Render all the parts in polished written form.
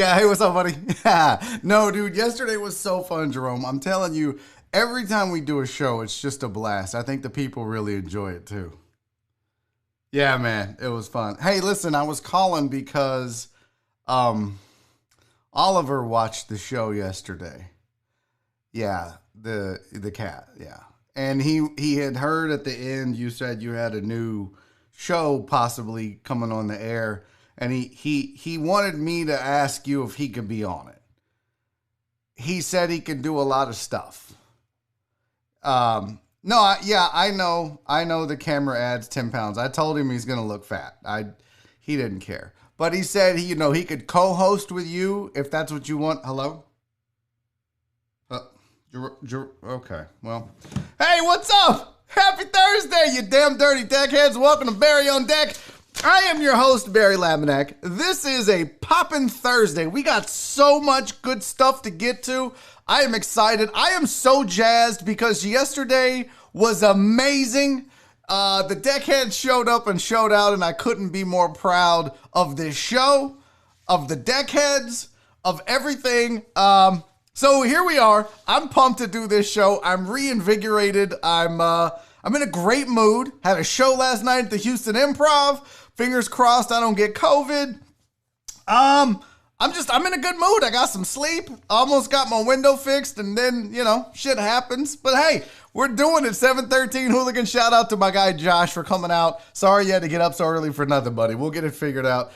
Yeah, hey, what's up, buddy? No, dude, yesterday was so fun, Jerome. I'm telling you, every time we do a show, it's just a blast. I think the people really enjoy it too. Yeah, man, it was fun. Hey, listen, I was calling because um Oliver watched the show yesterday. Yeah, the cat, yeah. And he had heard at the end you said you had a new show possibly coming on the air, and he wanted me to ask you if he could be on it. He said he could do a lot of stuff. No, I know the camera adds 10 pounds. I told him he's gonna look fat. He didn't care, but he said he could co-host with you if that's what you want. Hello. Okay, well, hey, what's up? Happy Thursday, you damn dirty deckheads. Welcome to Barry on Deck. I am your host, Barry Laminack. This is a poppin' Thursday. We got so much good stuff to get to. I am excited. I am so jazzed because yesterday was amazing. The deckheads showed up and showed out, and I couldn't be more proud of this show, of the deckheads, of everything. So here we are. I'm pumped to do this show. I'm reinvigorated. I'm in a great mood. Had a show last night at the Houston Improv. Fingers crossed I don't get COVID. I'm in a good mood. I got some sleep. Almost got my window fixed, and then, shit happens. But hey, we're doing it. 713 Hooligan. Shout out to my guy Josh for coming out. Sorry you had to get up so early for nothing, buddy. We'll get it figured out.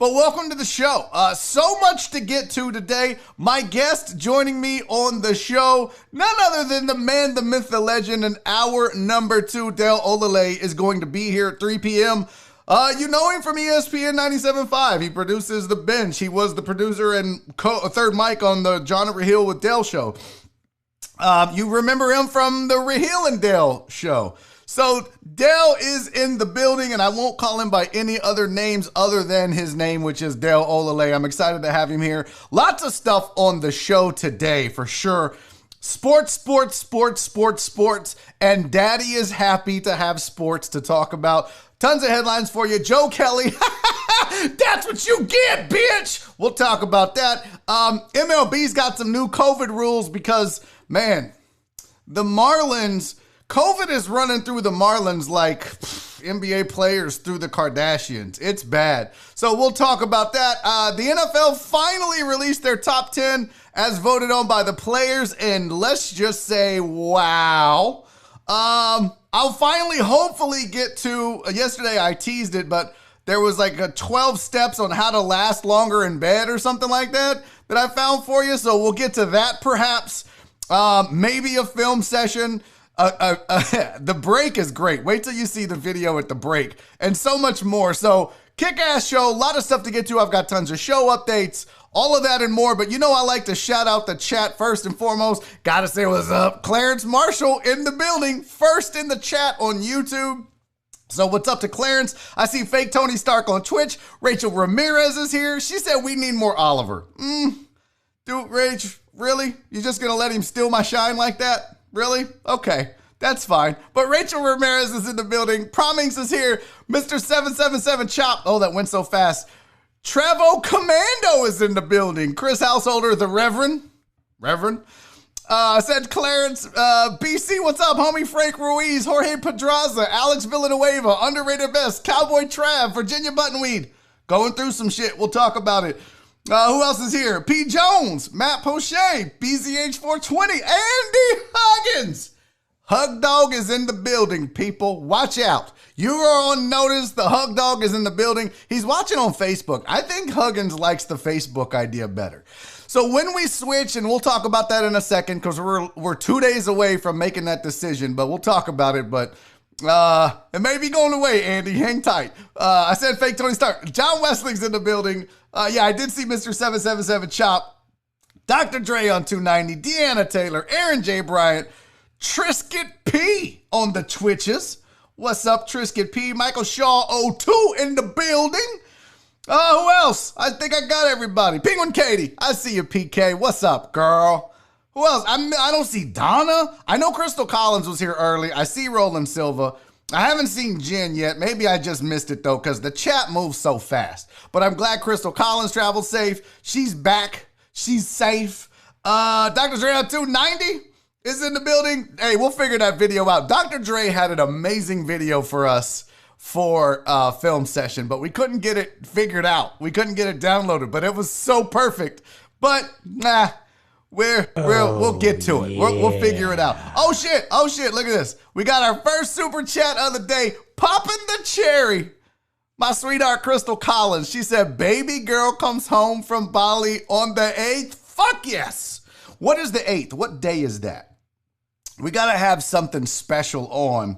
But welcome to the show. So much to get to today. My guest joining me on the show, none other than the man, the myth, the legend, and hour number 2, Dale Olaleye, is going to be here at 3 p.m. You know him from ESPN 97.5. He produces The Bench. He was the producer and third mic on the John Raheel with Dale show. You remember him from the Raheel and Dale show. So Dale is in the building, and I won't call him by any other names other than his name, which is Dale Olaleye. I'm excited to have him here. Lots of stuff on the show today, for sure. Sports, and Daddy is happy to have sports to talk about. Tons of headlines for you. Joe Kelly, that's what you get, bitch. We'll talk about that. MLB's got some new COVID rules because, man, the Marlins... COVID is running through the Marlins like NBA players through the Kardashians. It's bad. So we'll talk about that. The NFL finally released their top 10 as voted on by the players. And let's just say, wow. I'll finally, hopefully get to, yesterday I teased it, but there was like a 12 steps on how to last longer in bed or something like that I found for you. So we'll get to that perhaps. Maybe a film session. The break is great. Wait till you see the video at the break and so much more. So kick-ass show, a lot of stuff to get to. I've got tons of show updates, all of that and more. But I like to shout out the chat first and foremost. Gotta say what's up. Clarence Marshall in the building, first in the chat on YouTube. So what's up to Clarence? I see fake Tony Stark on Twitch. Rachel Ramirez is here. She said we need more Oliver. Dude, Rach, really? You just gonna let him steal my shine like that? Really? Okay, that's fine. But Rachel Ramirez is in the building. Promings is here. Mr. 777 Chop. Oh, that went so fast. Trevo Commando is in the building. Chris Householder, the Reverend. Said Clarence. BC, what's up, homie? Frank Ruiz, Jorge Pedraza, Alex Villanueva, Underrated Best, Cowboy Trav, Virginia Buttonweed. Going through some shit. We'll talk about it. Who else is here? P. Jones, Matt Poche, BZH420, Andy Huggins. Hug Dog is in the building, people. Watch out. You are on notice. The Hug Dog is in the building. He's watching on Facebook. I think Huggins likes the Facebook idea better. So when we switch, and we'll talk about that in a second because we're 2 days away from making that decision, but we'll talk about it. But it may be going away, Andy. Hang tight. I said fake Tony Stark. John Wesley's in the building. Yeah, I did see Mr. 777 Chop. Dr. Dre on 290. Deanna Taylor. Aaron J. Bryant. Trisket P on the Twitches. What's up, Trisket P? Michael Shaw 02 in the building. Who else? I think I got everybody. Penguin Katie. I see you, PK. What's up, girl? Who else? I don't see Donna. I know Crystal Collins was here early. I see Roland Silva. I haven't seen Jen yet. Maybe I just missed it, though, because the chat moves so fast. But I'm glad Crystal Collins traveled safe. She's back. She's safe. Dr. Dre on 290 is in the building. Hey, we'll figure that video out. Dr. Dre had an amazing video for us for film session, but we couldn't get it figured out. We couldn't get it downloaded, but it was so perfect. But, nah. We'll get to it. We'll figure it out. Oh shit, look at this. We got our first super chat of the day. Popping the cherry. My sweetheart Crystal Collins. She said, baby girl comes home from Bali on the 8th. Fuck yes. What is the 8th? What day is that? We gotta have something special on.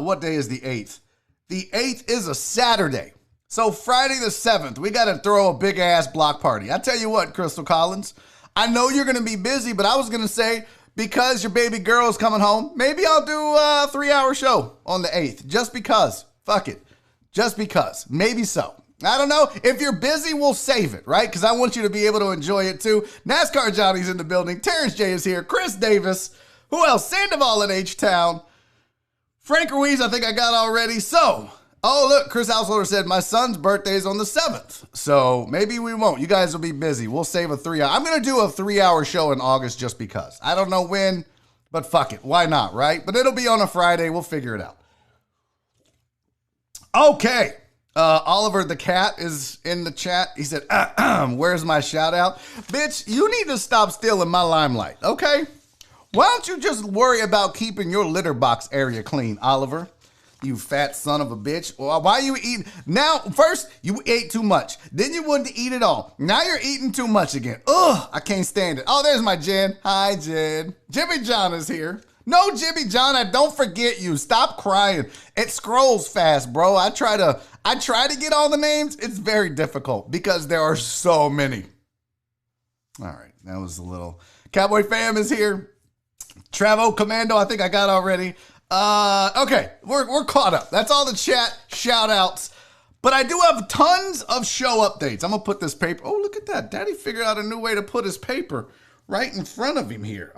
What day is the 8th? The 8th is a Saturday. So Friday the 7th, we gotta throw a big ass block party. I tell you what, Crystal Collins, I know you're going to be busy, but I was going to say, because your baby girl is coming home, maybe I'll do a 3-hour show on the 8th. Just because. Fuck it. Just because. Maybe so. I don't know. If you're busy, we'll save it, right? Because I want you to be able to enjoy it too. NASCAR Johnny's in the building. Terrence J is here. Chris Davis. Who else? Sandoval in H-Town. Frank Ruiz, I think I got already. So, oh, look, Chris Householder said, my son's birthday is on the 7th. So maybe we won't. You guys will be busy. We'll save a 3-hour. I'm going to do a 3-hour show in August just because. I don't know when, but fuck it. Why not, right? But it'll be on a Friday. We'll figure it out. Okay. Oliver the cat is in the chat. He said, where's my shout out? Bitch, you need to stop stealing my limelight, okay? Why don't you just worry about keeping your litter box area clean, Oliver? You fat son of a bitch. Why are you eating? Now, first, you ate too much. Then you wanted to eat it all. Now you're eating too much again. Ugh, I can't stand it. Oh, there's my Jen. Hi, Jen. Jimmy John is here. No, Jimmy John, I don't forget you. Stop crying. It scrolls fast, bro. I try to get all the names. It's very difficult because there are so many. All right, that was a little. Cowboy Pham is here. Travo Commando, I think I got already. Okay, we're caught up. That's all the chat shout outs. But I do have tons of show updates. I'm gonna put this paper. Oh, look at that. Daddy figured out a new way to put his paper right in front of him here.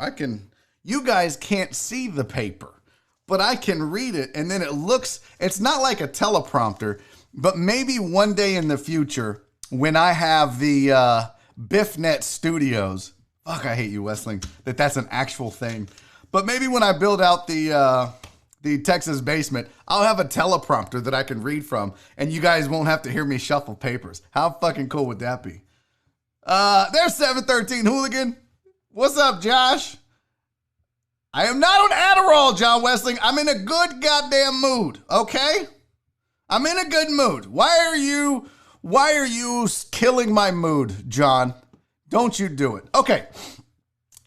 You guys can't see the paper, but I can read it, and then it's not like a teleprompter, but maybe one day in the future when I have the BiffNet Studios, fuck, I hate you, Westling, that's an actual thing. But maybe when I build out the Texas basement, I'll have a teleprompter that I can read from, and you guys won't have to hear me shuffle papers. How fucking cool would that be? There's 713 Hooligan. What's up, Josh? I am not on Adderall, John Westling. I'm in a good goddamn mood, okay? I'm in a good mood. Why are you killing my mood, John? Don't you do it. Okay.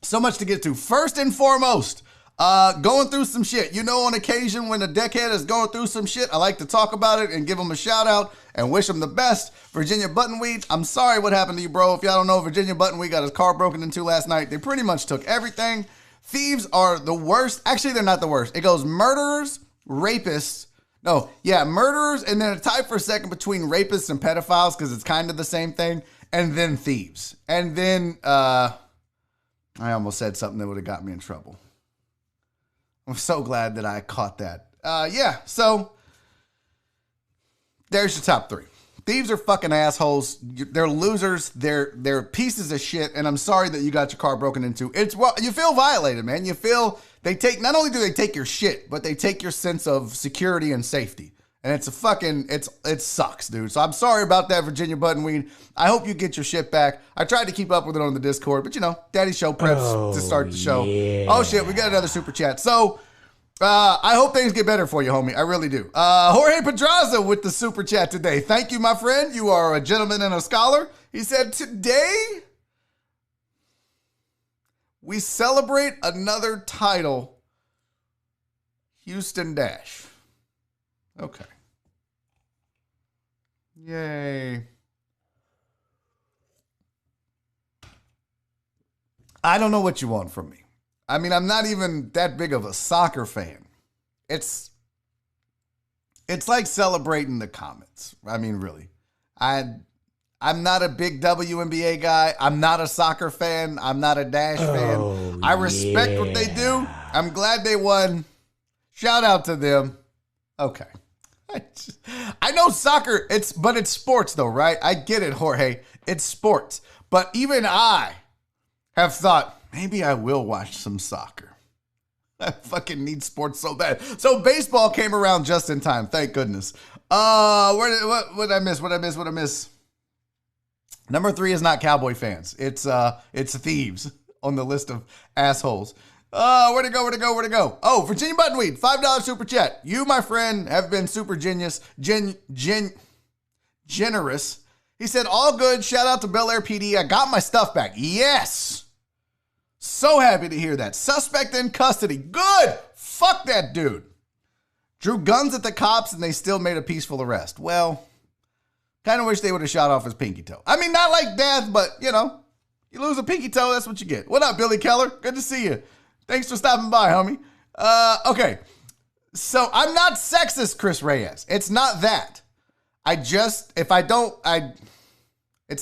So much to get to. First and foremost, going through some shit. You know, on occasion when a deckhead is going through some shit, I like to talk about it and give them a shout out and wish them the best. Virginia Buttonweed, I'm sorry what happened to you, bro. If y'all don't know, Virginia Buttonweed got his car broken into last night. They pretty much took everything. Thieves are the worst. Actually, they're not the worst. It goes murderers, rapists. No, yeah, murderers, and then a tie for a second between rapists and pedophiles because it's kind of the same thing, and then thieves. And then, I almost said something that would have got me in trouble. I'm so glad that I caught that. Yeah, so there's your top three. Thieves are fucking assholes. They're losers. They're pieces of shit. And I'm sorry that you got your car broken into. You feel violated, man. You feel not only do they take your shit, but they take your sense of security and safety. And it sucks, dude. So I'm sorry about that, Virginia Buttonweed. I hope you get your shit back. I tried to keep up with it on the Discord, but Daddy Show preps to start the show. Yeah. Oh shit, we got another super chat. So I hope things get better for you, homie. I really do. Jorge Pedraza with the super chat today. Thank you, my friend. You are a gentleman and a scholar. He said, today we celebrate another title, Houston Dash. Okay. Yay. I don't know what you want from me. I mean, I'm not even that big of a soccer fan. It's like celebrating the Comets. I mean, really. I'm not a big WNBA guy. I'm not a soccer fan. I'm not a Dash fan. I respect what they do. I'm glad they won Shout out to them. Okay. I know soccer, but it's sports though, right? I get it, Jorge. It's sports. But even I have thought, maybe I will watch some soccer. I fucking need sports so bad. So baseball came around just in time. Thank goodness. What did I miss? What did I miss? Number 3 is not Cowboy fans. It's thieves on the list of assholes. Where'd it go? Oh, Virginia Buttonweed, $5 super chat. You, my friend, have been super generous. He said, all good. Shout out to Bel Air PD. I got my stuff back. Yes. So happy to hear that. Suspect in custody. Good. Fuck that dude. Drew guns at the cops and they still made a peaceful arrest. Well, kind of wish they would have shot off his pinky toe. I mean, not like death, but, you lose a pinky toe, that's what you get. What up, Billy Keller? Good to see you. Thanks for stopping by, homie. Okay. So I'm not sexist, Chris Reyes. It's not that. It's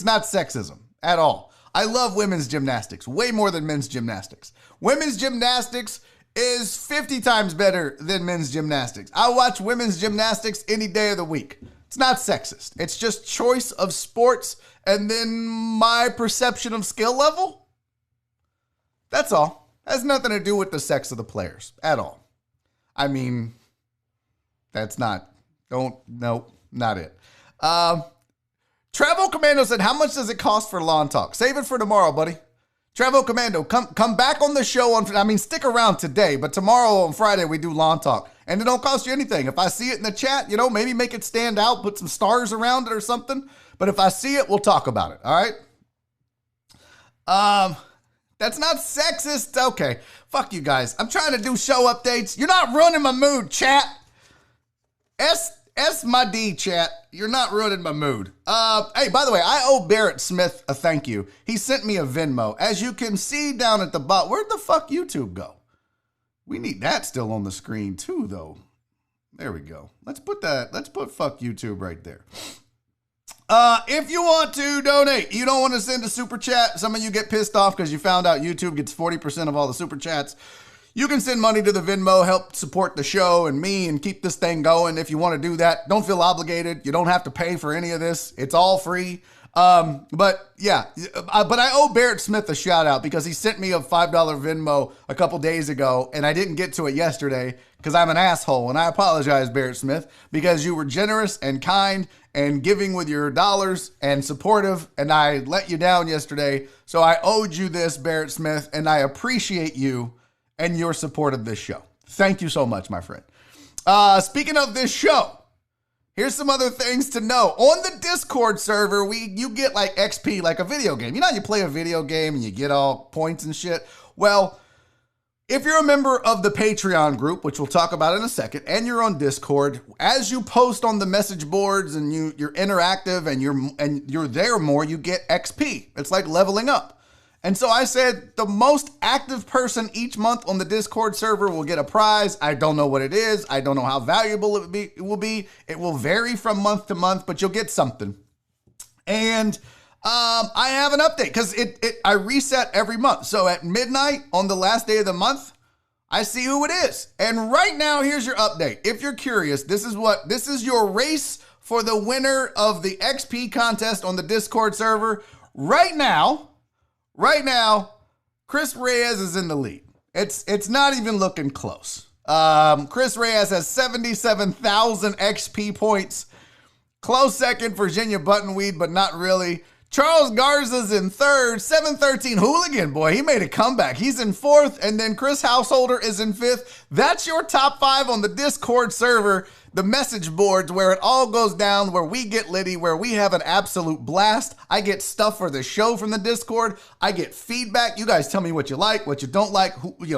not sexism at all. I love women's gymnastics way more than men's gymnastics. Women's gymnastics is 50 times better than men's gymnastics. I watch women's gymnastics any day of the week. It's not sexist. It's just choice of sports and then my perception of skill level. That's all. Has nothing to do with the sex of the players at all. I mean, not it. Travel Commando said, how much does it cost for Lawn Talk? Save it for tomorrow, buddy. Travel Commando, come back on the show stick around today, but tomorrow on Friday we do Lawn Talk. And it don't cost you anything. If I see it in the chat, maybe make it stand out, put some stars around it or something. But if I see it, we'll talk about it, all right? That's not sexist. Okay, fuck you guys. I'm trying to do show updates. You're not ruining my mood, chat. S my D, chat. You're not ruining my mood. Hey, by the way, I owe Barrett Smith a thank you. He sent me a Venmo. As you can see down at the bottom, where'd the fuck YouTube go? We need that still on the screen too, though. There we go. Let's put fuck YouTube right there. If you want to donate, you don't want to send a super chat. Some of you get pissed off because you found out YouTube gets 40% of all the super chats. You can send money to the Venmo, help support the show and me and keep this thing going. If you want to do that, don't feel obligated. You don't have to pay for any of this. It's all free. But I owe Barrett Smith a shout out because he sent me a $5 Venmo a couple days ago and I didn't get to it yesterday because I'm an asshole. And I apologize, Barrett Smith, because you were generous and kind and giving with your dollars and supportive, and I let you down yesterday. So I owed you this, Barrett Smith, and I appreciate you and your support of this show. Thank you so much, my friend. Speaking of this show, here's some other things to know. On the Discord server, you get like XP, like a video game. You know how you play a video game and you get all points and shit? Well, if you're a member of the Patreon group, which we'll talk about in a second, and you're on Discord, as you post on the message boards and you're interactive and you're there more, you get XP. It's like leveling up. And so I said the most active person each month on the Discord server will get a prize. I don't know what it is. I don't know how valuable it will be. It will vary from month to month, but you'll get something. And I have an update because I reset every month. So at midnight on the last day of the month, I see who it is. And right now, here's your update. If you're curious, this is your race for the winner of the XP contest on the Discord server. Right now, Chris Reyes is in the lead. It's not even looking close. Chris Reyes has 77,000 XP points. Close second, Virginia Buttonweed, but not really. Charles Garza's in third. 713 Hooligan, boy, he made a comeback. He's in fourth, and then Chris Householder is in fifth. That's your top 5 on the Discord server, the message boards where it all goes down, where we get litty, where we have an absolute blast. I get stuff for the show from the Discord. I get feedback. You guys tell me what you like, what you don't like,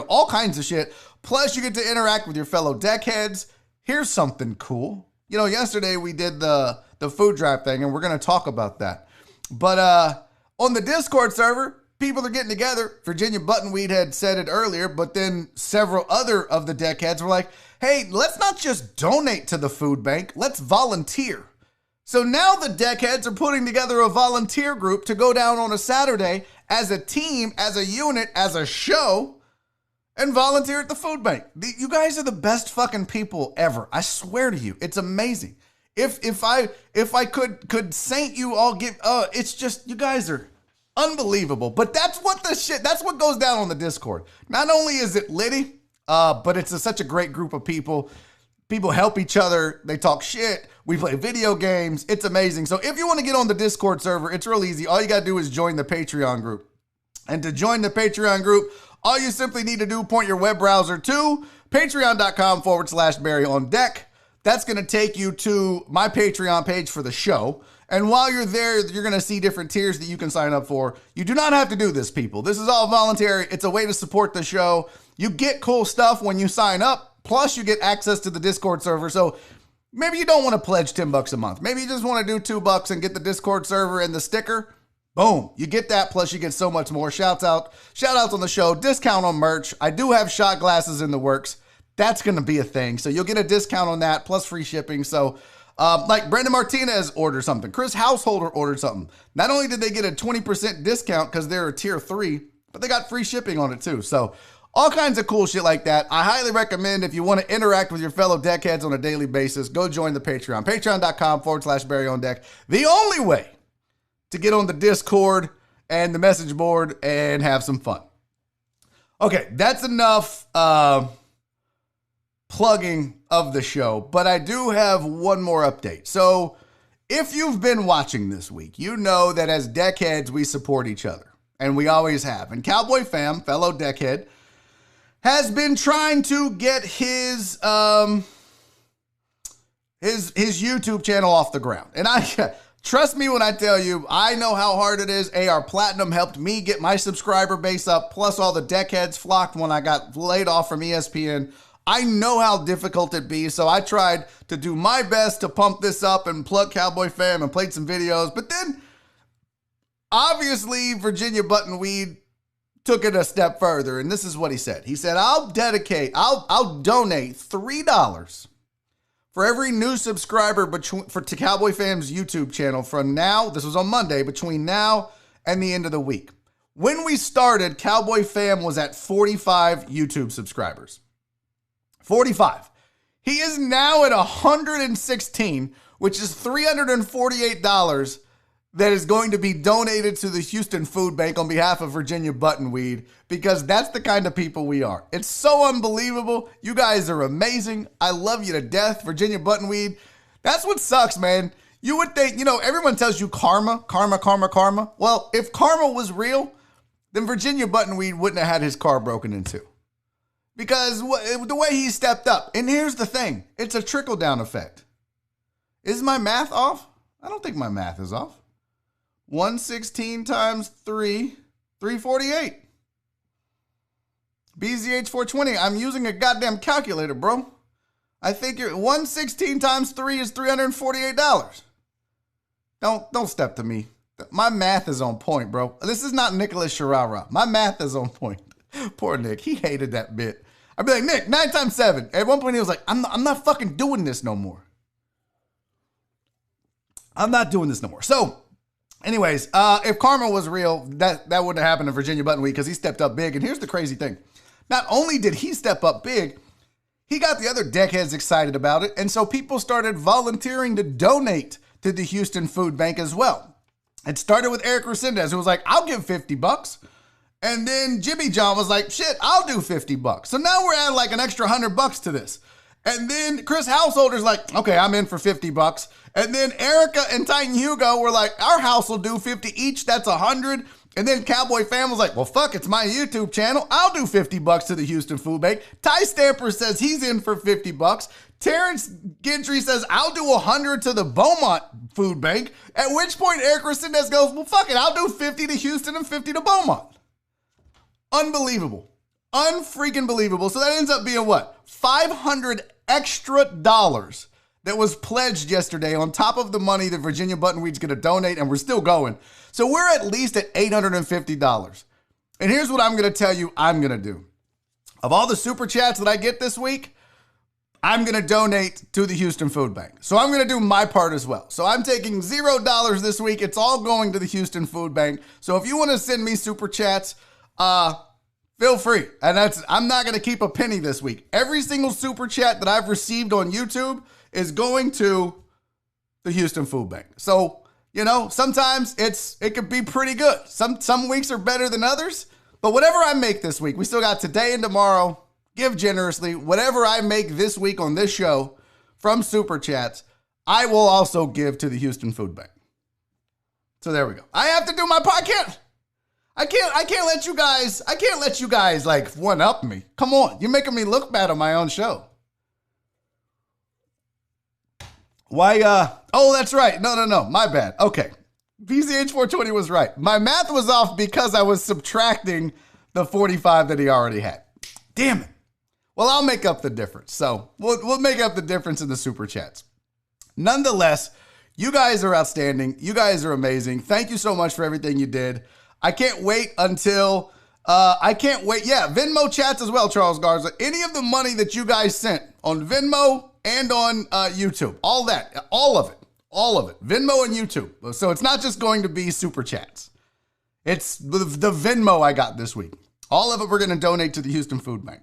all kinds of shit. Plus, you get to interact with your fellow deckheads. Here's something cool. Yesterday we did the food drive thing, and we're going to talk about that. But on the Discord server, people are getting together. Virginia Buttonweed had said it earlier, but then several other of the deckheads were like, hey, let's not just donate to the food bank. Let's volunteer. So now the deckheads are putting together a volunteer group to go down on a Saturday as a team, as a unit, as a show, and volunteer at the food bank. You guys are the best fucking people ever. I swear to you, it's amazing. If I could saint you all, it's just, you guys are unbelievable. But that's what that's what goes down on the Discord. Not only is it litty, but it's such a great group of people. People help each other. They talk shit. We play video games. It's amazing. So if you want to get on the Discord server, it's real easy. All you got to do is join the Patreon group. And to join the Patreon group, all you simply need to do, point your web browser to patreon.com/Barry on deck. That's going to take you to my Patreon page for the show. And while you're there, you're going to see different tiers that you can sign up for. You do not have to do this, people. This is all voluntary. It's a way to support the show. You get cool stuff when you sign up. Plus, you get access to the Discord server. So maybe you don't want to pledge $10 a month. Maybe you just want to do $2 and get the Discord server and the sticker. Boom. You get that. Plus, you get so much more. Shout outs on the show. Discount on merch. I do have shot glasses in the works. That's going to be a thing. So you'll get a discount on that, plus free shipping. So like Brandon Martinez ordered something. Chris Householder ordered something. Not only did they get a 20% discount because they're a tier 3, but they got free shipping on it too. So all kinds of cool shit like that. I highly recommend, if you want to interact with your fellow deckheads on a daily basis, go join the Patreon. Patreon.com/Barry on deck. The only way to get on the Discord and the message board and have some fun. Okay, that's enough plugging of the show, but I do have one more update. So if you've been watching this week, you know that as deckheads, we support each other, and we always have. And Cowboy Pham, fellow deckhead, has been trying to get his YouTube channel off the ground. And I trust me when I tell you, I know how hard it is. AR Platinum helped me get my subscriber base up, plus all the deckheads flocked when I got laid off from ESPN. I know how difficult it be, so I tried to do my best to pump this up and plug Cowboy Pham and played some videos. But then, obviously, Virginia Buttonweed took it a step further, and this is what he said. He said, I'll donate $3 for every new subscriber to Cowboy Pham's YouTube channel from now, this was on Monday, between now and the end of the week. When we started, Cowboy Pham was at 45 YouTube subscribers. 45. He is now at 116, which is $348 that is going to be donated to the Houston Food Bank on behalf of Virginia Buttonweed, because that's the kind of people we are. It's so unbelievable. You guys are amazing. I love you to death, Virginia Buttonweed. That's what sucks, man. You would think, everyone tells you karma. Well, if karma was real, then Virginia Buttonweed wouldn't have had his car broken into. Because the way he stepped up. And here's the thing. It's a trickle-down effect. Is my math off? I don't think my math is off. 116 times 3, 348. BZH 420. I'm using a goddamn calculator, bro. I think 116 times 3 is $348. Don't step to me. My math is on point, bro. This is not Nicholas Sharara. My math is on point. Poor Nick. He hated that bit. I'd be like, Nick, 9 times 7. At one point, he was like, I'm not fucking doing this no more. I'm not doing this no more. So, anyways, if karma was real, that wouldn't have happened to Virginia Buttonweed because he stepped up big. And here's the crazy thing. Not only did he step up big, he got the other deckheads excited about it. And so people started volunteering to donate to the Houston Food Bank as well. It started with Eric Resendez, who was like, I'll give $50. And then Jimmy John was like, shit, I'll do $50. So now we're adding like an extra $100 to this. And then Chris Householder's like, okay, I'm in for $50. And then Erica and Titan Hugo were like, our house will do 50 each. That's 100. And then Cowboy Pham was like, well, fuck, it's my YouTube channel. I'll do $50 to the Houston Food Bank. Ty Stamper says he's in for $50. Terrence Gentry says, I'll do 100 to the Beaumont Food Bank. At which point Eric Resendez goes, well, fuck it, I'll do 50 to Houston and 50 to Beaumont. Unbelievable. Unfreaking believable. So that ends up being what? $500 extra that was pledged yesterday on top of the money that Virginia Buttonweed's going to donate, and we're still going. So we're at least at $850. And here's what I'm going to tell you I'm going to do. Of all the super chats that I get this week, I'm going to donate to the Houston Food Bank. So I'm going to do my part as well. So I'm taking $0 this week. It's all going to the Houston Food Bank. So if you want to send me super chats, feel feel free. And I'm not going to keep a penny this week. Every single super chat that I've received on YouTube is going to the Houston Food Bank. So, you know, sometimes it could be pretty good. Some weeks are better than others. But whatever I make this week, we still got today and tomorrow. Give generously. Whatever I make this week on this show from super chats, I will also give to the Houston Food Bank. So there we go. I have to do my podcast. I can't let you guys like one up me. Come on. You're making me look bad on my own show. Why, oh, that's right. No. My bad. Okay. PCH420 was right. My math was off because I was subtracting the 45 that he already had. Damn it. Well, I'll make up the difference. So we'll make up the difference in the super chats. Nonetheless, you guys are outstanding. You guys are amazing. Thank you so much for everything you did. I can't wait until, Yeah, Venmo chats as well, Charles Garza. Any of the money that you guys sent on Venmo and on YouTube, all of it, Venmo and YouTube. So it's not just going to be super chats. It's the Venmo I got this week. All of it we're going to donate to the Houston Food Bank.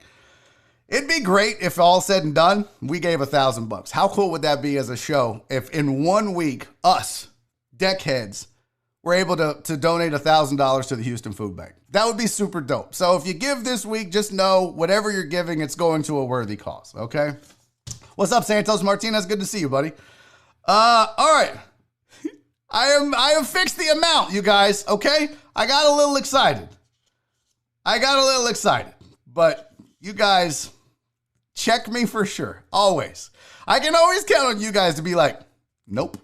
It'd be great if all said and done, we gave $1,000. How cool would that be as a show if in 1 week, us, deckheads, were able to donate $1,000 to the Houston Food Bank? That would be super dope. So if you give this week, just know whatever you're giving, it's going to a worthy cause, okay? What's up, Santos Martinez? Good to see you, buddy. All right. I have fixed the amount, you guys, okay? I got a little excited. But you guys check me for sure, always. I can always count on you guys to be like, nope,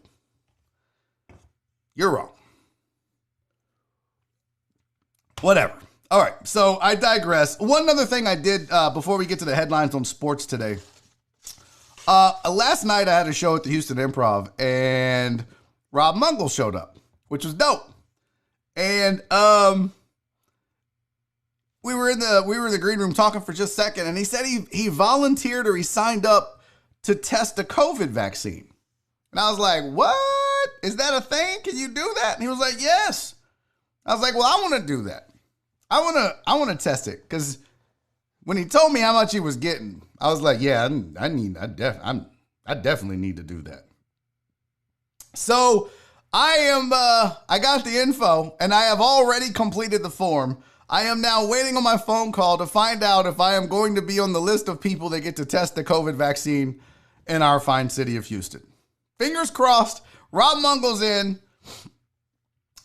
you're wrong. Whatever. All right, so I digress. One other thing I did before we get to the headlines on sports today. Last night I had a show at the Houston Improv, and Rob Mungle showed up, which was dope. And we were in the green room talking for just a second, and he said he volunteered or he signed up to test a COVID vaccine. And I was like, what? Is that a thing? Can you do that? And he was like, yes. I was like, well, I want to do that. I want to test it, because when he told me how much he was getting, I was like, yeah, I definitely need to do that. So I got the info, and I have already completed the form. I am now waiting on my phone call to find out if I am going to be on the list of people that get to test the COVID vaccine in our fine city of Houston. Fingers crossed. Rob Mungle's in.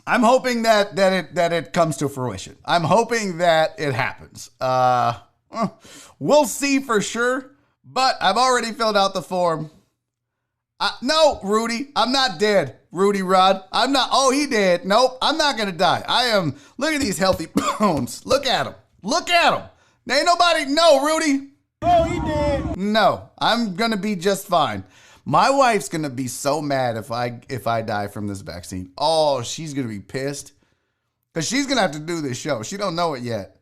I'm hoping that it comes to fruition. I'm hoping that it happens. We'll see for sure, but I've already filled out the form. No, Rudy, I'm not dead. Rudy Rod, I'm not. Oh, he did. Nope, I'm not going to die. I am. Look at these healthy bones. Look at them. Ain't nobody. No, Rudy. Oh, he did. No, I'm going to be just fine. My wife's going to be so mad if I die from this vaccine. Oh, she's going to be pissed, because she's going to have to do this show. She don't know it yet,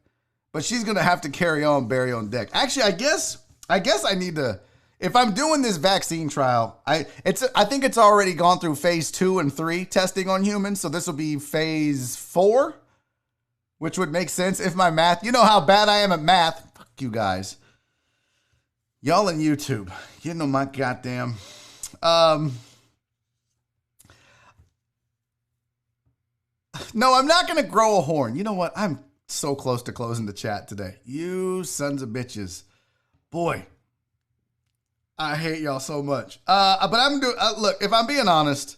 but she's going to have to carry on Barry on deck. Actually, I guess I need to. If I'm doing this vaccine trial, I think it's already gone through phase 2 and 3 testing on humans. So this will be phase 4, which would make sense if my math, you know how bad I am at math. Fuck you guys. Y'all in YouTube, you know my goddamn. No, I'm not going to grow a horn. You know what? I'm so close to closing the chat today. You sons of bitches. Boy. I hate y'all so much. But I'm doing, look, if I'm being honest,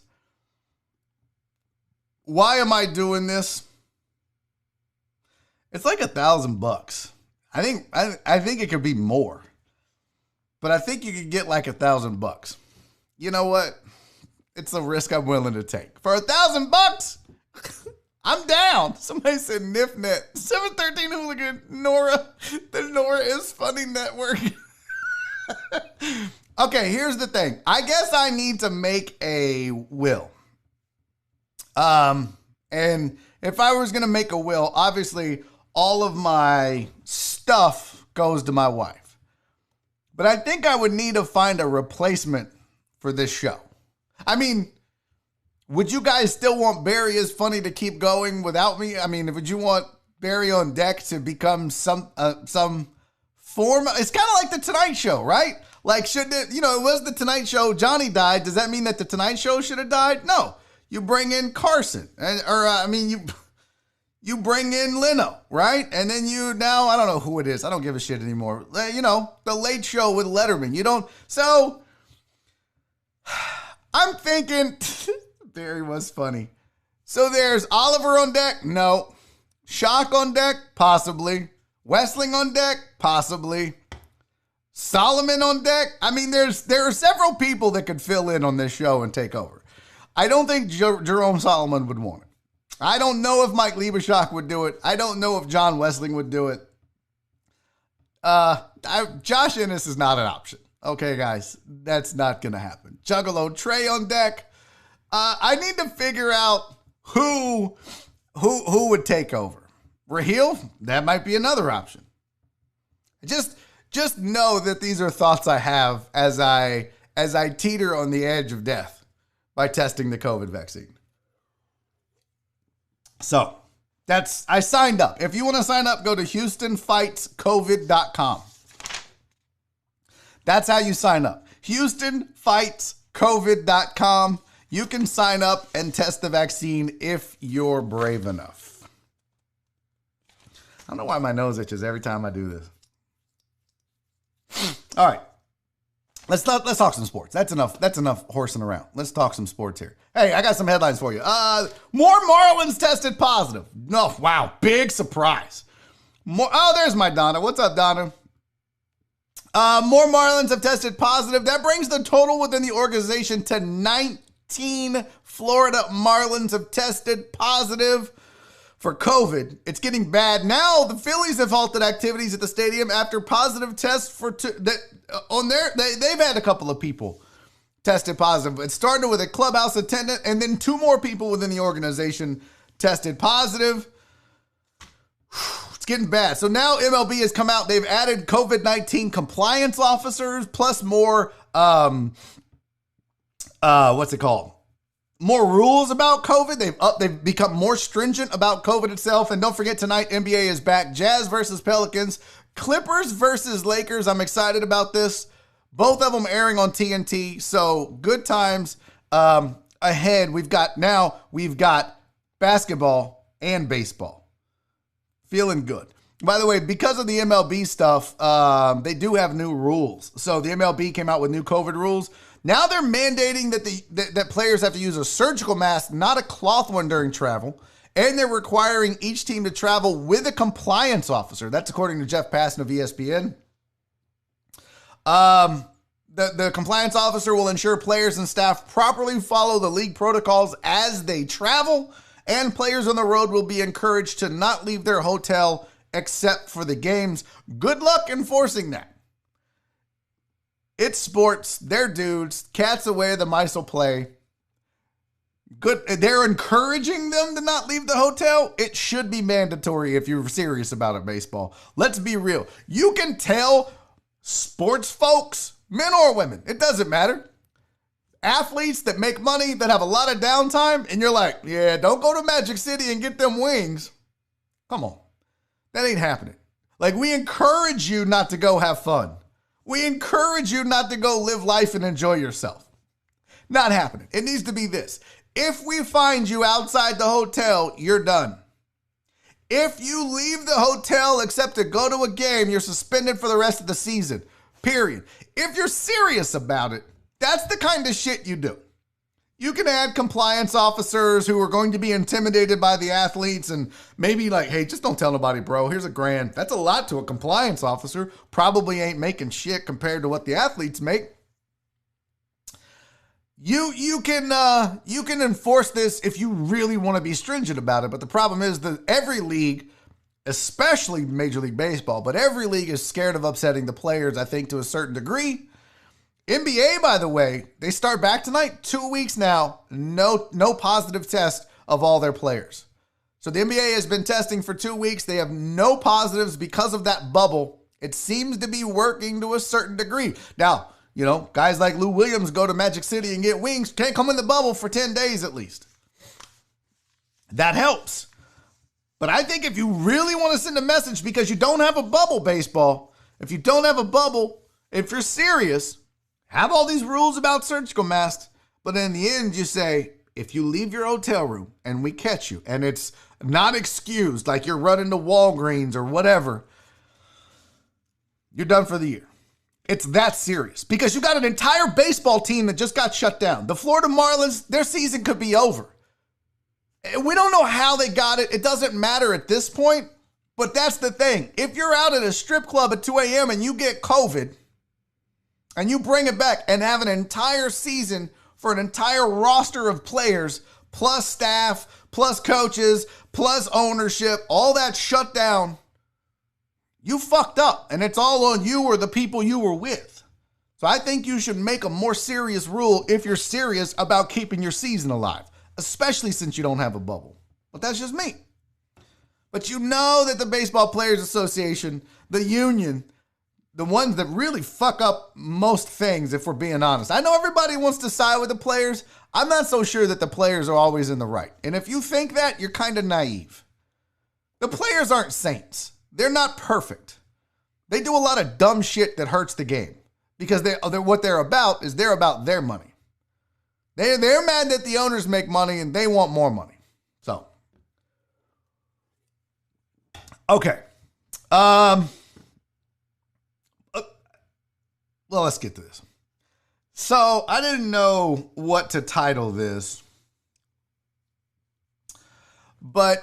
why am I doing this? It's like $1,000. I think it could be more, but I think you could get like $1,000. You know what? It's a risk I'm willing to take. For $1,000, I'm down. Somebody said NIFNet. 713 Hooligan, Nora. The Nora is Funny Network. Okay, here's the thing. I guess I need to make a will. And if I was going to make a will, obviously all of my stuff goes to my wife. But I think I would need to find a replacement for this show. I mean, would you guys still want Barry is Funny to keep going without me? I mean, would you want Barry on deck to become some form. It's kind of like the Tonight Show, right? Like, should it, it was the Tonight Show. Johnny died. Does that mean that the Tonight Show should have died? No. You bring in Carson, you bring in Leno, right? And then I don't know who it is. I don't give a shit anymore. The Late Show with Letterman. So I'm thinking, Barry was funny. So there's Oliver on deck? No. Shock on deck? Possibly. Westling on deck? Possibly. Solomon on deck? I mean, there are several people that could fill in on this show and take over. I don't think Jerome Solomon would want it. I don't know if Mike Liebershock would do it. I don't know if John Westling would do it. Josh Ennis is not an option. Okay, guys, that's not going to happen. Juggalo Trey on deck. I need to figure out who would take over. Raheel, that might be another option. Just know that these are thoughts I have as I teeter on the edge of death by testing the COVID vaccine. So I signed up. If you want to sign up, go to HoustonFightsCovid.com. That's how you sign up. HoustonFightsCovid.com. You can sign up and test the vaccine if you're brave enough. I don't know why my nose itches every time I do this. All right. Let's talk some sports. That's enough horsing around. Let's talk some sports here. Hey, I got some headlines for you. More Marlins tested positive. No, wow, big surprise. There's my Donna. What's up, Donna? More Marlins have tested positive. That brings the total within the organization to 19 Florida Marlins have tested positive for COVID. It's getting bad. Now, the Phillies have halted activities at the stadium after positive tests they've had a couple of people tested positive. It started with a clubhouse attendant, and then 2 more people within the organization tested positive. It's getting bad. So now MLB has come out. They've added COVID-19 compliance officers, plus more, more rules about COVID. They've become more stringent about COVID itself. And don't forget, tonight, NBA is back. Jazz versus Pelicans. Clippers versus Lakers. I'm excited about this. Both of them airing on TNT. So good times ahead. We've got basketball and baseball. Feeling good. By the way, because of the MLB stuff, they do have new rules. So the MLB came out with new COVID rules. Now they're mandating that players have to use a surgical mask, not a cloth one during travel. And they're requiring each team to travel with a compliance officer. That's according to Jeff Passan of ESPN. The compliance officer will ensure players and staff properly follow the league protocols as they travel. And players on the road will be encouraged to not leave their hotel except for the games. Good luck enforcing that. It's sports. They're dudes. Cats away, the mice will play. Good. They're encouraging them to not leave the hotel. It should be mandatory if you're serious about it, baseball. Let's be real. You can tell sports folks, men or women, it doesn't matter. Athletes that make money, that have a lot of downtime, and you're like, yeah, don't go to Magic City and get them wings. Come on. That ain't happening. Like, we encourage you not to go have fun. We encourage you not to go live life and enjoy yourself. Not happening. It needs to be this. If we find you outside the hotel, you're done. If you leave the hotel except to go to a game, you're suspended for the rest of the season. Period. If you're serious about it, that's the kind of shit you do. You can add compliance officers who are going to be intimidated by the athletes and maybe like, hey, just don't tell nobody, bro. Here's $1,000. That's a lot to a compliance officer. Probably ain't making shit compared to what the athletes make. You can enforce this if you really want to be stringent about it. But the problem is that every league, especially Major League Baseball, but every league is scared of upsetting the players, I think, to a certain degree. NBA, by the way, they start back tonight. 2 weeks now, no positive test of all their players. So the NBA has been testing for 2 weeks. They have no positives because of that bubble. It seems to be working to a certain degree. Now, guys like Lou Williams go to Magic City and get wings. Can't come in the bubble for 10 days at least. That helps. But I think if you really want to send a message because you don't have a bubble, baseball, if you don't have a bubble, if you're serious, have all these rules about surgical masks, but in the end you say, if you leave your hotel room and we catch you and it's not excused, like you're running to Walgreens or whatever, you're done for the year. It's that serious because you got an entire baseball team that just got shut down. The Florida Marlins, their season could be over. We don't know how they got it. It doesn't matter at this point, but that's the thing. If you're out at a strip club at 2 a.m. and you get COVID and you bring it back and have an entire season for an entire roster of players, plus staff, plus coaches, plus ownership, all that shut down, you fucked up, and it's all on you or the people you were with. So I think you should make a more serious rule if you're serious about keeping your season alive, especially since you don't have a bubble. But that's just me. But you know that the Baseball Players Association, the union, the ones that really fuck up most things, if we're being honest. I know everybody wants to side with the players. I'm not so sure that the players are always in the right. And if you think that, you're kind of naive. The players aren't saints. They're not perfect. They do a lot of dumb shit that hurts the game because what they're about is they're about their money. They're mad that the owners make money and they want more money. So, okay. Well, let's get to this. So I didn't know what to title this, but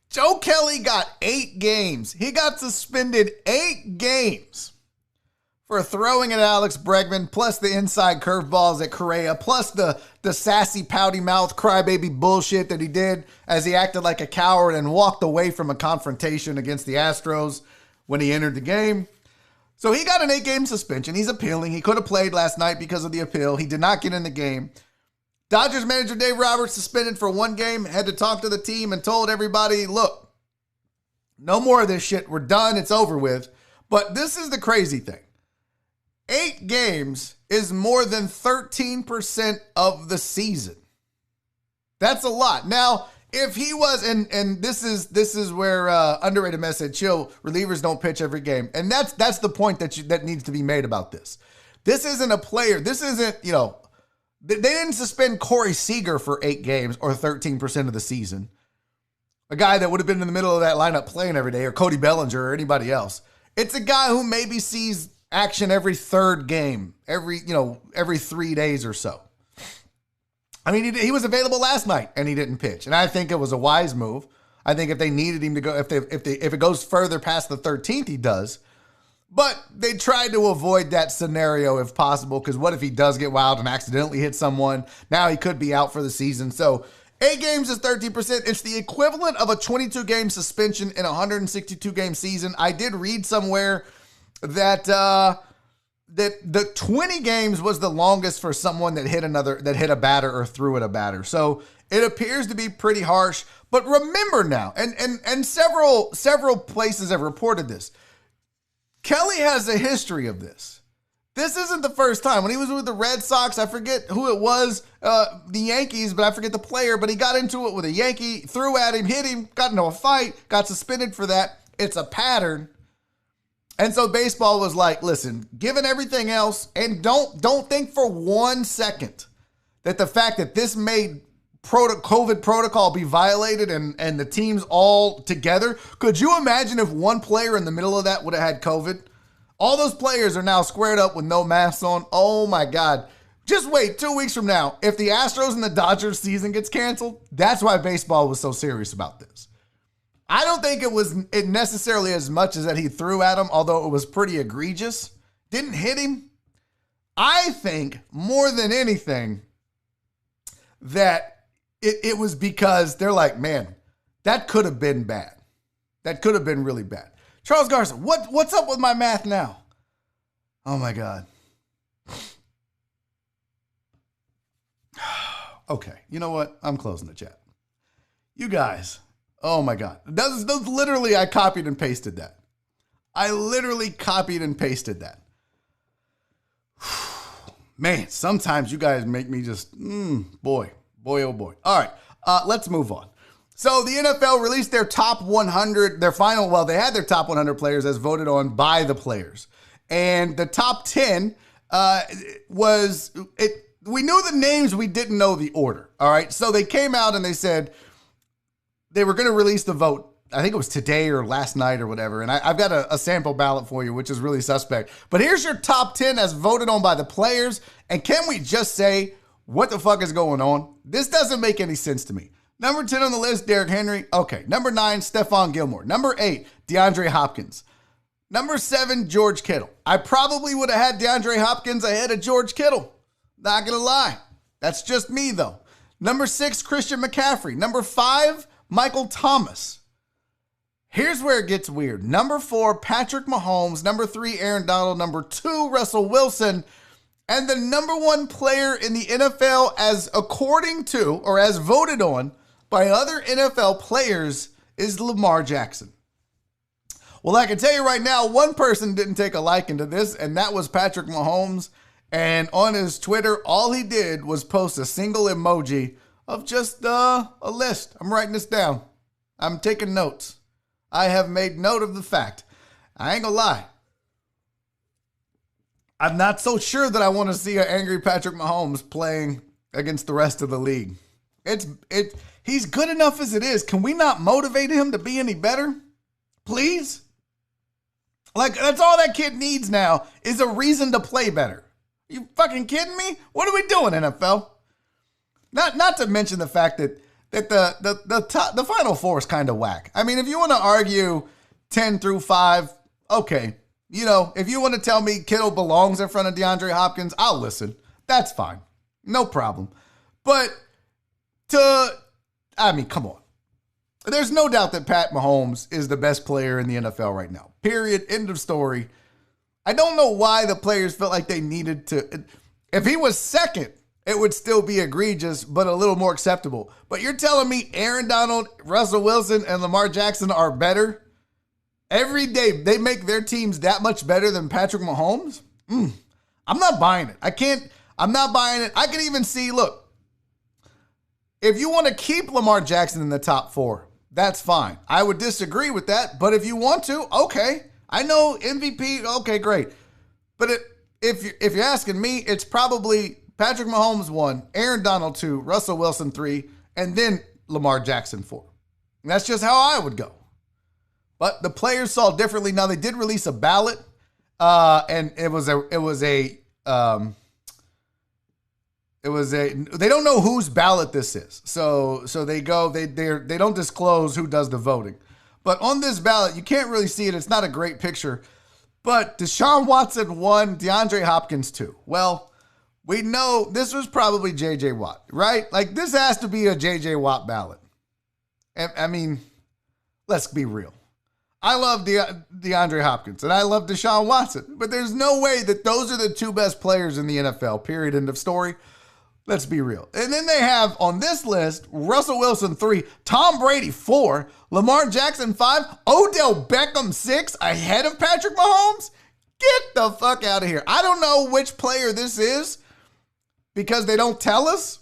Joe Kelly got 8 games. He got suspended 8 games for throwing at Alex Bregman, plus the inside curveballs at Correa, plus the sassy, pouty mouth, crybaby bullshit that he did as he acted like a coward and walked away from a confrontation against the Astros when he entered the game. So he got an 8-game suspension. He's appealing. He could have played last night because of the appeal. He did not get in the game. Dodgers manager Dave Roberts suspended for 1 game, had to talk to the team and told everybody, look, no more of this shit. We're done. It's over with. But this is the crazy thing. 8 games is more than 13% of the season. That's a lot. Now, if he was, and this is where underrated message, chill, relievers don't pitch every game. And that's the point that needs to be made about this. This isn't a player. This isn't, they didn't suspend Corey Seager for 8 games or 13% of the season. A guy that would have been in the middle of that lineup playing every day, or Cody Bellinger or anybody else. It's a guy who maybe sees action every 3rd game, every 3 days or so. I mean, he was available last night and he didn't pitch. And I think it was a wise move. I think if they needed him to go, if it goes further past the 13th, he does. But they tried to avoid that scenario if possible, because what if he does get wild and accidentally hit someone? Now he could be out for the season. So 8 games is 13%. It's the equivalent of a 22-game suspension in a 162-game season. I did read somewhere that the 20 games was the longest for someone that hit a batter or threw at a batter. So it appears to be pretty harsh. But remember now, and several places have reported this, Kelly has a history of this. This isn't the first time. When he was with the Red Sox, I forget who it was, the Yankees, but I forget the player, but he got into it with a Yankee, threw at him, hit him, got into a fight, got suspended for that. It's a pattern. And so baseball was like, listen, given everything else, and don't think for 1 second that the fact that this made COVID protocol be violated and the teams all together. Could you imagine if one player in the middle of that would have had COVID? All those players are now squared up with no masks on. Oh my God. Just wait 2 weeks from now. If the Astros and the Dodgers season gets canceled, that's why baseball was so serious about this. I don't think it was necessarily as much as that he threw at him, although it was pretty egregious. Didn't hit him. I think more than anything that it was because they're like, man, that could have been bad. That could have been really bad. Charles Garson, what's up with my math now? Oh my God. Okay, you know what? I'm closing the chat. You guys, oh my God. Those literally, I copied and pasted that. I literally copied and pasted that. Man, sometimes you guys make me just, boy, oh boy. All right, let's move on. So the NFL released their top 100, their final, well, they had their top 100 players as voted on by the players. And the top 10 we knew the names, we didn't know the order. All right. So they came out and they said they were going to release the vote. I think it was today or last night or whatever. And I've got a sample ballot for you, which is really suspect. But here's your top 10 as voted on by the players. And can we just say, what the fuck is going on? This doesn't make any sense to me. Number 10 on the list, Derrick Henry. Okay. Number 9, Stephon Gilmore. Number 8, DeAndre Hopkins. Number 7, George Kittle. I probably would have had DeAndre Hopkins ahead of George Kittle. Not going to lie. That's just me, though. Number 6, Christian McCaffrey. Number 5, Michael Thomas. Here's where it gets weird. Number 4, Patrick Mahomes. Number 3, Aaron Donald. Number 2, Russell Wilson. And the number 1 player in the NFL as according to or as voted on by other NFL players is Lamar Jackson. Well, I can tell you right now, one person didn't take a liking to this, and that was Patrick Mahomes. And on his Twitter, all he did was post a single emoji of just a list. I'm writing this down. I'm taking notes. I have made note of the fact. I ain't gonna lie. I'm not so sure that I want to see an angry Patrick Mahomes playing against the rest of the league. He's good enough as it is. Can we not motivate him to be any better? Please? Like, that's all that kid needs now is a reason to play better. You fucking kidding me? What are we doing, NFL? Not to mention the fact that the Final Four is kind of whack. I mean, if you want to argue 10 through 5, okay. You know, if you want to tell me Kittle belongs in front of DeAndre Hopkins, I'll listen. That's fine. No problem. But come on. There's no doubt that Pat Mahomes is the best player in the NFL right now. Period. End of story. I don't know why the players felt like they needed to. If he was second, it would still be egregious, but a little more acceptable. But you're telling me Aaron Donald, Russell Wilson, and Lamar Jackson are better? Every day they make their teams that much better than Patrick Mahomes? I'm not buying it. I'm not buying it. I can even see, look, if you want to keep Lamar Jackson in the top 4, that's fine. I would disagree with that, but if you want to, okay. I know MVP, okay, great. But if you're asking me, it's probably Patrick Mahomes 1, Aaron Donald 2, Russell Wilson 3, and then Lamar Jackson 4. And that's just how I would go. But the players saw differently. Now they did release a ballot, and they don't know whose ballot this is. So they don't disclose who does the voting. But on this ballot, you can't really see it. It's not a great picture. But Deshaun Watson 1, DeAndre Hopkins 2. Well, we know this was probably J.J. Watt, right? Like, this has to be a J.J. Watt ballot. I mean, let's be real. I love DeAndre Hopkins, and I love Deshaun Watson. But there's no way that those are the 2 best players in the NFL, period, end of story. Let's be real. And then they have on this list, Russell Wilson 3, Tom Brady 4, Lamar Jackson 5, Odell Beckham 6, ahead of Patrick Mahomes? Get the fuck out of here. I don't know which player this is because they don't tell us,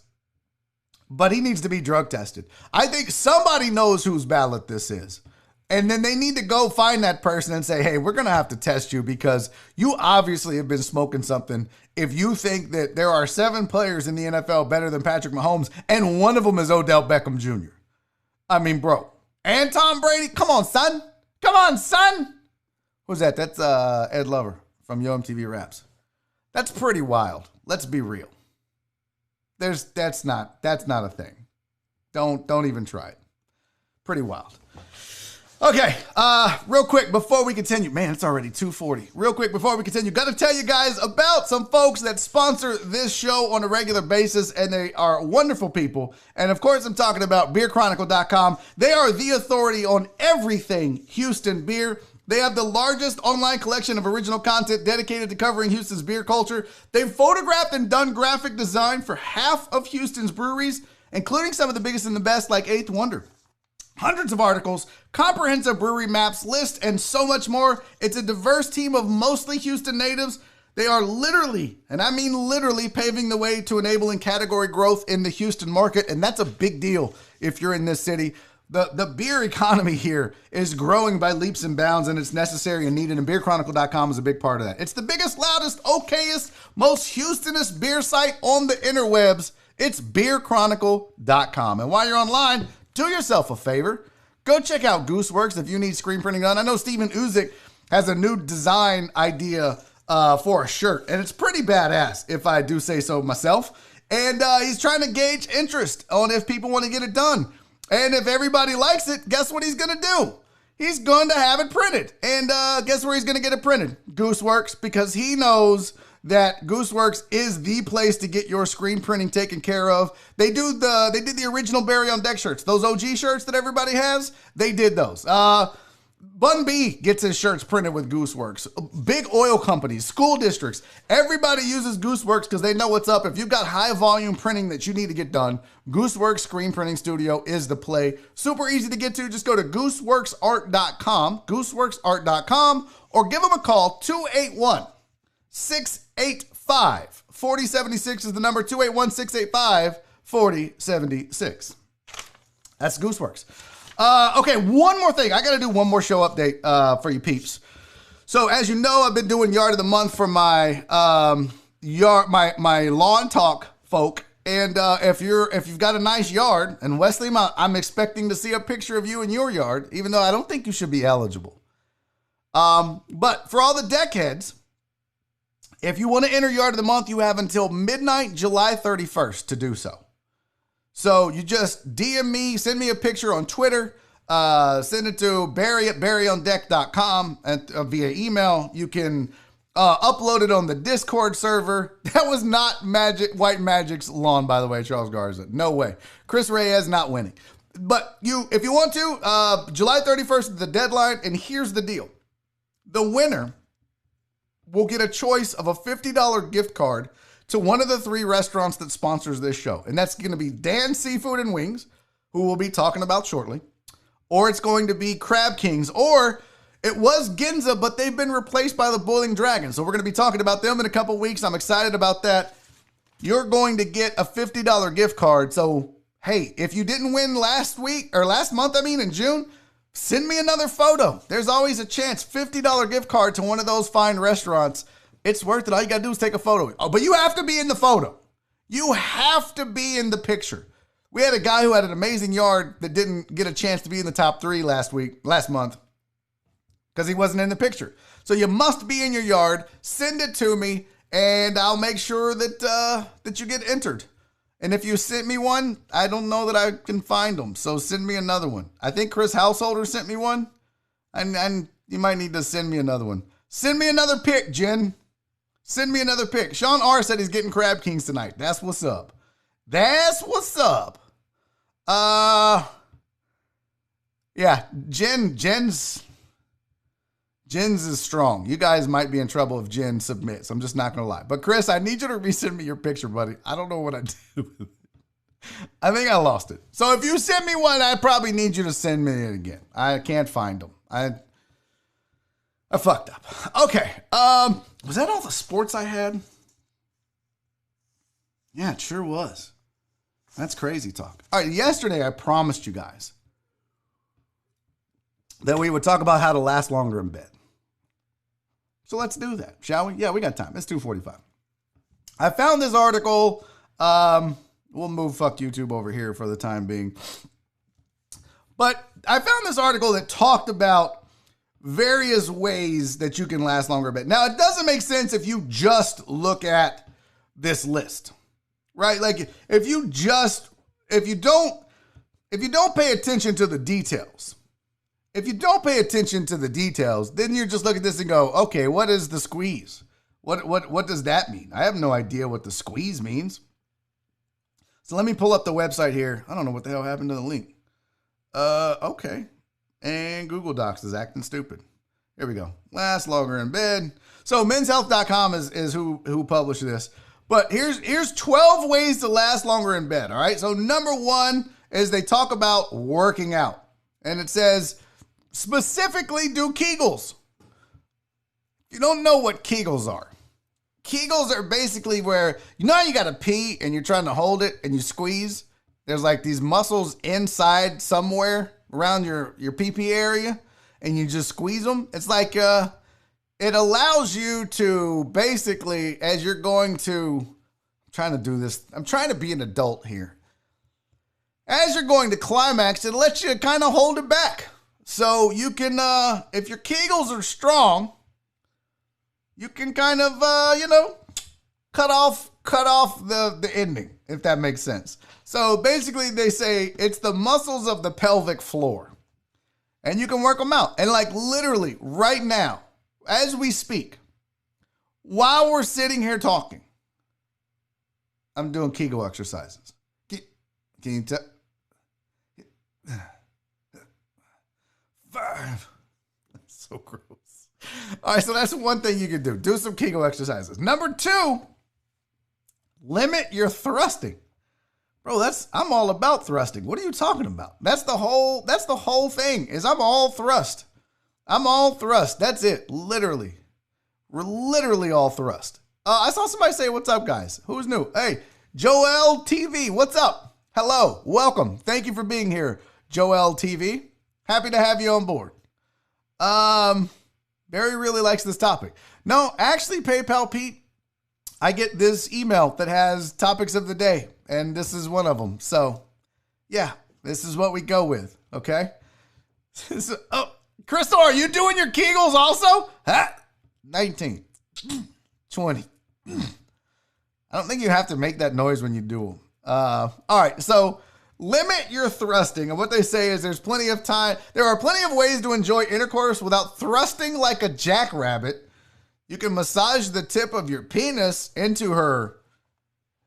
but he needs to be drug tested. I think somebody knows whose ballot this is. And then they need to go find that person and say, hey, we're going to have to test you because you obviously have been smoking something if you think that there are 7 players in the NFL better than Patrick Mahomes and one of them is Odell Beckham Jr. I mean, bro. And Tom Brady. Come on, son. Come on, son. Who's that? That's Ed Lover from Yo MTV Raps. That's pretty wild. Let's be real. That's not a thing. Don't even try it. Pretty wild. Okay, real quick before we continue, man, it's already 2:40. Real quick before we continue, got to tell you guys about some folks that sponsor this show on a regular basis, and they are wonderful people. And of course, I'm talking about BeerChronicle.com. They are the authority on everything Houston beer. They have the largest online collection of original content dedicated to covering Houston's beer culture. They've photographed and done graphic design for half of Houston's breweries, including some of the biggest and the best like Eighth Wonder. Hundreds of articles, comprehensive brewery maps, lists, and so much more. It's a diverse team of mostly Houston natives. They are literally, and I mean literally, paving the way to enabling category growth in the Houston market, and that's a big deal if you're in this city. The beer economy here is growing by leaps and bounds, and it's necessary and needed, and beerchronicle.com is a big part of that. It's the biggest, loudest, okayest, most Houstonest beer site on the interwebs. It's beerchronicle.com. And while you're online, do yourself a favor. Go check out Gooseworks if you need screen printing done. I know Steven Uzik has a new design idea for a shirt, and it's pretty badass, if I do say so myself. And he's trying to gauge interest on if people want to get it done. And if everybody likes it, guess what he's going to do? He's going to have it printed. And guess where he's going to get it printed? Gooseworks, because he knows that Gooseworks is the place to get your screen printing taken care of. They did the original Barry on Deck shirts. Those OG shirts that everybody has, they did those. Bun B gets his shirts printed with Gooseworks. Big oil companies, school districts, everybody uses Gooseworks because they know what's up. If you've got high volume printing that you need to get done, Gooseworks Screen Printing Studio is the play. Super easy to get to. Just go to gooseworksart.com, gooseworksart.com, or give them a call. 281-685-4076 is the number. 281-685-4076. That's Gooseworks. Okay, one more thing. I got to do one more show update for you peeps. So as you know, I've been doing Yard of the Month for my my lawn talk folk. And if you've got a nice yard, and Wesley, I'm expecting to see a picture of you in your yard, even though I don't think you should be eligible. But for all the deckheads, if you want to enter Yard of the Month, you have until midnight, July 31st to do so. So you just DM me, send me a picture on Twitter, send it to barry@barryondeck.com and via email. You can upload it on the Discord server. That was not White Magic's lawn, by the way, Charles Garza. No way. Chris Reyes not winning. But if you want to, July 31st is the deadline, and here's the deal. The winner will get a choice of a $50 gift card to one of the 3 restaurants that sponsors this show. And that's going to be Dan's Seafood and Wings, who we'll be talking about shortly. Or it's going to be Crab Kings. Or it was Ginza, but they've been replaced by the Boiling Dragon. So we're going to be talking about them in a couple weeks. I'm excited about that. You're going to get a $50 gift card. So, hey, if you didn't win last month, in June, send me another photo. There's always a chance. $50 gift card to one of those fine restaurants. It's worth it. All you got to do is take a photo. Oh, but you have to be in the photo. You have to be in the picture. We had a guy who had an amazing yard that didn't get a chance to be in the top 3 last month, because he wasn't in the picture. So you must be in your yard. Send it to me, and I'll make sure that you get entered. And if you sent me one, I don't know that I can find them. So send me another one. I think Chris Householder sent me one, and you might need to send me another one. Send me another pic, Jen. Send me another pic. Sean R. said he's getting Crab Kings tonight. That's what's up. That's what's up. Yeah, Jen's is strong. You guys might be in trouble if Jen submits. I'm just not going to lie. But Chris, I need you to resend me your picture, buddy. I don't know what I did with it. I think I lost it. So if you send me one, I probably need you to send me it again. I can't find them. I fucked up. Okay. Was that all the sports I had? Yeah, it sure was. That's crazy talk. All right, yesterday I promised you guys that we would talk about how to last longer in bed. So let's do that, shall we? Yeah, we got time. It's 2:45. I found this article. We'll move fuck YouTube over here for the time being. But I found this article that talked about various ways that you can last longer in bed. Now, it doesn't make sense if you just look at this list, right? Like if you don't pay attention to the details, then you just look at this and go, okay, what is the squeeze? What does that mean? I have no idea what the squeeze means. So let me pull up the website here. I don't know what the hell happened to the link. Okay. And Google Docs is acting stupid. Here we go. Last longer in bed. So menshealth.com is who published this. But here's 12 ways to last longer in bed. All right. So number 1 is they talk about working out. And it says specifically do Kegels. You don't know what Kegels are. Kegels are basically where, you know how you got to pee and you're trying to hold it and you squeeze? There's like these muscles inside somewhere around your pee-pee area and you just squeeze them. It's like it allows you to basically, as you're going to, I'm trying to do this, I'm trying to be an adult here. As you're going to climax, it lets you kind of hold it back. So you can, if your Kegels are strong, you can kind of, cut off the ending, if that makes sense. So basically they say it's the muscles of the pelvic floor. And you can work them out. And like literally right now, as we speak, while we're sitting here talking, I'm doing Kegel exercises. Can you tell? 5. That's so gross. All right, so that's one thing you can do. Do some Kegel exercises. Number 2, limit your thrusting. Bro, I'm all about thrusting. What are you talking about? That's the whole thing, is I'm all thrust. I'm all thrust. That's it. Literally. We're literally all thrust. I saw somebody say, what's up, guys? Who's new? Hey, Joel TV, what's up? Hello, welcome. Thank you for being here, Joel TV. Happy to have you on board. Barry really likes this topic. No, actually, PayPal Pete, I get this email that has topics of the day, and this is one of them. So, yeah, this is what we go with, okay? Oh, Crystal, are you doing your Kegels also? 19, 20. I don't think you have to make that noise when you do them. All right, so limit your thrusting. And what they say is there are plenty of ways to enjoy intercourse without thrusting like a jackrabbit. You can massage the tip of your penis into her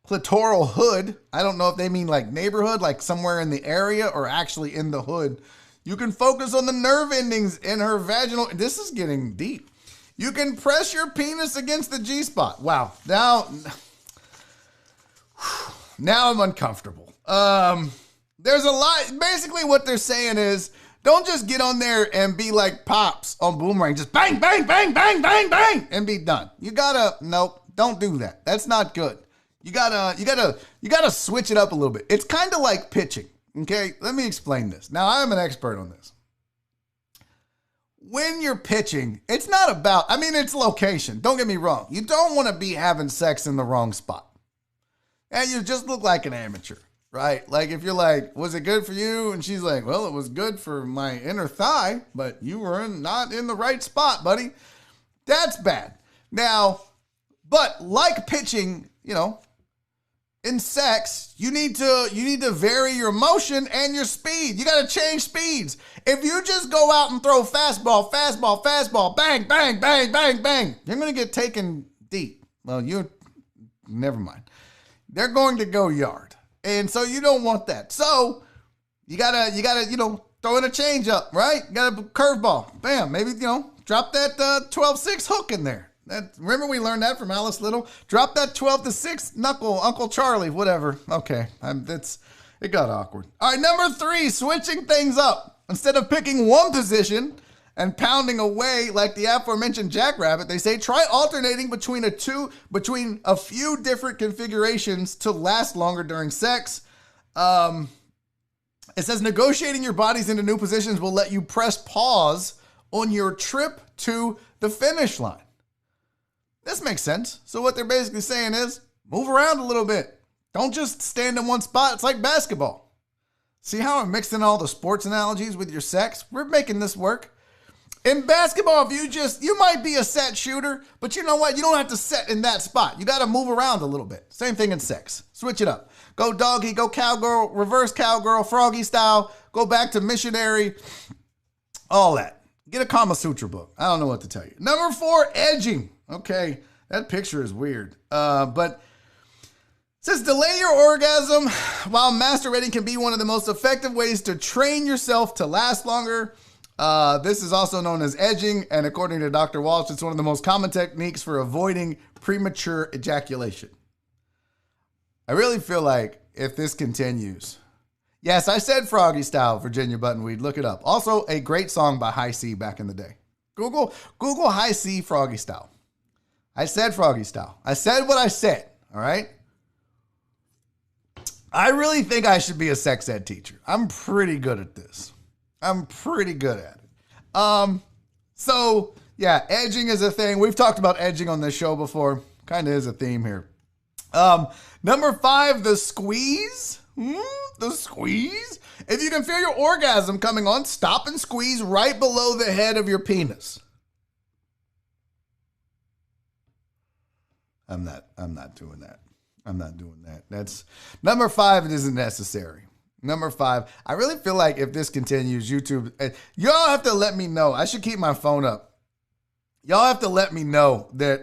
clitoral hood. I don't know if they mean like neighborhood, like somewhere in the area, or actually in the hood. You can focus on the nerve endings in her vaginal. This is getting deep. You can press your penis against the G-spot. Wow. Now I'm uncomfortable. There's a lot. Basically what they're saying is, don't just get on there and be like Pops on Boomerang. Just bang, bang, bang, bang, bang, bang, and be done. Nope, don't do that. That's not good. You gotta switch it up a little bit. It's kind of like pitching. Okay, let me explain this. Now, I'm an expert on this. When you're pitching, it's not about, it's location. Don't get me wrong. You don't want to be having sex in the wrong spot. And you just look like an amateur. Right? Like if you're like, was it good for you? And she's like, well, it was good for my inner thigh, but you were not in the right spot, buddy. That's bad. Now, but like pitching, in sex, you need to vary your motion and your speed. You got to change speeds. If you just go out and throw fastball, bang, bang, bang, bang, bang, you're going to get taken deep. Well, never mind. They're going to go yard. And so you don't want that. So you gotta, throw in a change up, right? You got a curveball. Bam. Maybe, drop that 12-6 hook in there. Remember we learned that from Alice Little? Drop that 12-6 knuckle, Uncle Charlie, whatever. Okay. It got awkward. All right. Number 3, switching things up. Instead of picking one position and pounding away like the aforementioned jackrabbit, they say try alternating between a few different configurations to last longer during sex. It says negotiating your bodies into new positions will let you press pause on your trip to the finish line. This makes sense. So what they're basically saying is move around a little bit. Don't just stand in one spot. It's like basketball. See how I'm mixing all the sports analogies with your sex? We're making this work. In basketball, you might be a set shooter, but you know what? You don't have to set in that spot. You got to move around a little bit. Same thing in sex. Switch it up. Go doggy, go cowgirl, reverse cowgirl, froggy style, go back to missionary, all that. Get a Kama Sutra book. I don't know what to tell you. Number 4, edging. Okay, that picture is weird. But it says delay your orgasm while masturbating can be one of the most effective ways to train yourself to last longer. This is also known as edging, and according to Dr. Walsh, it's one of the most common techniques for avoiding premature ejaculation. I really feel like if this continues, yes, I said froggy style, Virginia Buttonweed, look it up. Also, a great song by High C back in the day. Google High C froggy style. I said froggy style. I said what I said, all right? I really think I should be a sex ed teacher. I'm pretty good at this. I'm pretty good at it. So yeah, edging is a thing. We've talked about edging on this show before. Kind of is a theme here. Number 5, the squeeze. The squeeze. If you can feel your orgasm coming on, stop and squeeze right below the head of your penis. I'm not doing that. I'm not doing that. That's number 5. It isn't necessary. Number 5. I really feel like if this continues, YouTube, y'all have to let me know. I should keep my phone up. Y'all have to let me know that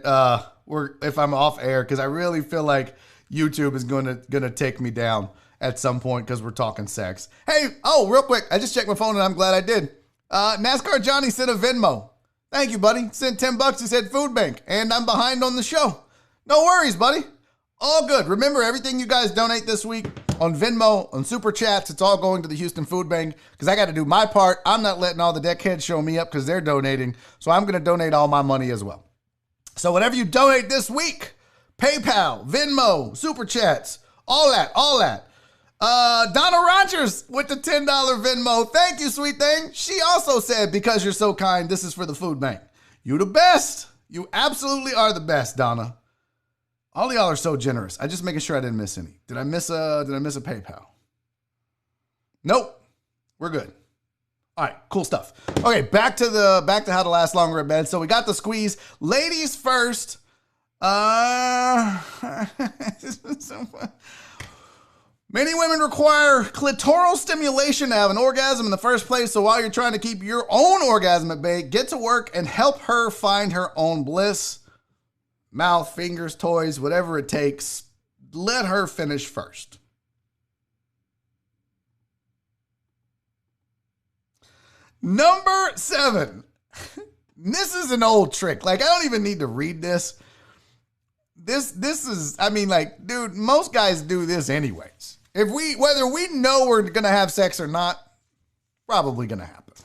if I'm off air, because I really feel like YouTube is gonna take me down at some point because we're talking sex. Hey, real quick, I just checked my phone and I'm glad I did. NASCAR Johnny sent a Venmo. Thank you, buddy. Sent $10. He said food bank, and I'm behind on the show. No worries, buddy. All good. Remember, everything you guys donate this week on Venmo, on Super Chats, it's all going to the Houston Food Bank because I got to do my part. I'm not letting all the deckheads show me up because they're donating, so I'm going to donate all my money as well. So whatever you donate this week, PayPal, Venmo, Super Chats, all that. Donna Rogers with the $10 Venmo. Thank you, sweet thing. She also said, because you're so kind, this is for the food bank. You the best. You absolutely are the best, Donna. All y'all are so generous. I just making sure I didn't miss any. Did I miss a PayPal? Nope. We're good. All right, cool stuff. Okay, back to how to last longer in bed. So we got the squeeze. Ladies first. This is so fun. Many women require clitoral stimulation to have an orgasm in the first place. So while you're trying to keep your own orgasm at bay, get to work and help her find her own bliss. Mouth, fingers, toys, whatever it takes. Let her finish first. Number 7. This is an old trick. Like, I don't even need to read this. This is, I mean, like, dude, most guys do this anyways. Whether we know we're going to have sex or not, probably going to happen.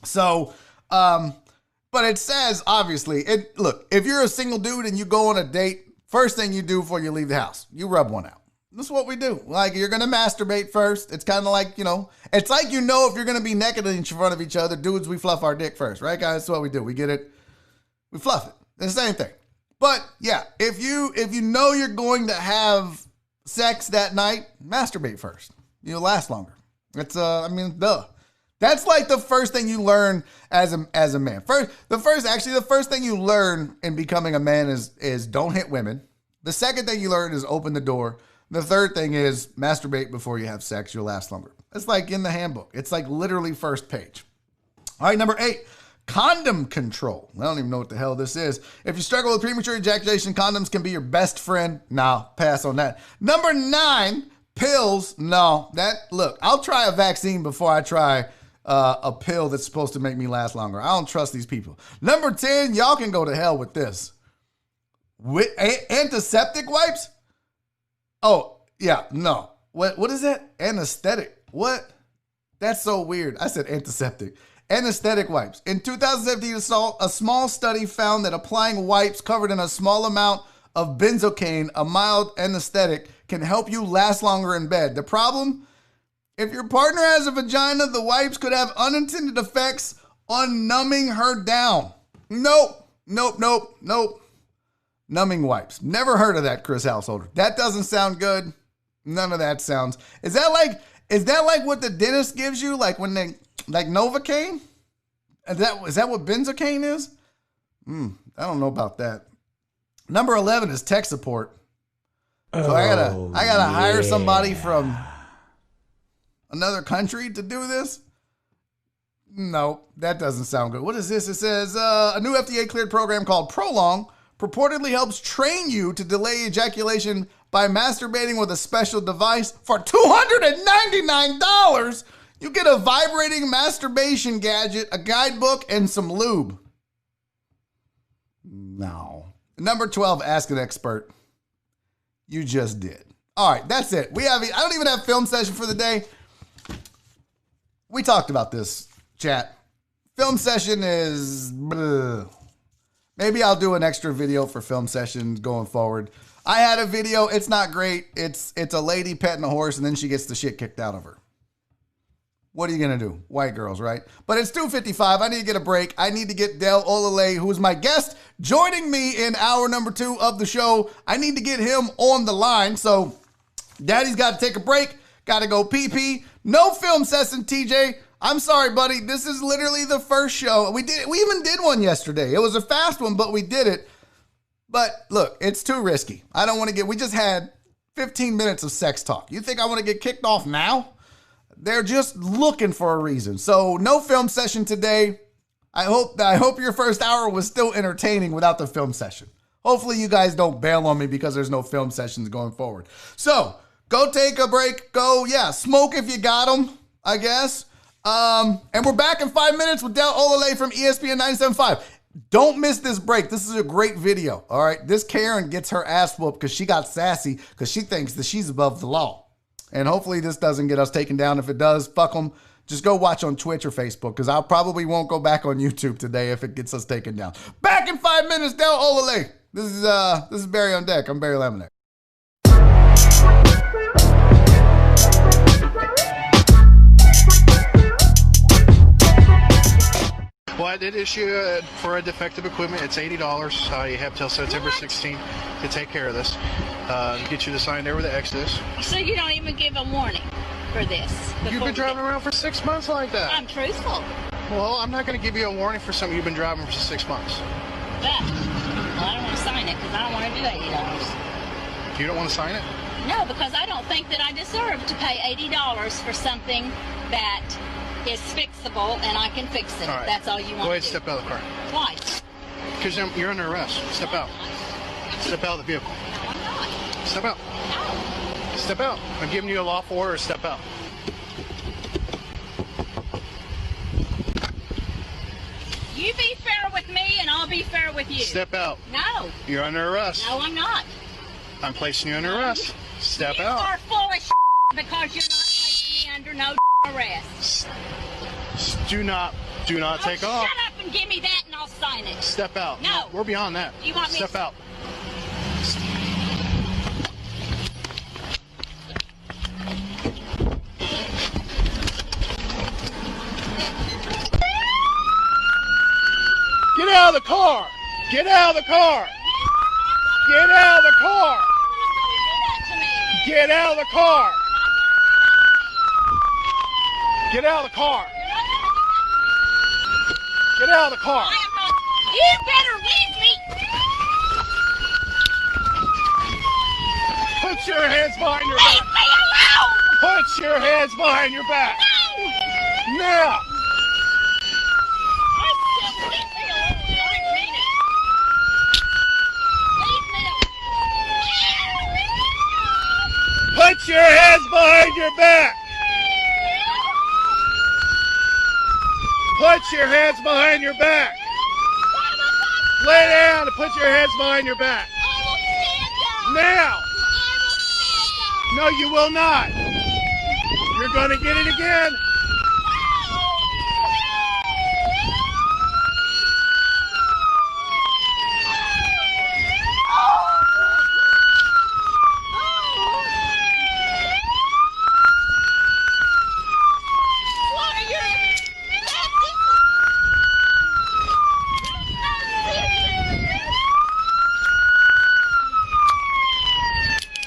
So, but it says, obviously, look, if you're a single dude and you go on a date, first thing you do before you leave the house, you rub one out. That's what we do. Like, you're going to masturbate first. It's kind of like, it's like, if you're going to be naked in front of each other, dudes, we fluff our dick first, right, guys? That's what we do. We get it. We fluff it. It's the same thing. But yeah, if you know you're going to have sex that night, masturbate first. You'll last longer. It's, duh. That's like the first thing you learn as a man. The first thing you learn in becoming a man is don't hit women. The second thing you learn is open the door. The third thing is masturbate before you have sex. You'll last longer. It's like in the handbook. It's like literally first page. All right, number 8, condom control. I don't even know what the hell this is. If you struggle with premature ejaculation, condoms can be your best friend. Nah, pass on that. Number 9, pills. No, look, I'll try a vaccine before I try a pill that's supposed to make me last longer. I don't trust these people. Number 10, y'all can go to hell with this. Antiseptic wipes? Oh, yeah, no. What is that? Anesthetic. What? That's so weird. I said antiseptic. Anesthetic wipes. In 2017, a small study found that applying wipes covered in a small amount of benzocaine, a mild anesthetic, can help you last longer in bed. The problem? If your partner has a vagina, the wipes could have unintended effects on numbing her down. Nope. Numbing wipes. Never heard of that, Chris Householder. That doesn't sound good. None of that sounds. Is that like what the dentist gives you? Like when they, like Novocaine? Is that what benzocaine is? I don't know about that. Number 11 is tech support. So I gotta hire somebody from another country to do this? No, that doesn't sound good. What is this? It says a new FDA cleared program called Prolong purportedly helps train you to delay ejaculation by masturbating with a special device. For $299, you get a vibrating masturbation gadget, a guidebook, and some lube. No. Number 12, ask an expert. You just did. All right, that's it. I don't even have film session for the day. We talked about this, chat. Film session is... bleh. Maybe I'll do an extra video for film sessions going forward. I had a video. It's not great. It's a lady petting a horse, and then she gets the shit kicked out of her. What are you going to do? White girls, right? But it's 2:55. I need to get a break. I need to get Del Olaleye, who is my guest, joining me in hour number 2 of the show. I need to get him on the line. So Daddy's got to take a break. Got to go pee-pee. No film session, TJ. I'm sorry, buddy. This is literally the first show. We even did one yesterday. It was a fast one, but we did it. But look, it's too risky. I don't want to we just had 15 minutes of sex talk. You think I want to get kicked off now? They're just looking for a reason. So no film session today. I hope your first hour was still entertaining without the film session. Hopefully you guys don't bail on me because there's no film sessions going forward. So go take a break. Go, smoke if you got them, I guess. And we're back in 5 minutes with Del Olaleye from ESPN 97.5. Don't miss this break. This is a great video, all right? This Karen gets her ass whooped because she got sassy because she thinks that she's above the law. And hopefully this doesn't get us taken down. If it does, fuck them. Just go watch on Twitch or Facebook because I probably won't go back on YouTube today if it gets us taken down. Back in 5 minutes, Del Olaleye. This is Barry on Deck. I'm Barry Laminack. Well, I did issue for a defective equipment. It's $80. You have till September 16th to take care of this. Get you to sign there with the X is. So you don't even give a warning for this? You've been driving around for 6 months like that. I'm truthful. Well, I'm not going to give you a warning for something you've been driving for 6 months. But I don't want to sign it because I don't want to do $80. You don't want to sign it? No, because I don't think that I deserve to pay $80 for something that is fixable and I can fix it. All right. That's all you want Go ahead to and do. step out of the car. Why? Because you're under arrest. Step out. Step out of the vehicle. No, I'm not. Step out. No. Step out. I'm giving you a lawful order. Step out. You be fair with me and I'll be fair with you. Step out. No. You're under arrest. No, I'm not. I'm placing you under arrest. Step You out. are full of because you're not placing me under no arrest. Do not take off. Shut up and give me that and I'll sign it. Step out. No. We're beyond that. You want me Step out. Get out of the car! Get out of the car! Get out of the car! Get out of the car! Get out of the car! Get out of the car! You better leave me! Put your hands behind your Leave back! me alone! Put your hands behind your back! Now! Leave me alone. I mean it. Leave me alone. Put your hands behind your back! Put your hands behind your back! Lay down and put your hands behind your back! I will stand up. Now! I will stand up. No, you will not! You're gonna get it again!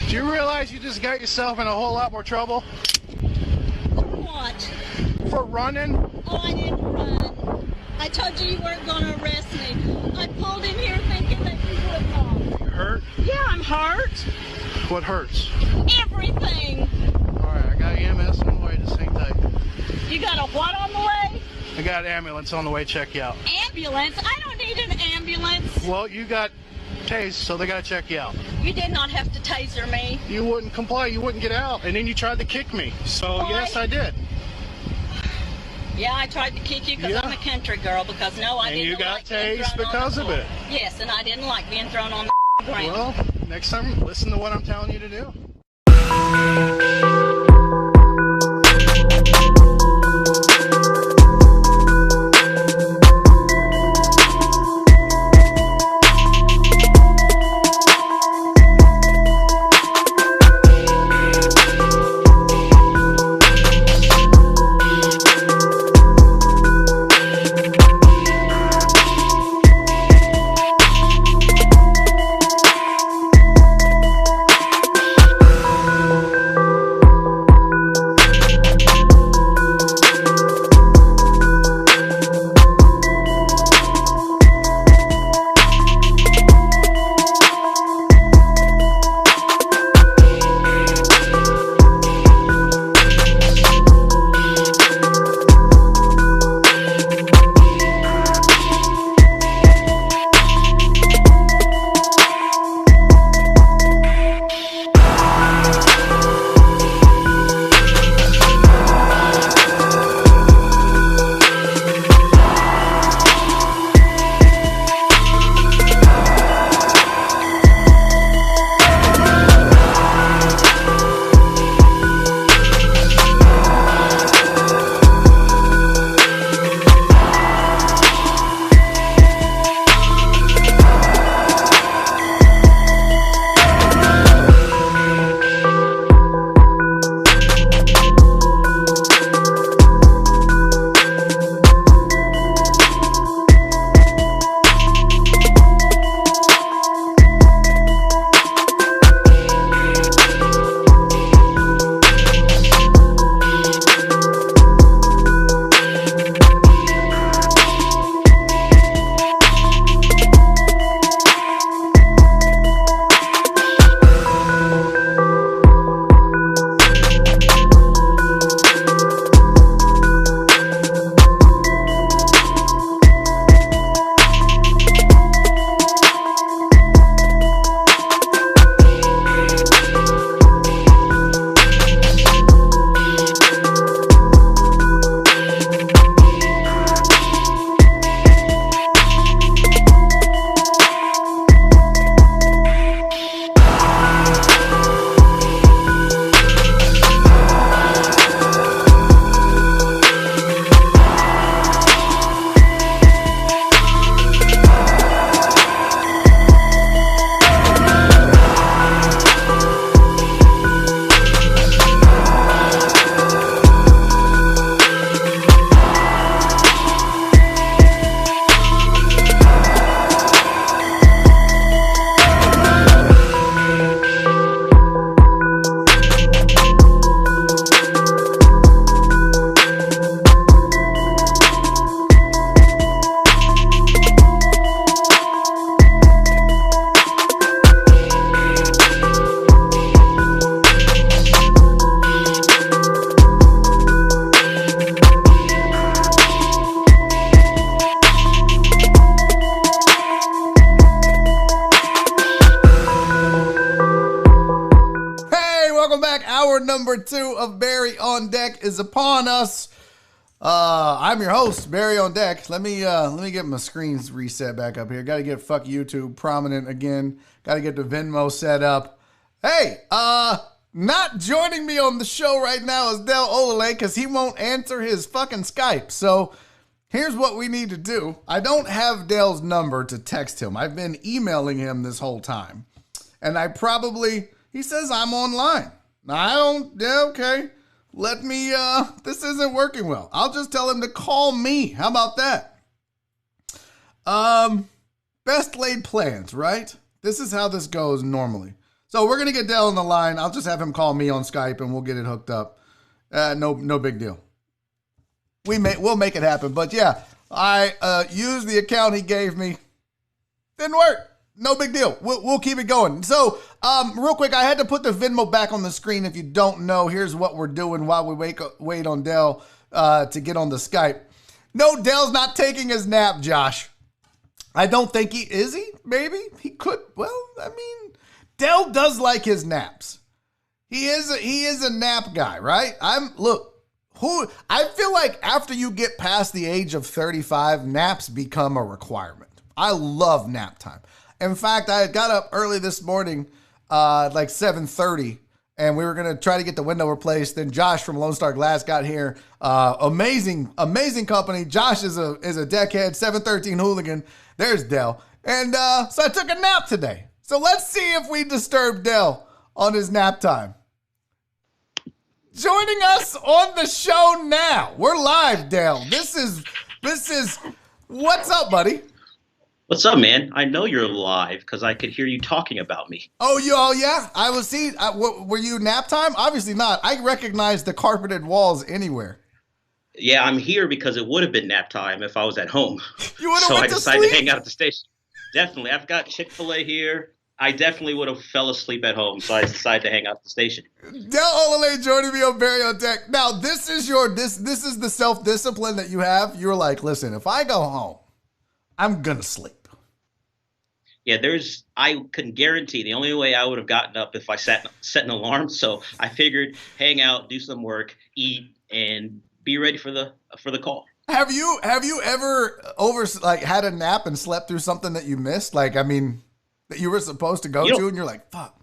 Do you realize you just got yourself in a whole lot more trouble? What? For running? Oh, I didn't run. I told you you weren't going to arrest me. I pulled in here thinking that you would not. You hurt? Yeah, I'm hurt. What hurts? Everything. Alright, I got EMS on the way, just hang tight. You got a what on the way? I got an ambulance on the way to check you out. Ambulance? I don't need an ambulance. Well, you got tased, so they gotta check you out. You did not have to taser me. You wouldn't comply, you wouldn't get out, and then you tried to kick me. So Why? yes, I did. Yeah, I tried to kick you because Yeah. I'm a country girl. Because no, I And didn't you got like being tased thrown on because the of floor. it. Yes, and I didn't like being thrown on the ground. Well, next time, listen to what I'm telling you to do. back. Hour number 2 of Barry on Deck is upon us. I'm your host, Barry on Deck. Let me get my screens reset back up here. Got to get fuck YouTube prominent again. Got to get the Venmo set up. Hey, not joining me on the show right now is Del Olaleye because he won't answer his fucking Skype. So here's what we need to do. I don't have Dell's number to text him. I've been emailing him this whole time. And he says I'm online. Okay. Let me, this isn't working well. I'll just tell him to call me. How about that? Best laid plans, right? This is how this goes normally. So we're going to get Dell on the line. I'll just have him call me on Skype and we'll get it hooked up. No big deal. We'll make it happen. But yeah, I used the account he gave me. Didn't work. No big deal. We'll keep it going. So, real quick, I had to put the Venmo back on the screen. If you don't know, here's what we're doing while we wait on Dell to get on the Skype. No, Dell's not taking his nap, Josh. I don't think he is. Maybe he could. Well, I mean, Dell does like his naps. He is a nap guy, right? I feel like after you get past the age of 35, naps become a requirement. I love nap time. In fact, I got up early this morning, like 7:30, and we were going to try to get the window replaced. Then Josh from Lone Star Glass got here. Amazing company. Josh is a deckhead, 713 hooligan. There's Dell. And so I took a nap today. So let's see if we disturb Dell on his nap time. Joining us on the show now. We're live, Dell. This is, what's up, buddy? What's up, man? I know you're live because I could hear you talking about me. Oh, yeah? I was were you nap time? Obviously not. I recognize the carpeted walls anywhere. Yeah, I'm here because it would have been nap time if I was at home. You would have So went I to decided sleep? to hang out at the station. Definitely. I've got Chick-fil-A here. I definitely would have fell asleep at home, so I decided to hang out at the station. Del Olaleye joining me on Barry on Deck. Now, this is the self-discipline that you have. You're like, listen, if I go home, I'm going to sleep. Yeah, I can guarantee the only way I would have gotten up if I set an alarm. So I figured hang out, do some work, eat, and be ready for the call. Have you ever had a nap and slept through something that you missed? Like, I mean, that you were supposed to go to and you're like, fuck.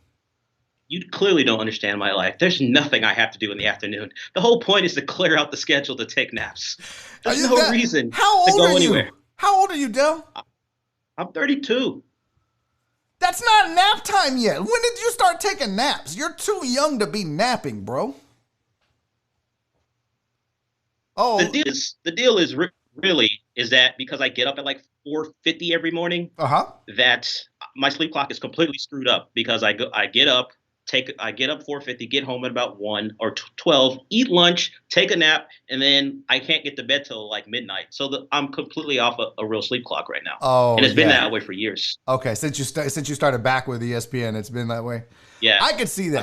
You clearly don't understand my life. There's nothing I have to do in the afternoon. The whole point is to clear out the schedule to take naps. There's no reason to go anywhere. How old are you, Del? I'm 32. That's not nap time yet. When did you start taking naps? You're too young to be napping, bro. Oh, the deal is really that because I get up at like 4:50 every morning, that my sleep clock is completely screwed up because I get up 4:50, get home at about 1 or 12, eat lunch, take a nap, and then I can't get to bed till like midnight. So I'm completely off a real sleep clock right now. Oh, and it's been that way for years. Okay, since you started back with ESPN, it's been that way. Yeah, I could see that.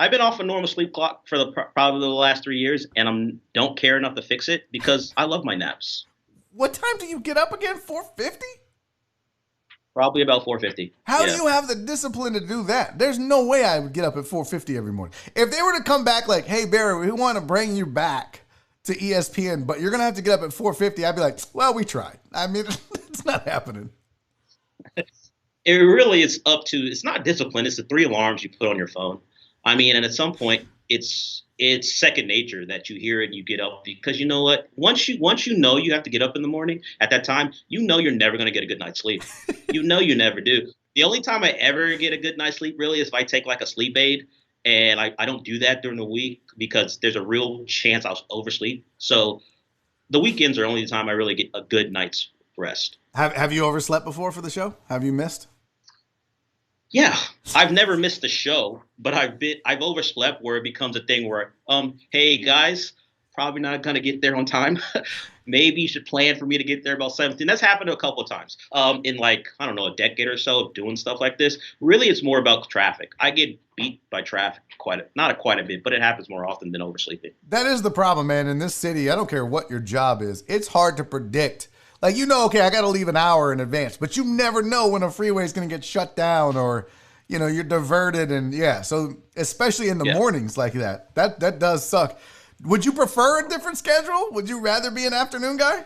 I've been off a normal sleep clock for probably the last 3 years, and I don't care enough to fix it because I love my naps. What time do you get up again? 4:50? Probably about 4:50. How do you have the discipline to do that? There's no way I would get up at 4:50 every morning. If they were to come back like, hey, Barry, we want to bring you back to ESPN, but you're going to have to get up at 4:50, I'd be like, well, we tried. I mean, it's not happening. It really is it's not discipline. It's the 3 alarms you put on your phone. I mean, and at some point, it's second nature that you hear it and you get up because you know what? Once you know you have to get up in the morning at that time, you know you're never going to get a good night's sleep. You know you never do. The only time I ever get a good night's sleep really is if I take like a sleep aid, and I don't do that during the week because there's a real chance I'll oversleep. So the weekends are only the time I really get a good night's rest. Have you overslept before for the show? Have you missed? Yeah, I've never missed a show, but I've overslept where it becomes a thing where, hey guys, probably not gonna get there on time. Maybe you should plan for me to get there about 17. That's happened a couple of times. In like, I don't know, a decade or so of doing stuff like this. Really, it's more about traffic. I get beat by traffic not quite a bit, but it happens more often than oversleeping. That is the problem, man. In this city, I don't care what your job is. It's hard to predict. Like, okay, I got to leave an hour in advance, but you never know when a freeway is going to get shut down or, you're diverted and yeah. So especially in the mornings like that does suck. Would you prefer a different schedule? Would you rather be an afternoon guy?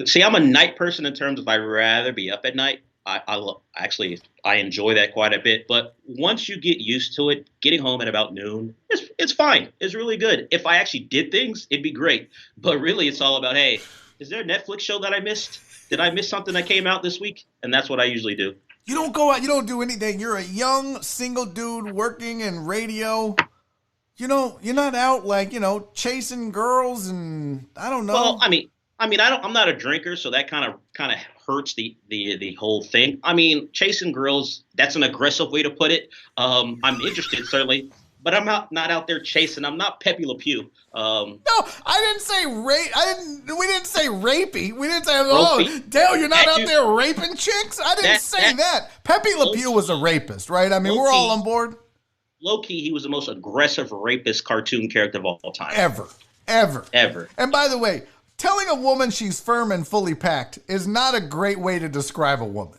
See, I'm a night person in terms of I'd rather be up at night. I enjoy that quite a bit. But once you get used to it, getting home at about noon, it's fine. It's really good. If I actually did things, it'd be great. But really, it's all about, hey, is there a Netflix show that I missed? Did I miss something that came out this week? And that's what I usually do. You don't go out. You don't do anything. You're a young single dude working in radio. You're not out like, chasing girls and I don't know. Well, I'm not a drinker, so that kind of hurts the whole thing. I mean, chasing girls, that's an aggressive way to put it. I'm interested certainly, but I'm not out there chasing. I'm not Pepe Le Pew. No, I didn't say rape. We didn't say rapey. We didn't say, Dale, you're not out there raping chicks. I didn't say that. Pepe Le Pew was a rapist, right? I mean, we're all on board. Low key, he was the most aggressive rapist cartoon character of all time. Ever. And by the way, telling a woman she's firm and fully packed is not a great way to describe a woman.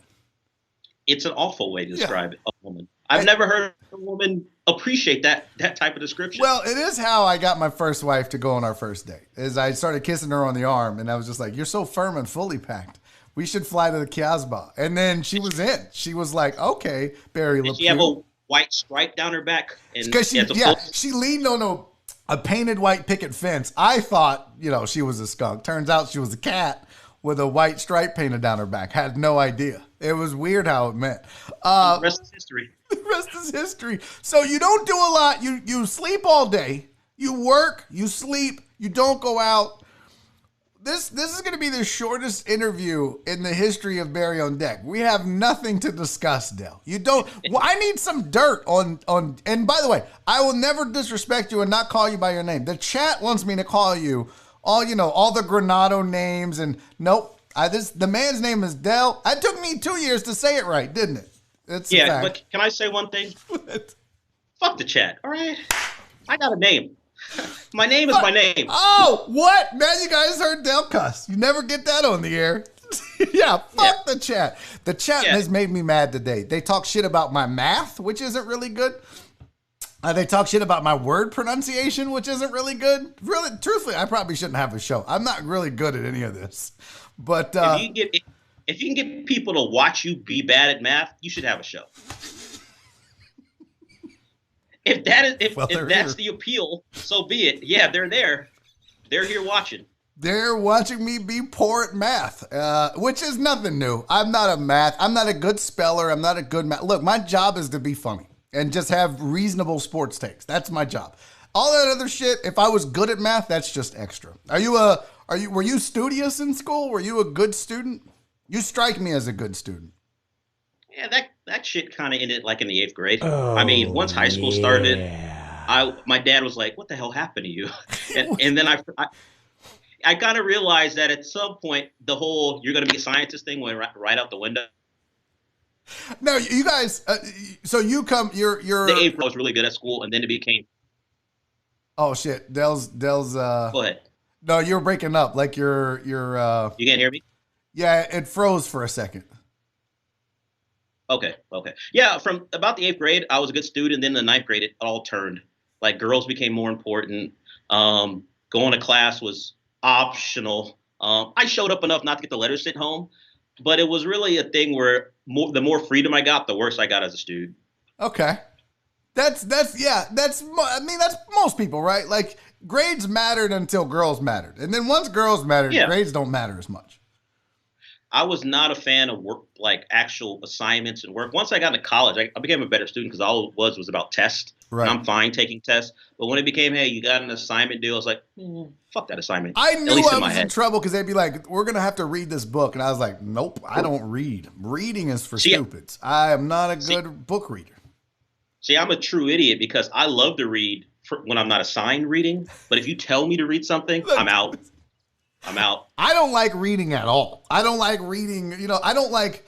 It's an awful way to describe a woman. I've never heard a woman appreciate that type of description. Well, it is how I got my first wife to go on our first date. Is I started kissing her on the arm, and I was just like, "You're so firm and fully packed. We should fly to the Casbah." And then she was in. She was like, "Okay, Barry Le Pew." She have a white stripe down her back, and because she leaned on a painted white picket fence. I thought, she was a skunk. Turns out she was a cat with a white stripe painted down her back. Had no idea. It was weird how it meant. The rest is history. The rest is history. So you don't do a lot. You sleep all day. You work. You sleep. You don't go out. This is going to be the shortest interview in the history of Barry on Deck. We have nothing to discuss, Dell. You don't. Well, I need some dirt on. And by the way, I will never disrespect you and not call you by your name. The chat wants me to call you all the Granado names, and nope. The man's name is Dell. It took me 2 years to say it right, didn't it? It's but can I say one thing? Fuck the chat. All right, I got a name. My name is my name. Oh, what? Now you guys heard Del cuss. You never get that on the air. Fuck the chat. The chat has made me mad today. They talk shit about my math, which isn't really good. They talk shit about my word pronunciation, which isn't really good. Really, truthfully, I probably shouldn't have a show. I'm not really good at any of this. But if you can get people to watch you be bad at math, you should have a show. If that's the appeal, so be it. Yeah, they're there. They're here watching. They're watching me be poor at math, which is nothing new. I'm not a good speller. I'm not a good math. Look, my job is to be funny and just have reasonable sports takes. That's my job. All that other shit, if I was good at math, that's just extra. Were you studious in school? Were you a good student? You strike me as a good student. Yeah, that shit kind of ended like in the 8th grade. I mean, once high school started, my dad was like, "What the hell happened to you?" And then I kind of realized that at some point the whole "you're going to be a scientist" thing went right out the window. No, you guys. So you're the 8th grade was really good at school, and then it became. Oh shit, Dell's. Go ahead. No, you're breaking up. Like you're. You can't hear me? Yeah, it froze for a second. Okay. Yeah, from about the 8th grade, I was a good student. Then the 9th grade, it all turned. Like, girls became more important. Going to class was optional. I showed up enough not to get the letters sent home, but it was really a thing where the more freedom I got, the worse I got as a student. Okay. That's most people, right? Like, grades mattered until girls mattered. And then once girls mattered, grades don't matter as much. I was not a fan of work, like actual assignments and work. Once I got into college, I became a better student because all it was about tests. Right. And I'm fine taking tests. But when it became, hey, you got an assignment deal, I was like, fuck that assignment. I knew I was in trouble because they'd be like, we're going to have to read this book. And I was like, nope, I don't read. Reading is for stupids. I am not a good book reader. See, I'm a true idiot because I love to read when I'm not assigned reading. But if you tell me to read something, I'm out. I don't like reading at all. I don't like reading, I don't like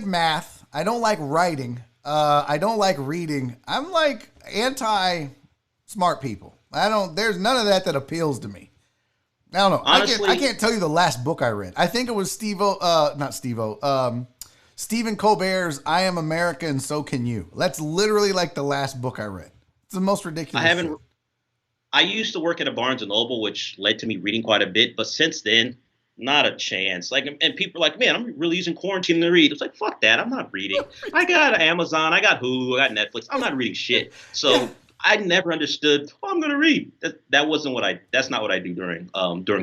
math. I don't like writing. I don't like reading. I'm like anti-smart people. There's none of that appeals to me. I don't know. Honestly, I can't tell you the last book I read. I think it was Stephen Colbert's I Am America and So Can You. That's literally like the last book I read. It's the most ridiculous shit. I used to work at a Barnes & Noble, which led to me reading quite a bit. But since then, not a chance. Like, and people are like, man, I'm really using quarantine to read. It's like, fuck that. I'm not reading. I got Amazon. I got Hulu. I got Netflix. I'm not reading shit. So I never understood, I'm going to read. That's not what I do during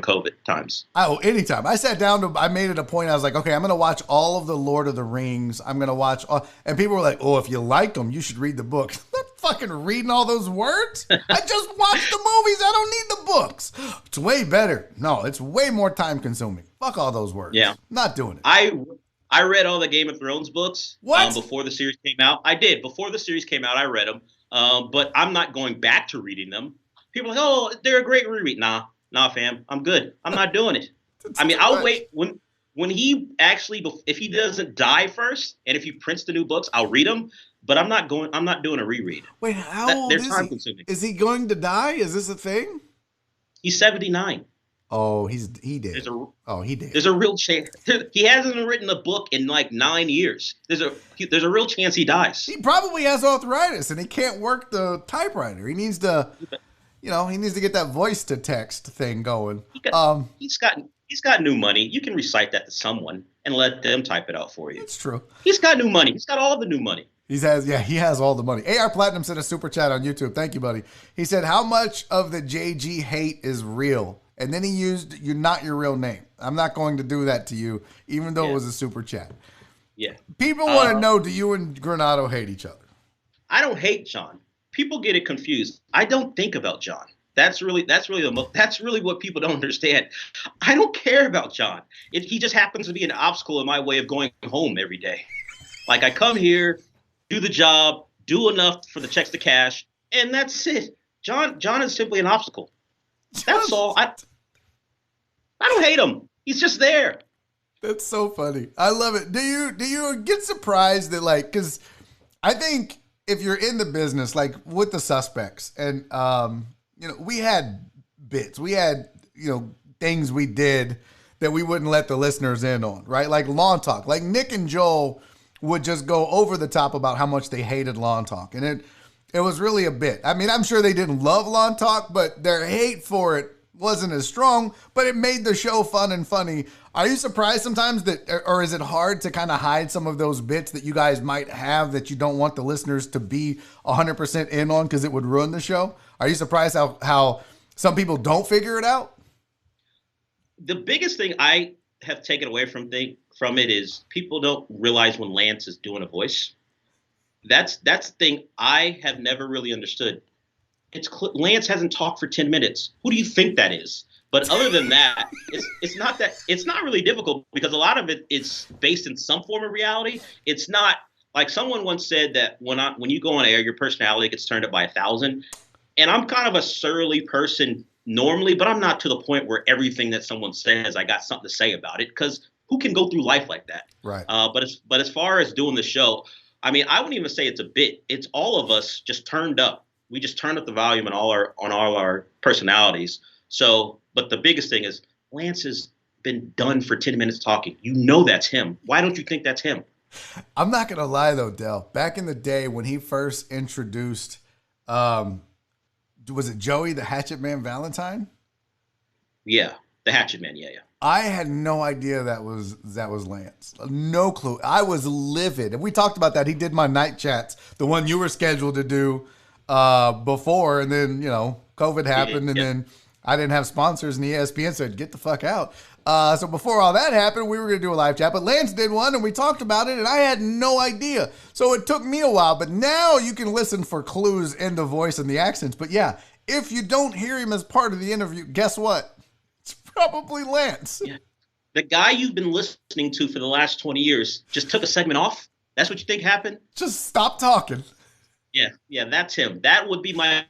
COVID times. Oh, anytime. I sat down I made it a point. I was like, okay, I'm going to watch all of the Lord of the Rings. I'm going to watch and people were like, oh, if you like them, you should read the books. I'm not fucking reading all those words. I just watched the movies. I don't need the books. It's way better. No, it's way more time consuming. Fuck all those words. Yeah. Not doing it. I read all the Game of Thrones books. What? Before the series came out. I did. Before the series came out, I read them. But I'm not going back to reading them. People are like, oh, they're a great reread. Nah, fam. I'm good. I'm not doing it. I mean, I'll wait when he actually, if he doesn't die first, and if he prints the new books, I'll read them. But I'm not doing a reread. Wait, how old is he? Time consuming. Is he going to die? Is this a thing? He's 79. Oh, he did. He did. There's a real chance. He hasn't written a book in like 9 years. There's a real chance he dies. He probably has arthritis and he can't work the typewriter. He needs to, get that voice to text thing going. He's got new money. You can recite that to someone and let them type it out for you. It's true. He's got new money. He's got all the new money. He has all the money. AR Platinum sent a super chat on YouTube. Thank you, buddy. He said, how much of the JG hate is real? And then he used "you're not your real name." I'm not going to do that to you, even though it was a super chat. Yeah. People want to know, do you and Granado hate each other? I don't hate John. People get it confused. I don't think about John. That's really what people don't understand. I don't care about John. He just happens to be an obstacle in my way of going home every day. Like, I come here, do the job, do enough for the checks to cash, and that's it. John is simply an obstacle. That's all. I don't hate him. He's just there. That's so funny. I love it. Do you get surprised that, like, because I think if you're in the business, like with the suspects, and we had bits, we had things we did that we wouldn't let the listeners in on, right? Like Lawn Talk. Like Nick and Joel would just go over the top about how much they hated Lawn Talk, and it was really a bit. I mean, I'm sure they didn't love Lawn Talk, but their hate for it wasn't as strong, but it made the show fun and funny. Are you surprised sometimes or is it hard to kind of hide some of those bits that you guys might have that you don't want the listeners to be 100% in on because it would ruin the show? Are you surprised how some people don't figure it out? The biggest thing I have taken away from it is people don't realize when Lance is doing a voice. That's the thing I have never really understood. Lance hasn't talked for 10 minutes. Who do you think that is? But other than that, it's not really difficult because a lot of it is based in some form of reality. It's not like someone once said that when you go on air, your personality gets turned up by 1,000. And I'm kind of a surly person normally, but I'm not to the point where everything that someone says, I got something to say about it, because who can go through life like that? Right. But as far as doing the show, I mean, I wouldn't even say it's a bit. It's all of us just turned up. We just turned up the volume on all our personalities. So, but the biggest thing is Lance has been done for 10 minutes talking. You know that's him. Why don't you think that's him? I'm not gonna lie though, Del. Back in the day when he first introduced, was it Joey the Hatchet Man Valentine? Yeah, the Hatchet Man. Yeah. I had no idea that was Lance. No clue. I was livid. And we talked about that. He did my night chats, the one you were scheduled to do before, and then COVID happened, and then I didn't have sponsors, and the ESPN said get the fuck out. So before all that happened, we were going to do a live chat, but Lance did one, and we talked about it, and I had no idea. So it took me a while, but now you can listen for clues in the voice and the accents. But yeah, if you don't hear him as part of the interview, guess what? It's probably Lance. Yeah. The guy you've been listening to for the last 20 years just took a segment off. That's what you think happened? Just stop talking. Yeah, that's him. That would be my...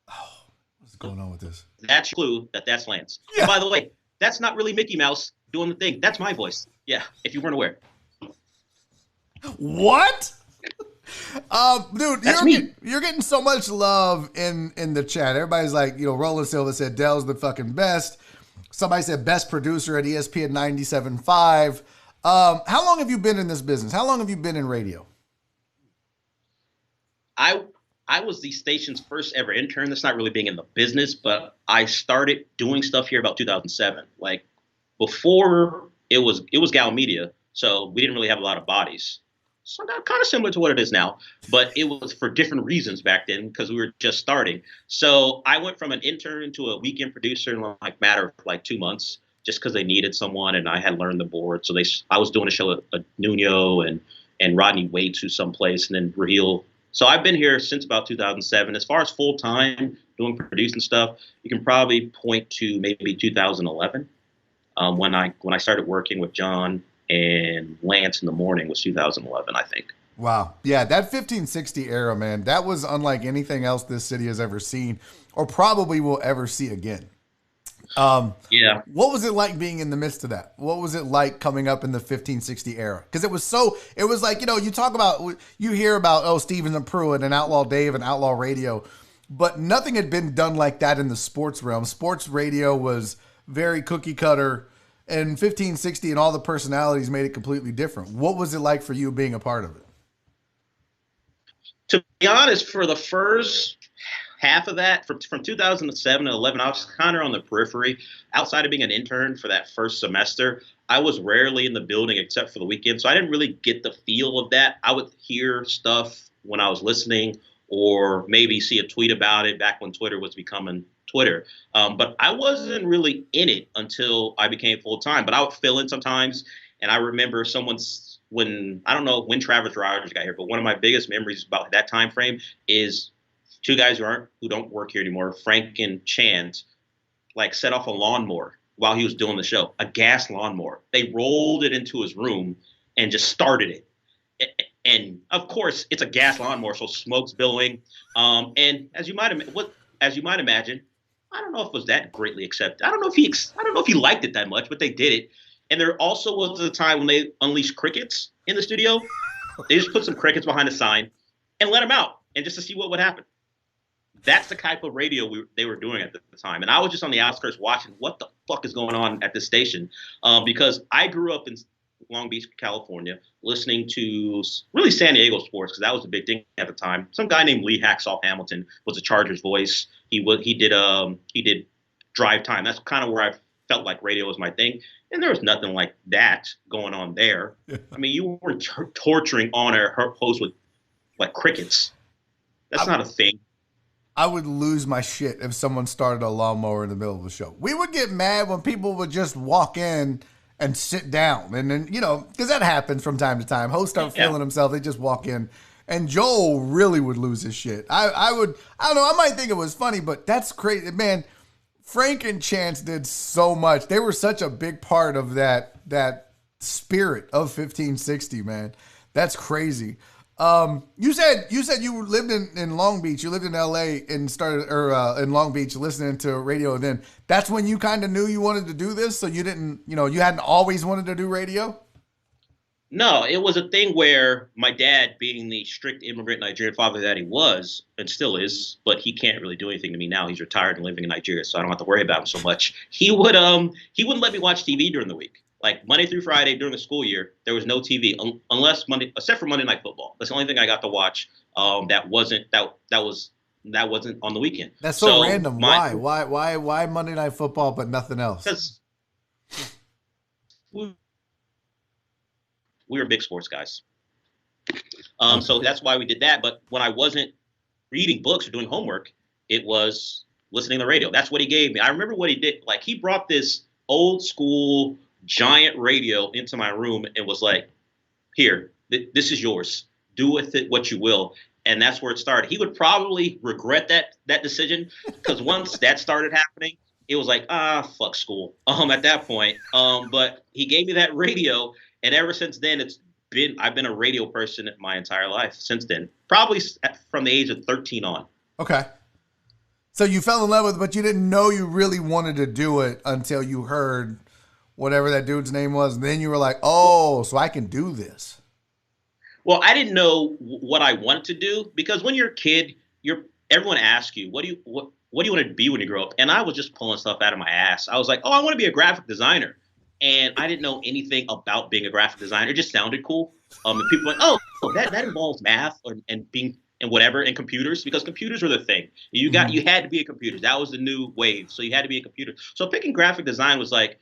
Oh, what's going on with this? That's your clue that's Lance. Yeah. And by the way, that's not really Mickey Mouse doing the thing. That's my voice. Yeah, if you weren't aware. What? Dude, you're getting so much love in the chat. Everybody's like, Roland Silva said Dell's the fucking best. Somebody said best producer at ESPN 97.5. How long have you been in this business? How long have you been in radio? I was the station's first ever intern. That's not really being in the business, but I started doing stuff here about 2007. Like before it was Gal Media, so we didn't really have a lot of bodies. So kind of similar to what it is now, but it was for different reasons back then because we were just starting. So I went from an intern to a weekend producer in like matter of like 2 months, just because they needed someone and I had learned the board. So I was doing a show at Nuno and Rodney Wade to someplace, and then Raheel. So I've been here since about 2007. As far as full time doing producing stuff, you can probably point to maybe 2011 when I started working with John and Lance in the morning was 2011, I think. Wow. Yeah, that 1560 era, man, that was unlike anything else this city has ever seen or probably will ever see again. Yeah. What was it like being in the midst of that? What was it like coming up in the 1560 era? Because it was like, you know, you hear about, Stephen and Pruitt and Outlaw Dave and Outlaw Radio, but nothing had been done like that in the sports realm. Sports radio was very cookie cutter, and 1560 and all the personalities made it completely different. What was it like for you being a part of it? To be honest, for the first half of that, from 2007 to 11, I was kind of on the periphery. Outside of being an intern for that first semester, I was rarely in the building except for the weekend, so I didn't really get the feel of that. I would hear stuff when I was listening or maybe see a tweet about it back when Twitter was becoming Twitter. But I wasn't really in it until I became full-time. But I would fill in sometimes, and I remember I don't know when Travis Rogers got here, but one of my biggest memories about that time frame is two guys who don't work here anymore, Frank and Chance, like set off a lawnmower while he was doing the show, a gas lawnmower. They rolled it into his room and just started it. And of course, it's a gas lawnmower, so smoke's billowing. And as you might imagine, I don't know if it was that greatly accepted. I don't know if he liked it that much, but they did it. And there also was a time when they unleashed crickets in the studio. They just put some crickets behind a sign and let them out, and just to see what would happen. That's the type of radio they were doing at the time. And I was just on the outskirts watching what the fuck is going on at this station, because I grew up in Long Beach, California, listening to really San Diego sports because that was a big thing at the time. Some guy named Lee Hacksaw Hamilton was a Chargers voice. He did drive time. That's kind of where I felt like radio was my thing. And there was nothing like that going on there. I mean, you were torturing on-air hosts with like crickets. That's not a thing. I would lose my shit if someone started a lawnmower in the middle of the show. We would get mad when people would just walk in and sit down. And then, you know, because that happens from time to time. Hosts start feeling themselves. They just walk in. And Joel really would lose his shit. I don't know. I might think it was funny, but that's crazy. Man, Frank and Chance did so much. They were such a big part of that spirit of 1560, man. That's crazy. You said you lived in Long Beach. You lived in LA and started in Long Beach listening to radio. Then that's when you kind of knew you wanted to do this. So you didn't, you hadn't always wanted to do radio. No, it was a thing where my dad, being the strict immigrant Nigerian father that he was and still is, but he can't really do anything to me now. He's retired and living in Nigeria, so I don't have to worry about him so much. He wouldn't let me watch TV during the week. Like Monday through Friday during the school year, there was no TV except for Monday Night Football. That's the only thing I got to watch. That wasn't on the weekend. That's so random. Why Monday Night Football but nothing else? Because we were big sports guys. So that's why we did that. But when I wasn't reading books or doing homework, it was listening to the radio. That's what he gave me. I remember what he did. Like he brought this old school giant radio into my room and was like, here, this is yours. Do with it what you will. And that's where it started. He would probably regret that decision because once that started happening, it was like, fuck school. At that point. But he gave me that radio. And ever since then, I've been a radio person my entire life since then, probably from the age of 13 on. Okay. So you fell in love with it, but you didn't know you really wanted to do it until you heard whatever that dude's name was. And then you were like, oh, so I can do this. Well, I didn't know what I wanted to do because when you're a kid, everyone asks you, what what do you want to be when you grow up? And I was just pulling stuff out of my ass. I was like, oh, I want to be a graphic designer. And I didn't know anything about being a graphic designer. It just sounded cool. And people were like, oh, that involves math and being and whatever and computers, because computers were the thing. You had to be a computer. That was the new wave. So you had to be a computer. So picking graphic design was like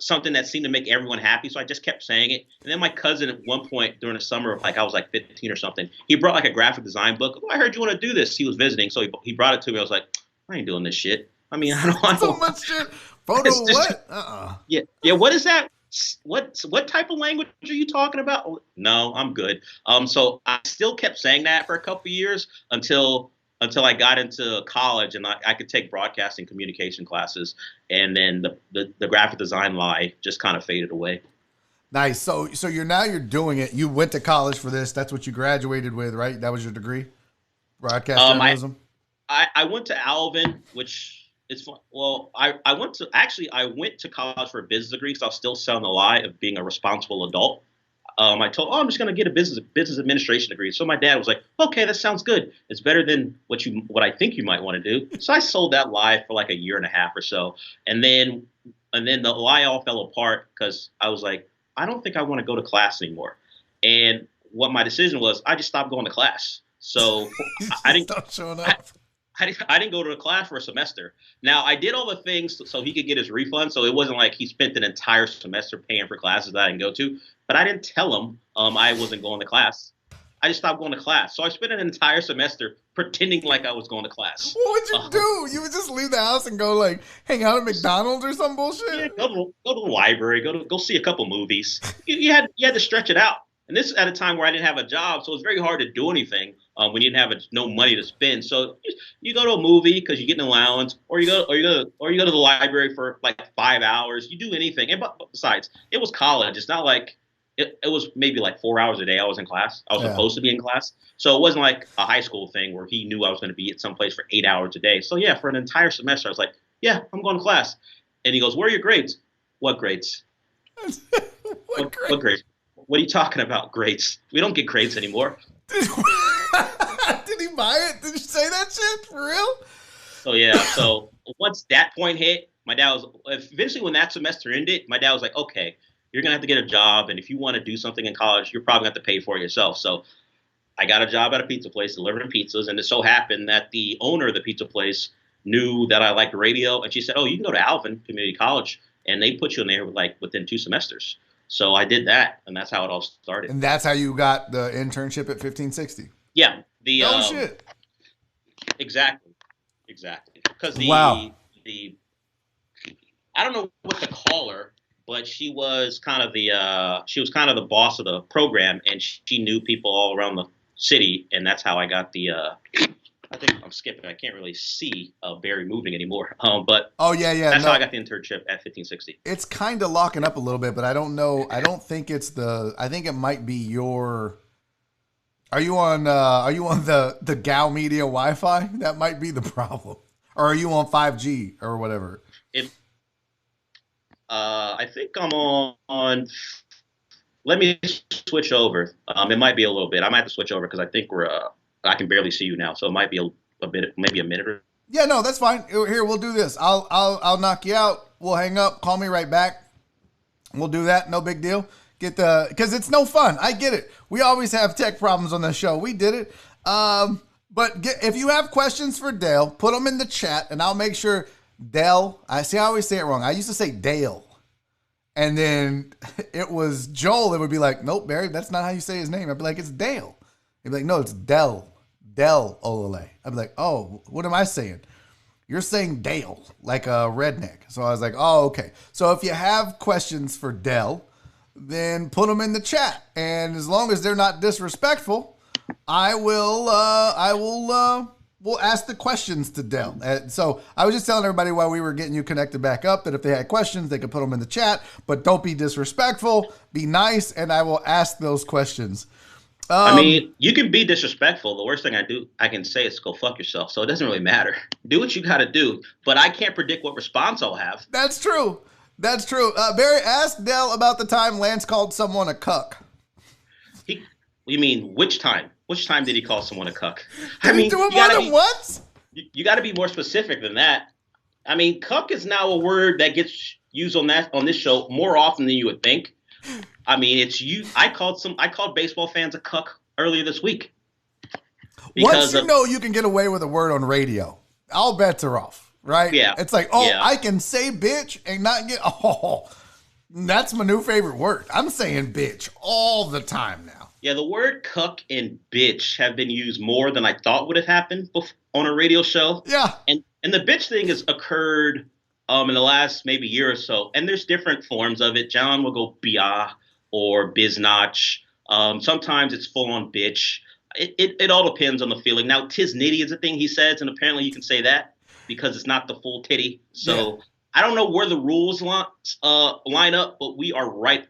something that seemed to make everyone happy. So I just kept saying it. And then my cousin at one point during the summer, like I was like 15 or something, he brought like a graphic design book. Oh, I heard you want to do this. He was visiting. So he brought it to me. I was like, I ain't doing this shit. I mean, I don't so much shit. Photo what? Yeah. What is that? What type of language are you talking about? No, I'm good. So I still kept saying that for a couple of years until I got into college and I could take broadcasting communication classes, and then the graphic design lie just kind of faded away. Nice. So you're doing it. You went to college for this. That's what you graduated with, right? That was your degree, broadcast journalism. I went to Alvin, which. It's fun. Well, I went to college for a business degree because I was still selling the lie of being a responsible adult. I told, I'm just going to get a business administration degree. So my dad was like, okay, that sounds good. It's better than what I think you might want to do. So I sold that lie for like a year and a half or so. And then the lie all fell apart because I was like, I don't think I want to go to class anymore. And what my decision was, I just stopped going to class. So I didn't stop showing up. I didn't go to a class for a semester. Now, I did all the things so he could get his refund, so it wasn't like he spent an entire semester paying for classes that I didn't go to. But I didn't tell him I wasn't going to class. I just stopped going to class. So I spent an entire semester pretending like I was going to class. What would you do? You would just leave the house and go like hang out at McDonald's or some bullshit? Yeah, go to the library, go see a couple movies. You had to stretch it out. And this is at a time where I didn't have a job, so it was very hard to do anything when you didn't have no money to spend. So you go to a movie because you get an allowance, or you go to the library for like 5 hours. You do anything. And but besides, it was college. It's not like it was maybe like 4 hours a day I was in class. I was supposed to be in class, so it wasn't like a high school thing where he knew I was going to be at some place for 8 hours a day. So yeah, for an entire semester, I was like, yeah, I'm going to class. And he goes, where are your grades? What grades? What grades? What are you talking about, grades? We don't get grades anymore. Did he buy it? Did you say that shit for real? So yeah. So once that point hit, my dad was eventually when that semester ended. My dad was like, "Okay, you're gonna have to get a job, and if you want to do something in college, you're probably gonna have to pay for it yourself." So I got a job at a pizza place delivering pizzas, and it so happened that the owner of the pizza place knew that I liked radio, and she said, "Oh, you can go to Alvin Community College, and they put you in there within 2 semesters." So I did that, and that's how it all started. And that's how you got the internship at 1560. Yeah. Shit. Exactly. Because wow. I don't know what to call her, but she was kind of the boss of the program, and she knew people all around the city, and that's how I got the. I think I'm skipping. I can't really see Barry moving anymore. But that's how I got the internship at 1560. It's kind of locking up a little bit, but I don't know. I don't think it's I think it might be your. Are you on the GAL Media Wi-Fi? That might be the problem. Or are you on 5G or whatever? I think I'm on. Let me switch over. It might be a little bit. I might have to switch over because I think I can barely see you now, so it might be a bit, maybe a minute. Yeah, no, that's fine. Here, we'll do this. I'll knock you out. We'll hang up. Call me right back. We'll do that. No big deal. Because it's no fun. I get it. We always have tech problems on the show. We did it. If you have questions for Dale, put them in the chat, and I'll make sure Dale. I always say it wrong. I used to say Dale, and then it was Joel. It would be like, nope, Barry, that's not how you say his name. I'd be like, it's Dale. He'd be like, no, it's Del Olaleye. I'd be like, oh, what am I saying? You're saying Dale, like a redneck. So I was like, oh, okay. So if you have questions for Del, then put them in the chat. And as long as they're not disrespectful, we'll ask the questions to Del. So I was just telling everybody while we were getting you connected back up that if they had questions, they could put them in the chat. But don't be disrespectful. Be nice, and I will ask those questions. I mean, you can be disrespectful. The worst thing I can say is go fuck yourself. So it doesn't really matter. Do what you got to do. But I can't predict what response I'll have. That's true. Barry, ask Del about the time Lance called someone a cuck. You mean which time? Which time did he call someone a cuck? Did he do it more than once? You got to be more specific than that. I mean, cuck is now a word that gets used on this show more often than you would think. I mean, it's you. I called baseball fans a cuck earlier this week. Once you know you can get away with a word on radio, all bets are off, right? Yeah. It's like, I can say bitch and not get, that's my new favorite word. I'm saying bitch all the time now. Yeah, the word cuck and bitch have been used more than I thought would have happened on a radio show. Yeah. And the bitch thing has occurred in the last maybe year or so. And there's different forms of it. John will go bia or biznotch. Sometimes it's full on bitch. It all depends on the feeling. Now, tis nitty is a thing he says, and apparently you can say that because it's not the full titty. So I don't know where the rules line up, but we are right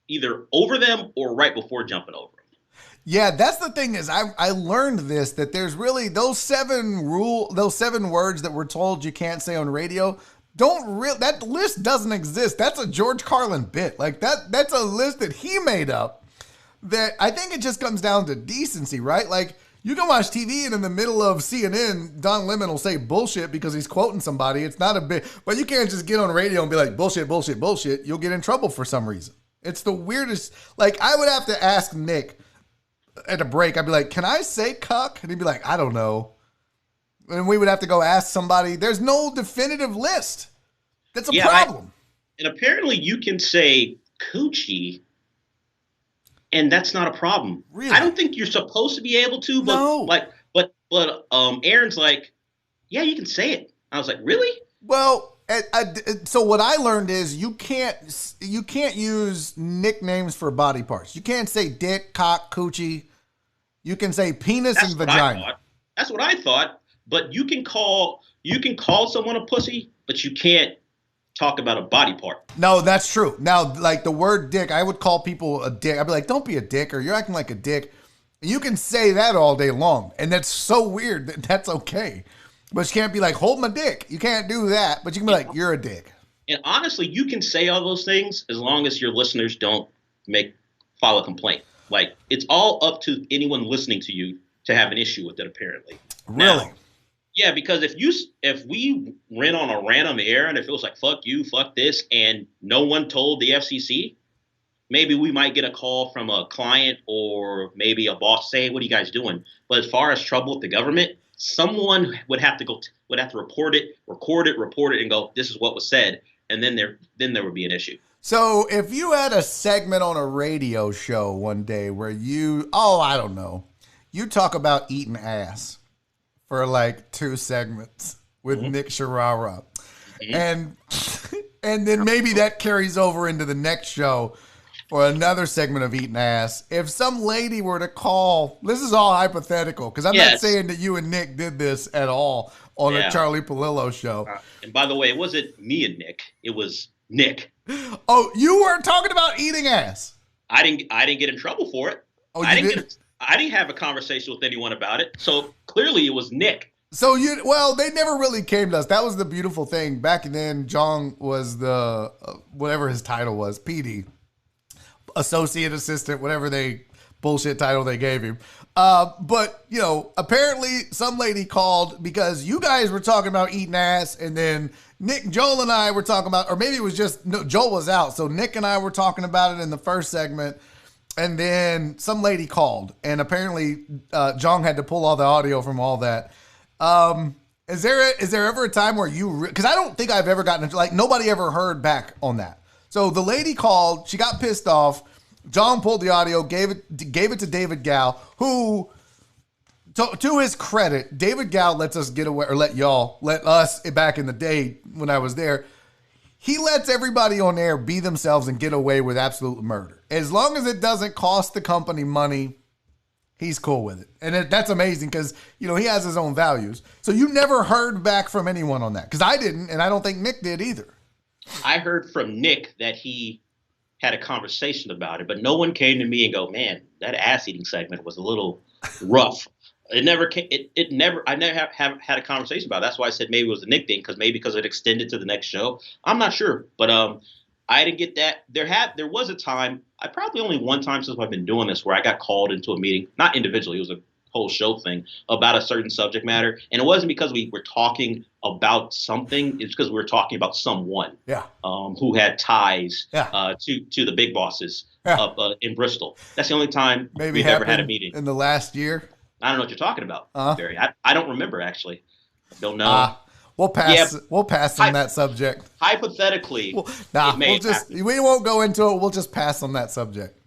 either over them or right before jumping over them. Yeah, that's the thing is I learned this, that there's really those seven words that we're told you can't say on radio. That list doesn't exist. That's a George Carlin bit. Like that's a list that he made up. That I think it just comes down to decency, right? Like you can watch TV and in the middle of CNN, Don Lemon will say bullshit because he's quoting somebody. It's not a bit, but you can't just get on radio and be like bullshit, bullshit, bullshit. You'll get in trouble for some reason. It's the weirdest. Like I would have to ask Nick at a break. I'd be like, can I say cuck? And he'd be like, I don't know. And we would have to go ask somebody. There's no definitive list. That's a problem. And apparently you can say coochie, and that's not a problem. Really? I don't think you're supposed to be able to, but no. Aaron's like, yeah, you can say it. I was like, really? Well, so what I learned is you can't use nicknames for body parts. You can't say dick, cock, coochie. You can say penis and vagina. That's what I thought. But you can call someone a pussy, but you can't talk about a body part. No, that's true. Now, like the word dick, I would call people a dick. I'd be like, don't be a dick, or you're acting like a dick. You can say that all day long. And that's so weird that that's okay. But you can't be like, hold my dick. You can't do that. But you can be like, you're a dick. And honestly, you can say all those things as long as your listeners don't file a complaint. Like, it's all up to anyone listening to you to have an issue with it, apparently. Really? Now, yeah, because if we ran on a random air and if it was like, fuck you, fuck this, and no one told the FCC, maybe we might get a call from a client or maybe a boss saying, what are you guys doing? But as far as trouble with the government, someone would have to report it, record it, and go, this is what was said. And then there would be an issue. So if you had a segment on a radio show one day where you talk about eating ass for like 2 segments with Nick Sharara. And then maybe that carries over into the next show for another segment of eating ass. If some lady were to call, this is all hypothetical, because I'm not saying that you and Nick did this at all on the Charlie Palillo show. And by the way, it wasn't me and Nick. It was Nick. Oh, you weren't talking about eating ass. I didn't get in trouble for it. Oh, I didn't have a conversation with anyone about it. So clearly it was Nick. So they never really came to us. That was the beautiful thing. Back then, John was the, whatever his title was, PD, associate assistant, whatever bullshit title they gave him. But, apparently some lady called because you guys were talking about eating ass, and then Nick, Joel, and I were talking about, or maybe it was just, no, Joel was out. So Nick and I were talking about it in the first segment. And then some lady called, and apparently John had to pull all the audio from all that. Is there ever a time where because I don't think I've ever gotten, like, nobody ever heard back on that. So the lady called, she got pissed off. John pulled the audio, gave it to David Gow, who, to his credit, David Gow lets us get away, or let us back in the day when I was there. He lets everybody on air be themselves and get away with absolute murder. As long as it doesn't cost the company money, he's cool with it. And that's amazing because, he has his own values. So you never heard back from anyone on that? Because I didn't, and I don't think Nick did either. I heard from Nick that he had a conversation about it, but no one came to me and go, man, that ass eating segment was a little rough. It never came. I never have had a conversation about it. That's why I said maybe it was a Nick thing, because it extended to the next show. I'm not sure, but I didn't get that. There was a time, I probably only one time since I've been doing this, where I got called into a meeting, not individually. It was whole show thing about a certain subject matter. And it wasn't because we were talking about something. It's because we were talking about someone who had ties to the big bosses up in Bristol. That's the only time we've ever had a meeting. In the last year? I don't know what you're talking about, Barry. I don't remember, actually. I don't know. We'll pass. We'll pass on that subject. Hypothetically, we won't go into it. We'll just pass on that subject.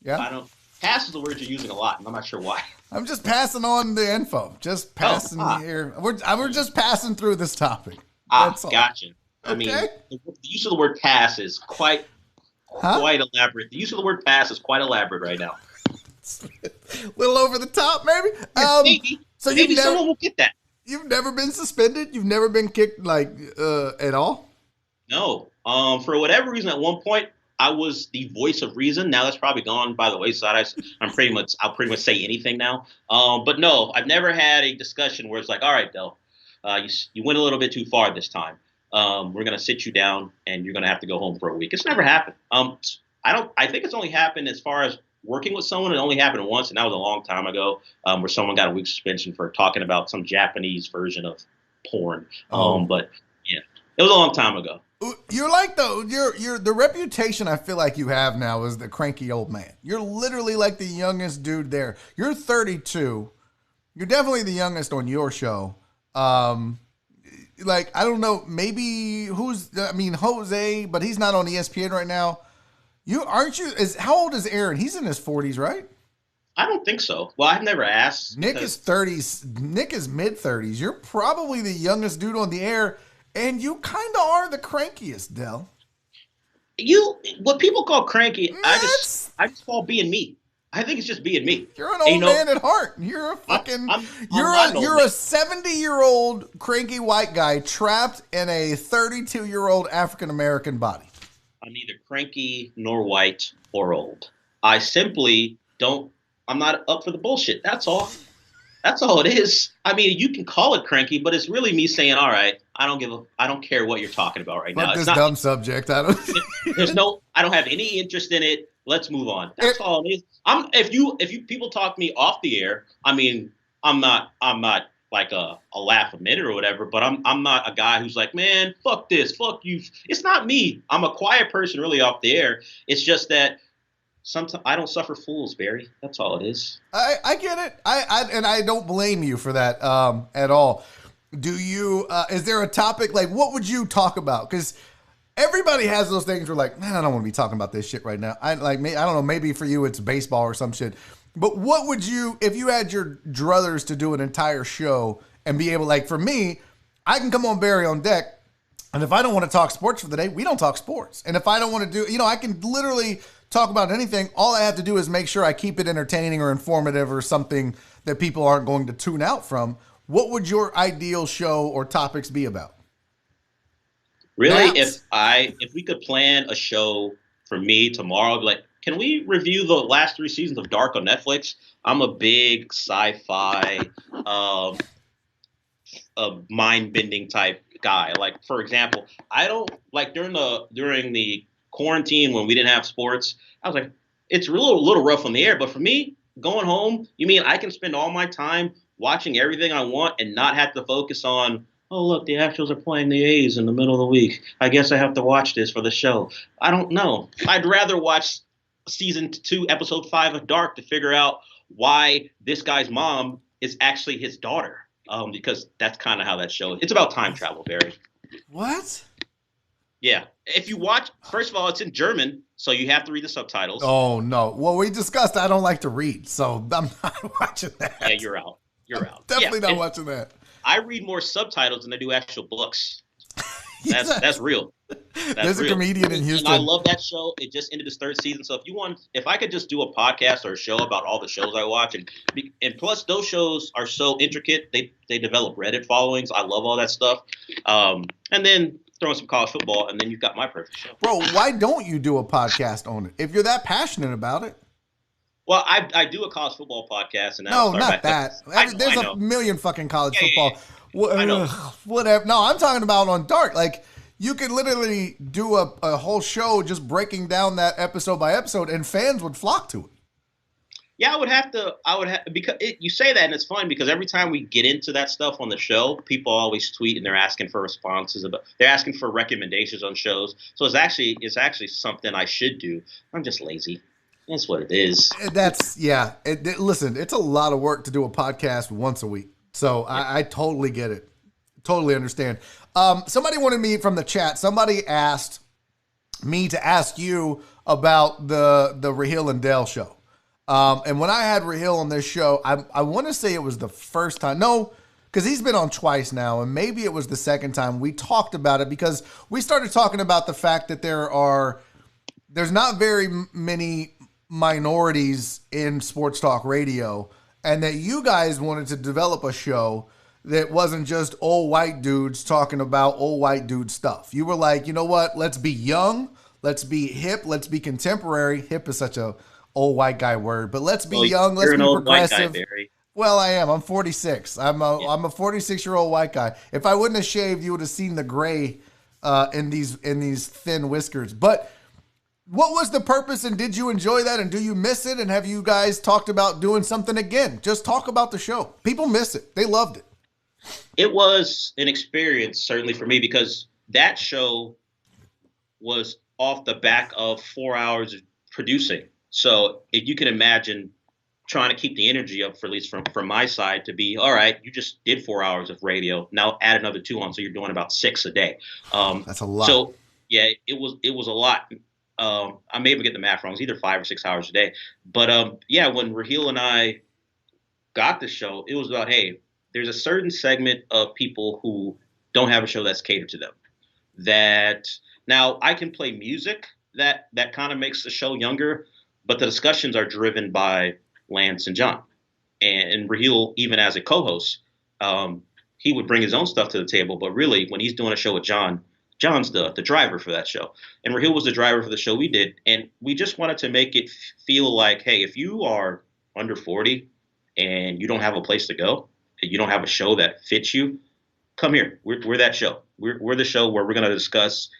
Yeah. Pass is the word you're using a lot, and I'm not sure why. I'm just passing on the info. Just passing here. We're just passing through this topic. That's all. Gotcha. I mean, the use of the word pass is quite elaborate. The use of the word pass is quite elaborate right now. A little over the top, maybe. Maybe. So maybe someone will get that. You've never been suspended? You've never been kicked at all? No. For whatever reason, at one point, I was the voice of reason. Now that's probably gone by the wayside. I'll pretty much say anything now. But no, I've never had a discussion where it's like, all right, Del, you went a little bit too far this time. We're gonna sit you down and you're gonna have to go home for a week. It's never happened. I think it's only happened as far as working with someone. It only happened once, and that was a long time ago, where someone got a week suspension for talking about some Japanese version of porn. But yeah, it was a long time ago. You're like the reputation I feel like you have now is the cranky old man. You're literally like the youngest dude there. You're 32. You're definitely the youngest on your show. Like, I don't know, maybe Jose, but he's not on ESPN right now. How old is Aaron? He's in his 40s, right? I don't think so. Well, I've never asked. Nick is 30s. Nick is mid-30s. You're probably the youngest dude on the air, and you kind of are the crankiest, Del. What people call cranky, I just call being me. I think it's just being me. You're an old man at heart. You're a fucking you're a 70-year-old cranky white guy trapped in a 32-year-old African American body. I'm neither cranky nor white or old. I simply I'm not up for the bullshit. That's all. That's all it is. I mean, you can call it cranky, but it's really me saying, all right, I don't care what you're talking about right now. This dumb subject. I don't have any interest in it. Let's move on. That's all it is. If you people talk to me off the air, I mean, I'm not like a laugh a minute or whatever, but I'm not a guy who's like, man, fuck this, fuck you. It's not me. I'm a quiet person really off the air. It's just that sometimes I don't suffer fools, Barry. That's all it is. I get it. I don't blame you for that at all. Do you, is there a topic, like what would you talk about? Because everybody has those things where like, man, I don't want to be talking about this shit right now. I don't know, maybe for you it's baseball or some shit. But what would you, if you had your druthers to do an entire show and be able, like for me, I can come on Barry on Deck, and if I don't want to talk sports for the day, we don't talk sports. And if I don't want to do, I can literally talk about anything. All I have to do is make sure I keep it entertaining or informative or something that people aren't going to tune out from. What would your ideal show or topics be about? Really, if we could plan a show for me tomorrow, I'd be like, can we review the last 3 seasons of Dark on Netflix? I'm a big sci-fi, mind-bending type guy. Like, for example, I don't like during the quarantine when we didn't have sports. I was like, it's a little rough on the air, but for me, going home, you mean I can spend all my time watching everything I want and not have to focus on, oh, look, the Astros are playing the A's in the middle of the week. I guess I have to watch this for the show. I don't know. I'd rather watch season 2, episode 5 of Dark to figure out why this guy's mom is actually his daughter. Because that's kind of how that show is. It's about time travel, Barry. What? Yeah. If you watch, first of all, it's in German, so you have to read the subtitles. Oh, no. Well, we discussed I don't like to read, so I'm not watching that. Yeah, you're out. Definitely not watching that. I read more subtitles than I do actual books. That's real. There's a comedian in Houston. And I love that show. It just ended its 3rd season. So if I could just do a podcast or a show about all the shows I watch, and plus those shows are so intricate, they develop Reddit followings. I love all that stuff. And then throw in some college football, and then you've got my perfect show. Bro, why don't you do a podcast on it if you're that passionate about it? Well, I do a college football podcast, and no, not that. There's a million fucking college football. I know. Whatever. No, I'm talking about on Dark. Like, you could literally do a whole show just breaking down that episode by episode, and fans would flock to it. Yeah, I would have because you say that, and it's funny because every time we get into that stuff on the show, people always tweet and they're asking for responses they're asking for recommendations on shows. So it's actually something I should do. I'm just lazy. That's what it is. That's yeah. Listen, it's a lot of work to do a podcast once a week. So I totally get it. Totally understand. Somebody wanted me from the chat. Somebody asked me to ask you about the Raheel and Dale show. And when I had Raheel on this show, I want to say it was the first time. No, because he's been on twice now, and maybe it was the second time we talked about it because we started talking about the fact that there's not very many minorities in sports talk radio, and that you guys wanted to develop a show that wasn't just old white dudes talking about old white dude stuff. You were like, you know what? Let's be young. Let's be hip. Let's be contemporary. Hip is such a old white guy word, but let's be young. Let's be progressive. Guy, well, I am. I'm 46. I'm a 46-year-old white guy. If I wouldn't have shaved, you would have seen the gray in these thin whiskers. But what was the purpose, and did you enjoy that, and do you miss it, and have you guys talked about doing something again? Just talk about the show. People miss it. They loved it. It was an experience, certainly for me, because that show was off the back of 4 hours of producing. So if you can imagine trying to keep the energy up, for at least from my side, to be, all right, you just did 4 hours of radio. Now add another 2 on, so you're doing about 6 a day. That's a lot. So, yeah, it was a lot. I may even get the math wrong. It's either 5 or 6 hours a day. But, yeah, when Raheel and I got the show, it was about, hey, there's a certain segment of people who don't have a show that's catered to them. That now I can play music that kind of makes the show younger, but the discussions are driven by Lance and John. And Raheel, even as a co-host, he would bring his own stuff to the table. But really, when he's doing a show with John, John's the driver for that show. And Raheel was the driver for the show we did. And we just wanted to make it feel like, hey, if you are under 40 and you don't have a place to go, and you don't have a show that fits you, come here. We're that show. We're the show where we're going to discuss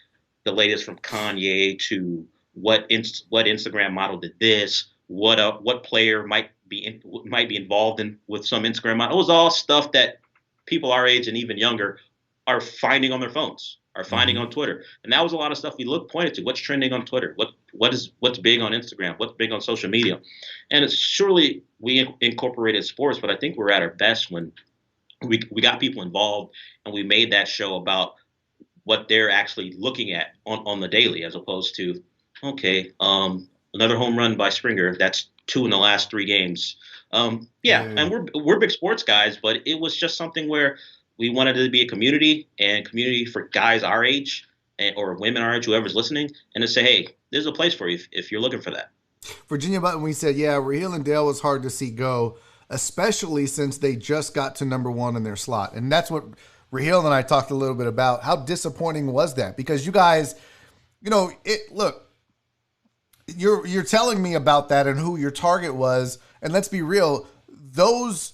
the latest from Kanye to what Instagram model did this, what player might be involved in with some Instagram model. It was all stuff that people our age and even younger are finding on their phones, are finding on Twitter. And that was a lot of stuff we pointed to. What's trending on Twitter? What's big on Instagram? What's big on social media? And it's surely we incorporated sports, but I think we're at our best when we got people involved and we made that show about what they're actually looking at on the daily, as opposed to, okay, another home run by Springer. That's 2 in the last 3 games. And we're big sports guys, but it was just something where we wanted it to be a community for guys our age or women our age, whoever's listening, and to say, hey, there's a place for you if you're looking for that. Virginia Button, we said, yeah, Raheel and Dale was hard to see go, especially since they just got to number 1 in their slot. And that's what Raheel and I talked a little bit about. How disappointing was that? Because you guys, look, you're telling me about that and who your target was. And let's be real, those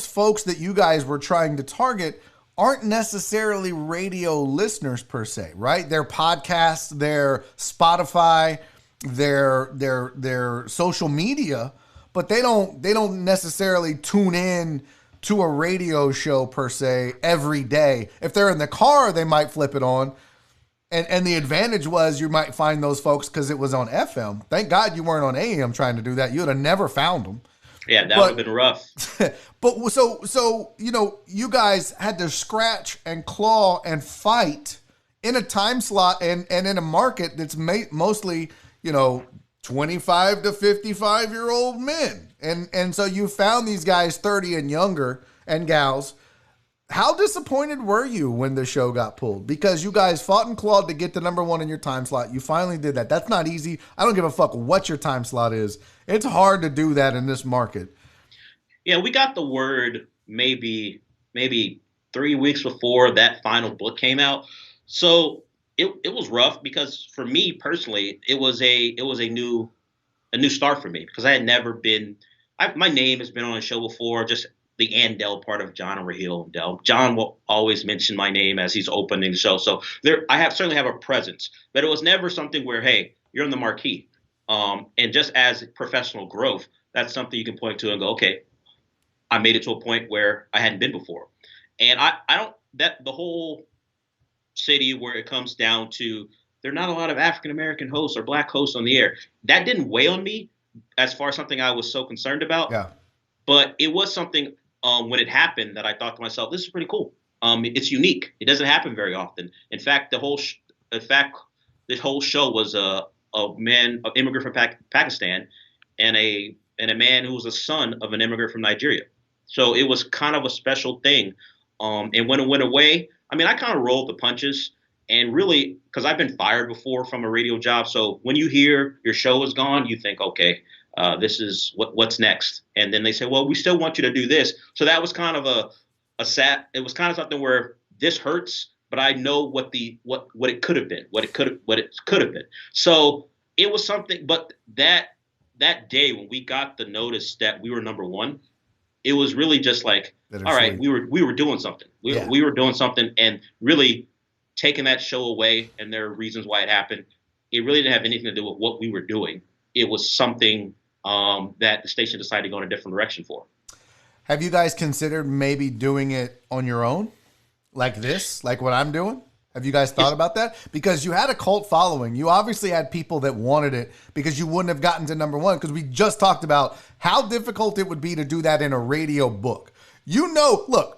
folks that you guys were trying to target aren't necessarily radio listeners per se, right? They're podcasts, they're Spotify, their social media, but they don't necessarily tune in to a radio show per se every day. If they're in the car, they might flip it on. And the advantage was you might find those folks because it was on FM. Thank God you weren't on AM trying to do that. You would have never found them. Yeah, that would have been rough. But so you guys had to scratch and claw and fight in a time slot and in a market that's mostly 25 to 55-year-old men. And so you found these guys 30 and younger and gals. How disappointed were you when the show got pulled? Because you guys fought and clawed to get to number 1 in your time slot. You finally did that. That's not easy. I don't give a fuck what your time slot is. It's hard to do that in this market. Yeah, we got the word maybe 3 weeks before that final book came out. So it was rough because for me personally, it was a new start for me because I had never been. My name has been on a show before, just the and Dell part of John and Raheel and Dell. John will always mention my name as he's opening the show. So I certainly have a presence, but it was never something where, hey, you're on the marquee. And just as professional growth, that's something you can point to and go, okay, I made it to a point where I hadn't been before. And I don't, that the whole city where it comes down to, there are not a lot of African-American hosts or black hosts on the air. That didn't weigh on me as far as something I was so concerned about. Yeah. But it was something when it happened that I thought to myself, this is pretty cool. It's unique. It doesn't happen very often. In fact, this whole show was a man, an immigrant from Pakistan, and a man who was a son of an immigrant from Nigeria. So it was kind of a special thing. And when it went away, I mean, I kind of rolled the punches. And really, because I've been fired before from a radio job, so when you hear your show is gone, you think, okay, this is what's next. And then they say, well, we still want you to do this. So that was kind of it was kind of something where this hurts, but I know what it could have been, what it could have been. So it was something. But that day when we got the notice that we were number one, it was really just like, all right, we were doing something. We were doing something, and really taking that show away, and there are reasons why it happened. It really didn't have anything to do with what we were doing. It was something that the station decided to go in a different direction for. Have you guys considered maybe doing it on your own, like this, like what I'm doing? Have you guys thought about that? Because you had a cult following. You obviously had people that wanted it because you wouldn't have gotten to number one, because we just talked about how difficult it would be to do that in a radio book. You know, look,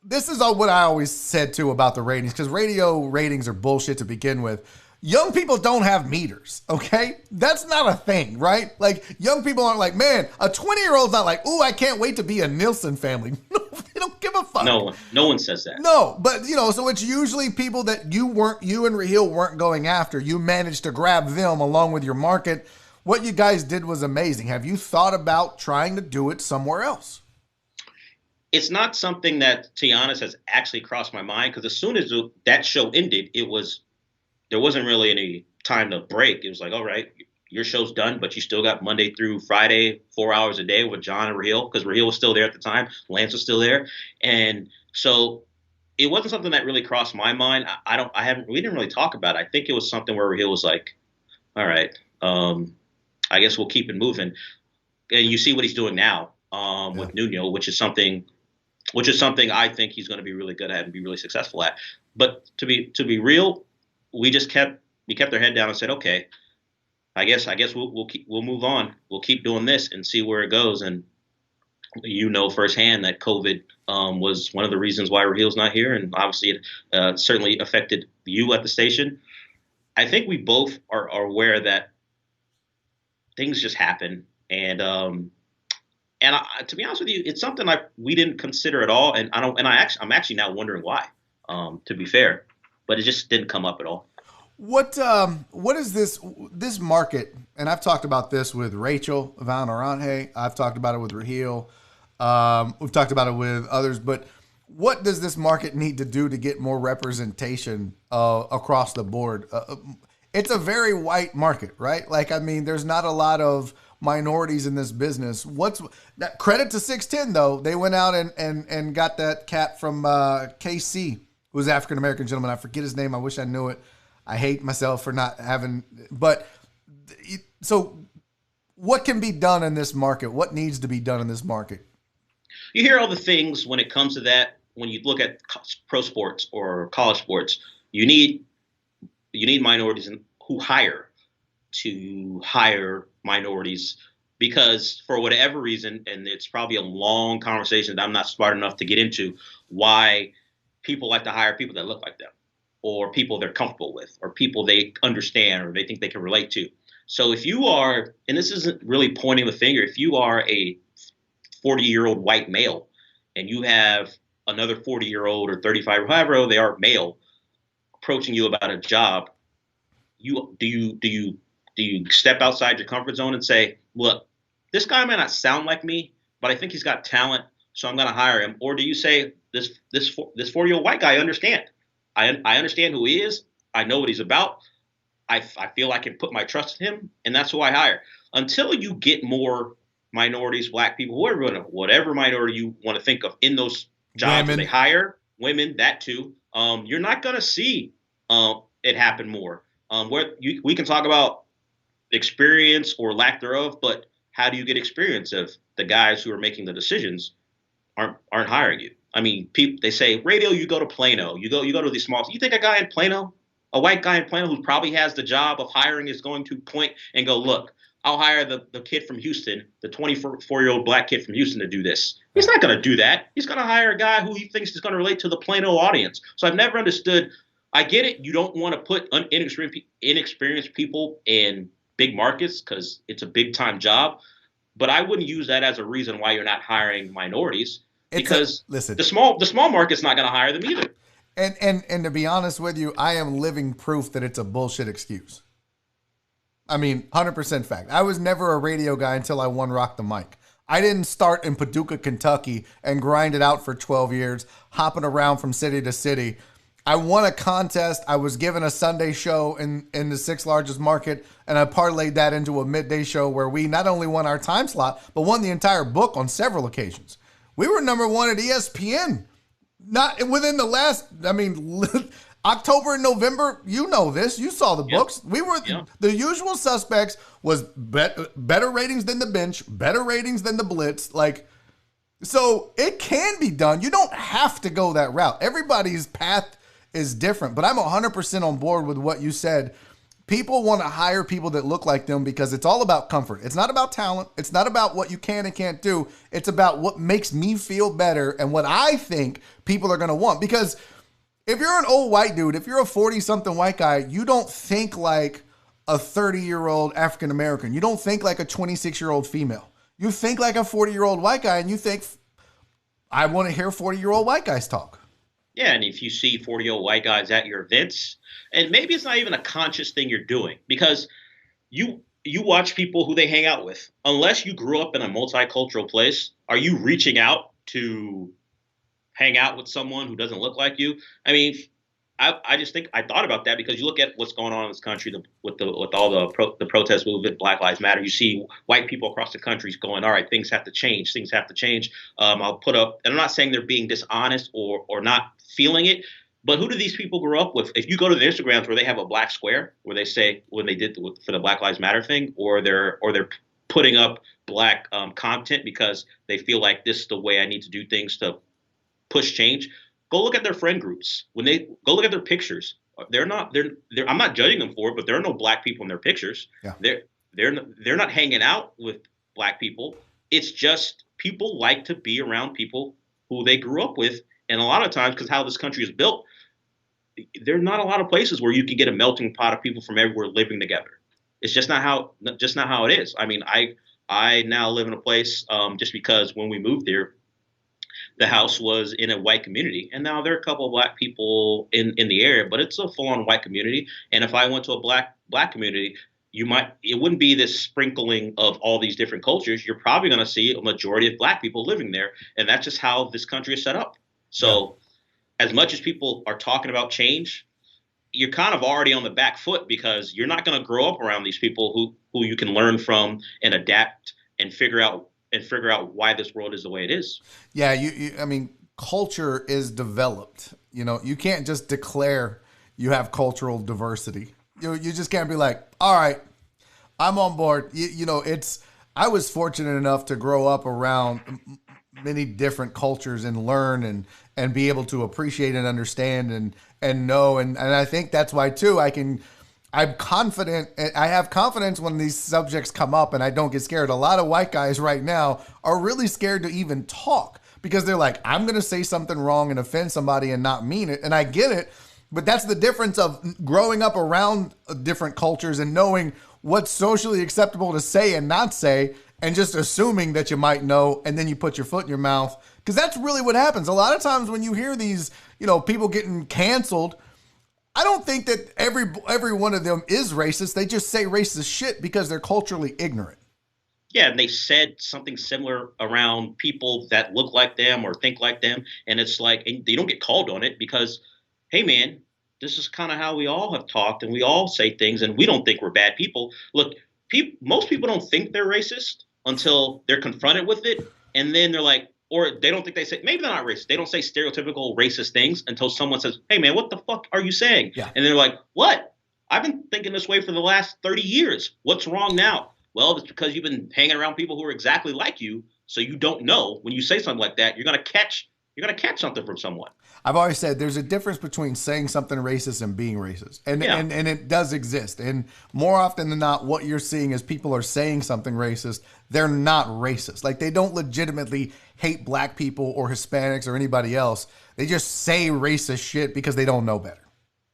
this is what I always said too about the ratings, because radio ratings are bullshit to begin with. Young people don't have meters, okay? That's not a thing, right? Like, young people aren't like, man, a 20-year-old's not like, ooh, I can't wait to be a Nielsen family. No, they don't give a fuck. No one says that. No, but, so it's usually people that you and Raheel weren't going after. You managed to grab them along with your market. What you guys did was amazing. Have you thought about trying to do it somewhere else? It's not something that, to be honest, has actually crossed my mind, because as soon as that show ended, there wasn't really any time to break. It was like, all right, your show's done, but you still got Monday through Friday, 4 hours a day with John and Raheel, because Raheel was still there at the time. Lance was still there. And so it wasn't something that really crossed my mind. We didn't really talk about it. I think it was something where Raheel was like, all right, I guess we'll keep it moving. And you see what he's doing now with Nuno, which is something I think he's going to be really good at and be really successful at. But to be real, we kept our head down and said, okay, I guess we'll move on. We'll keep doing this and see where it goes. And firsthand that COVID was one of the reasons why Raheel's not here, and obviously it certainly affected you at the station. I think we both are aware that things just happen, and to be honest with you, it's something we didn't consider at all, and I'm actually now wondering why. To be fair, but it just didn't come up at all. What is this market? And I've talked about this with Rachel Valnerante. I've talked about it with Raheel. We've talked about it with others. But what does this market need to do to get more representation across the board? It's a very white market, right? Like, I mean, there's not a lot of minorities in this business. What's that? Credit to 610 though. They went out and got that cat from KC, who's an African American gentleman. I forget his name. I wish I knew it. I hate myself for not having. But so, what can be done in this market? What needs to be done in this market? You hear all the things when it comes to that. When you look at pro sports or college sports, you need minorities who hire minorities, because for whatever reason, and it's probably a long conversation that I'm not smart enough to get into, why people like to hire people that look like them, or people they're comfortable with, or people they understand or they think they can relate to. So if you are, and this isn't really pointing the finger, if you are a 40-year-old white male and you have another 40-year-old or 35, however old they are, male, approaching you about a job, do you step outside your comfort zone and say, look, this guy may not sound like me, but I think he's got talent, so I'm going to hire him? Or do you say, this 40-year-old white guy, I understand. I understand who he is. I know what he's about. I feel I can put my trust in him, and that's who I hire. Until you get more minorities, black people, whatever minority you want to think of in those jobs where they hire women, that too, you're not going to see it happen more. We can talk about experience or lack thereof, but how do you get experience if the guys who are making the decisions aren't hiring you? I mean, people, they say radio, you go to Plano, you go to these small. You think a guy in Plano, a white guy in Plano who probably has the job of hiring is going to point and go, look, I'll hire the kid from Houston, the 24-year-old black kid from Houston to do this. He's not going to do that. He's going to hire a guy who he thinks is going to relate to the Plano audience. So I've never understood. I get it. You don't want to put inexperienced people in big markets because it's a big time job. But I wouldn't use that as a reason why you're not hiring minorities, because listen, the small market's not going to hire them either. And to be honest with you, I am living proof that it's a bullshit excuse. I mean, 100% fact. I was never a radio guy until I won Rock the Mic. I didn't start in Paducah, Kentucky and grind it out for 12 years, hopping around from city to city. I won a contest. I was given a Sunday show in the 6th largest market, and I parlayed that into a midday show where we not only won our time slot, but won the entire book on several occasions. We were #1 at ESPN. Not within the last, October and November, you know this. You saw the books. We were the usual suspects. Was better ratings than the bench, better ratings than the blitz. So it can be done. You don't have to go that route. Everybody's path is different, but I'm 100% on board with what you said. People want to hire people that look like them because it's all about comfort. It's not about talent. It's not about what you can and can't do. It's about what makes me feel better and what I think people are going to want. Because if you're an old white dude, if you're a 40-something white guy, you don't think like a 30-year-old African-American. You don't think like a 26-year-old female. You think like a 40-year-old white guy, and you think, I want to hear 40-year-old white guys talk. Yeah, and if you see 40-year-old white guys at your events, and maybe it's not even a conscious thing you're doing, because you watch people who they hang out with. Unless you grew up in a multicultural place, are you reaching out to hang out with someone who doesn't look like you? I mean, I just think I thought about that because you look at what's going on in this country with all the protest movement, Black Lives Matter. You see white people across the country going, all right, things have to change. Things have to change. I'll put up, and I'm not saying they're being dishonest or not feeling it, but who do these people grow up with? If you go to the Instagrams where they have a black square where they say when they did for the Black Lives Matter thing, or they're putting up black content because they feel like this is the way I need to do things to push change. Go look at their friend groups. When they go look at their pictures, they're I'm not judging them for it, but there are no black people in their pictures. Yeah. They're not hanging out with black people. It's just people like to be around people who they grew up with. And a lot of times, because how this country is built, there are not a lot of places where you can get a melting pot of people from everywhere living together. It's just not how it is. I mean, I now live in a place just because when we moved here, the house was in a white community, and now there are a couple of black people in the area, but it's a full-on white community. And if I went to a black community, it wouldn't be this sprinkling of all these different cultures. You're probably going to see a majority of black people living there, and that's just how this country is set up. So as much as people are talking about change, you're kind of already on the back foot because you're not going to grow up around these people who you can learn from and adapt and figure out why this world is the way it is. Yeah, I mean, culture is developed. You know, you can't just declare you have cultural diversity. You just can't be like, all right, I'm on board. I was fortunate enough to grow up around many different cultures and learn and be able to appreciate and understand and know. And I think that's why too, I'm confident. I have confidence when these subjects come up and I don't get scared. A lot of white guys right now are really scared to even talk because they're like, I'm going to say something wrong and offend somebody and not mean it. And I get it, but that's the difference of growing up around different cultures and knowing what's socially acceptable to say and not say, and just assuming that you might know, and then you put your foot in your mouth. Because that's really what happens. A lot of times when you hear these, people getting canceled, I don't think that every one of them is racist. They just say racist shit because they're culturally ignorant. Yeah, and they said something similar around people that look like them or think like them. And it's like, and they don't get called on it because, hey, man, this is kind of how we all have talked and we all say things and we don't think we're bad people. Look, most people don't think they're racist until they're confronted with it. And then they're like, or they don't think they say, maybe they're not racist. They don't say stereotypical racist things until someone says, hey, man, what the fuck are you saying? Yeah. And they're like, what? I've been thinking this way for the last 30 years. What's wrong now? Well, it's because you've been hanging around people who are exactly like you, so you don't know when you say something like that, you're gonna catch something from someone. I've always said there's a difference between saying something racist and being racist. And it does exist. And more often than not, what you're seeing is people are saying something racist. They're not racist. Like, they don't legitimately hate black people or Hispanics or anybody else. They just say racist shit because they don't know better.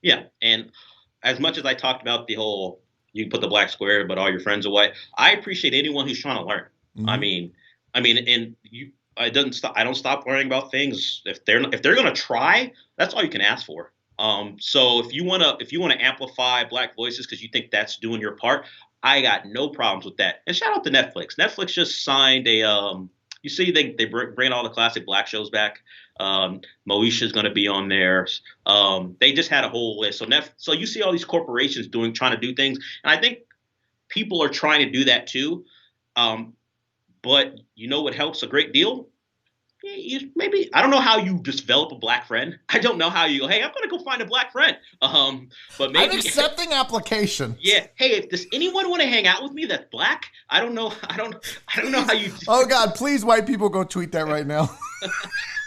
Yeah. And as much as I talked about the whole, you can put the black square, but all your friends are white, I appreciate anyone who's trying to learn. Mm-hmm. I mean, and you, I don't stop learning about things. If they're going to try, that's all you can ask for. So if you want to amplify black voices because you think that's doing your part, I got no problems with that. And shout out to Netflix. Netflix just signed a you see they bring all the classic black shows back. Moesha's going to be on there. They just had a whole list. So you see all these corporations trying to do things, and I think people are trying to do that too. But you know what helps a great deal? Maybe, I don't know how you develop a black friend. I don't know how you go, hey, I'm going to go find a black friend. But maybe I'm accepting application. Yeah. Hey, does anyone want to hang out with me that's black? I don't know. I don't know how you. Oh God, please, white people, go tweet that right now.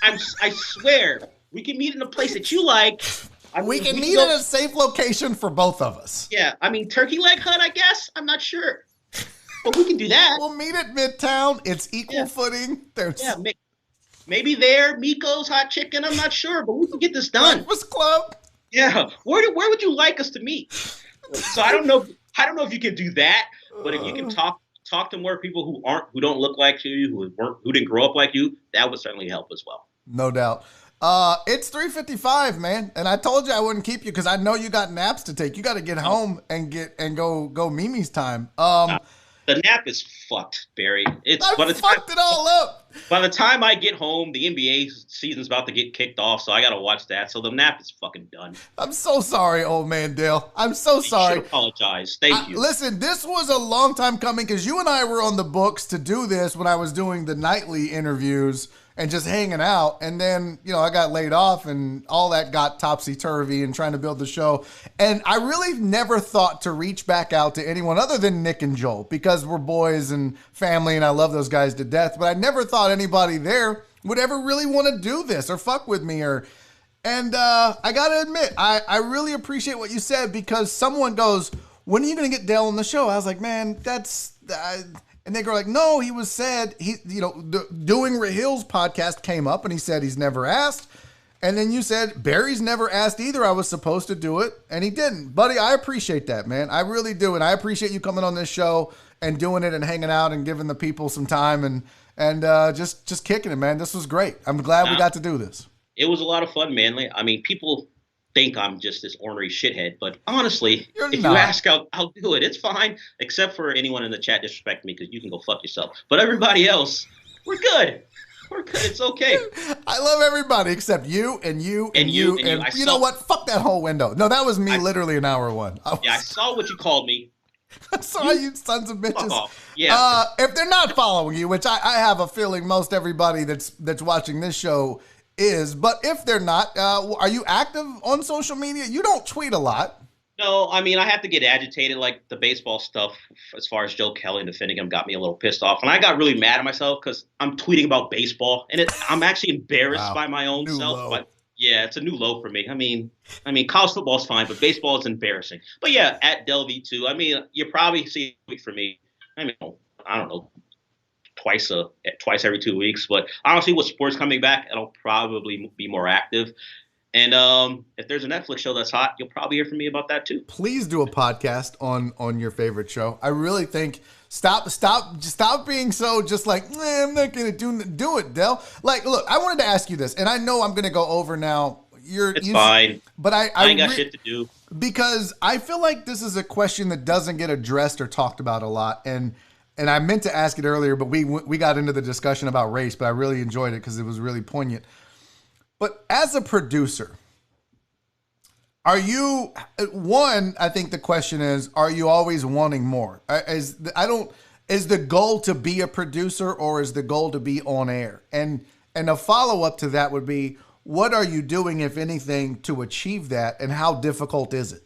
I swear, we can meet in a place that you like. We can meet in a safe location for both of us. Yeah. I mean, Turkey Leg Hut, I guess. I'm not sure. But we can do that. We'll meet at Midtown. It's equal footing. Maybe there, Miko's Hot Chicken. I'm not sure, but we can get this done. Breakfast Club. Yeah. Where would you like us to meet? So I don't know if you can do that, but if you can talk to more people who don't look like you, who didn't grow up like you, that would certainly help as well. No doubt. It's 3:55, man, and I told you I wouldn't keep you because I know you got naps to take. You got to get home and go Mimi's time. The nap is fucked, Barry. It all up. By the time I get home, the NBA season's about to get kicked off, so I got to watch that. So the nap is fucking done. I'm so sorry, old man Dale. I'm so sorry. You should apologize. Thank you. Listen, this was a long time coming because you and I were on the books to do this when I was doing the nightly interviews and just hanging out. And then, I got laid off and all that got topsy-turvy and trying to build the show. And I really never thought to reach back out to anyone other than Nick and Joel because we're boys and family and I love those guys to death. But I never thought anybody there would ever really want to do this or fuck with me. And I got to admit, I really appreciate what you said because someone goes, when are you going to get Dale on the show? I was like, man, that's... And they go like, no, he doing Rahil's podcast came up and he said he's never asked. And then you said Barry's never asked either. I was supposed to do it and he didn't. Buddy, I appreciate that, man. I really do. And I appreciate you coming on this show and doing it and hanging out and giving the people some time and just kicking it, man. This was great. I'm glad we got to do this. It was a lot of fun, man. I mean, people think I'm just this ornery shithead, but honestly, if you ask, I'll do it. It's fine, except for anyone in the chat disrespecting me because you can go fuck yourself. But everybody else, we're good. We're good. It's okay. I love everybody except you and you and you. And you know what? Fuck that whole window. No, that was me literally in hour one. I saw what you called me. I saw you sons of bitches. Yeah. If they're not following you, which I have a feeling most everybody that's watching this show is, but if they're not, are you active on social media? You don't tweet a lot. No, I mean, I have to get agitated, like the baseball stuff as far as Joe Kelly and defending him got me a little pissed off. And I got really mad at myself because I'm tweeting about baseball and I'm actually embarrassed by my own self. Low. But yeah, it's a new low for me. I mean, college football's fine, but baseball is embarrassing. But yeah, at Delv2, I mean, you probably see a tweet from me. I mean, I don't know. Twice every 2 weeks, but honestly, with sports coming back, it'll probably be more active. And if there's a Netflix show that's hot, you'll probably hear from me about that too. Please do a podcast on your favorite show. I really think stop being so just like I'm not gonna do it, Del. Like, look, I wanted to ask you this, and I know I'm gonna go over now. It's fine, but I ain't got shit to do because I feel like this is a question that doesn't get addressed or talked about a lot, and I meant to ask it earlier, but we got into the discussion about race, but I really enjoyed it because it was really poignant. But as a producer, are you, I think the question is, are you always wanting more? Is the goal to be a producer or is the goal to be on air? And a follow-up to that would be, what are you doing, if anything, to achieve that, and how difficult is it?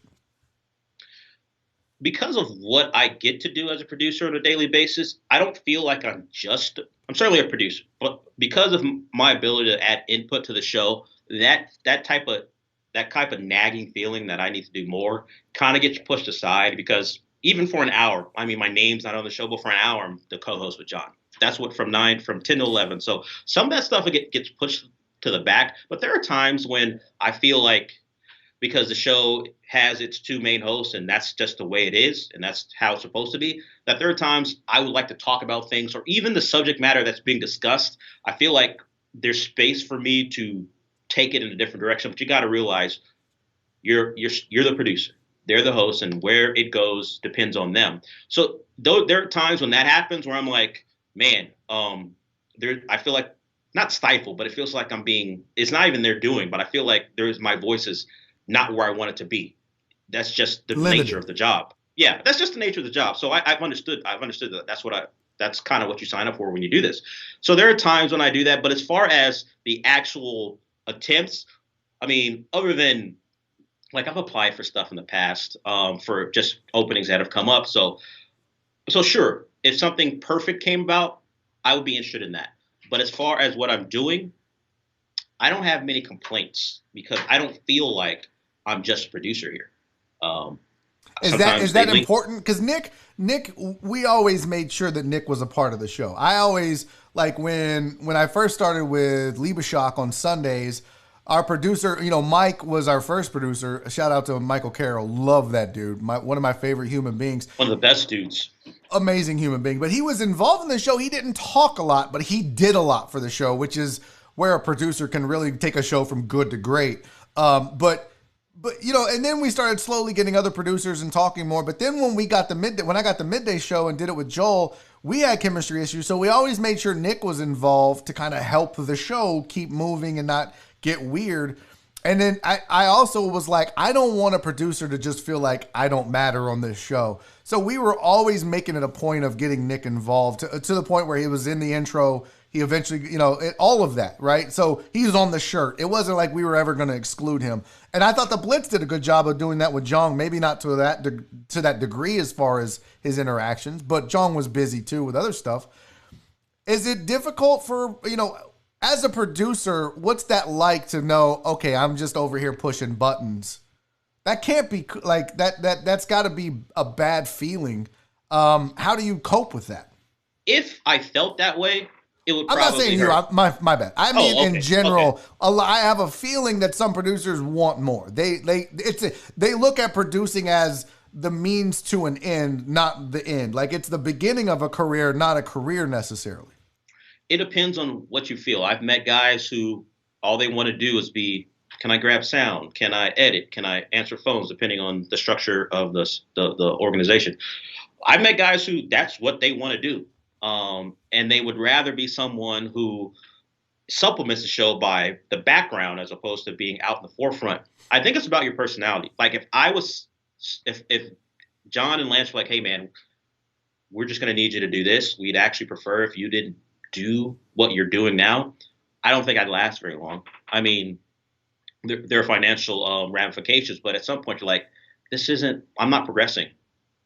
because of what I get to do as a producer on a daily basis, I don't feel like I'm certainly a producer, but because of my ability to add input to the show, that type of nagging feeling that I need to do more kind of gets pushed aside, because even for an hour, I mean, my name's not on the show, but for an hour, I'm the co-host with John. That's what from 10 to 11. So some of that stuff gets pushed to the back, but there are times when I feel like, because the show has its two main hosts and that's just the way it is and that's how it's supposed to be, that there are times I would like to talk about things, or even the subject matter that's being discussed. I feel like there's space for me to take it in a different direction, but you got to realize you're the producer. They're the host, and where it goes depends on them. So there are times when that happens where I'm like, man, I feel like not stifled, but it feels like it's not even their doing, but I feel like my voice is not where I want it to be. That's just the nature of the job. Yeah, that's just the nature of the job. So I've understood that that's kind of what you sign up for when you do this. So there are times when I do that, but as far as the actual attempts, I mean, other than like I've applied for stuff in the past for just openings that have come up. So sure, if something perfect came about, I would be interested in that. But as far as what I'm doing, I don't have many complaints because I don't feel like I'm just a producer here. Is that important? Because Nick, we always made sure that Nick was a part of the show. I always, like when I first started with Liebeshock on Sundays, our producer, Mike was our first producer. Shout out to Michael Carroll. Love that dude. One of my favorite human beings. One of the best dudes. Amazing human being. But he was involved in the show. He didn't talk a lot, but he did a lot for the show, which is where a producer can really take a show from good to great. But and then we started slowly getting other producers and talking more. But then when I got the midday show and did it with Joel, we had chemistry issues. So we always made sure Nick was involved to kind of help the show keep moving and not get weird. And then I also was like, I don't want a producer to just feel like I don't matter on this show. So we were always making it a point of getting Nick involved to the point where he was in the intro. He eventually, all of that, right? So he was on the shirt. It wasn't like we were ever going to exclude him. And I thought the Blitz did a good job of doing that with Jong, maybe not to that degree as far as his interactions, but Jong was busy too with other stuff. Is it difficult for, as a producer, what's that like to know, okay, I'm just over here pushing buttons? That can't be like that's got to be a bad feeling. How do you cope with that? If I felt that way, it would probably I'm not saying hurt. you. My bad. I mean, okay, in general, I have a feeling that some producers want more. They look at producing as the means to an end, not the end. Like it's the beginning of a career, not a career necessarily. It depends on what you feel. I've met guys who all they want to do is can I grab sound? Can I edit? Can I answer phones? Depending on the structure of the organization. I've met guys who that's what they want to do. And they would rather be someone who supplements the show by the background as opposed to being out in the forefront. I think it's about your personality. Like if John and Lance were like, hey man, we're just going to need you to do this. We'd actually prefer if you didn't do what you're doing now. I don't think I'd last very long. I mean, there are financial ramifications, but at some point you're like, I'm not progressing.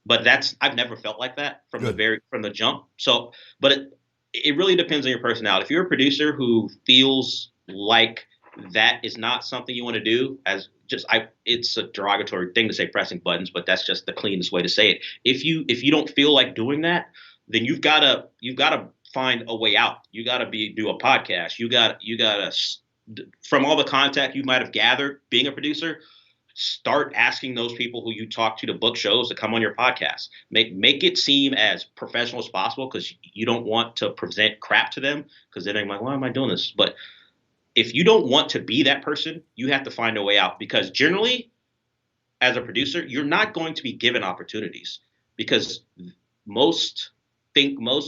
But I've never felt like that from the jump. So, but it really depends on your personality. If you're a producer who feels like that is not something you want to do, it's a derogatory thing to say pressing buttons, but that's just the cleanest way to say it. If you don't feel like doing that, then you've got to find a way out. You got to do a podcast. You got to, from all the contact you might have gathered being a producer, start asking those people who you talk to book shows to come on your podcast. Make it seem as professional as possible, because you don't want to present crap to them, because then they're like, why am I doing this? But if you don't want to be that person, you have to find a way out, because generally, as a producer, you're not going to be given opportunities, because most people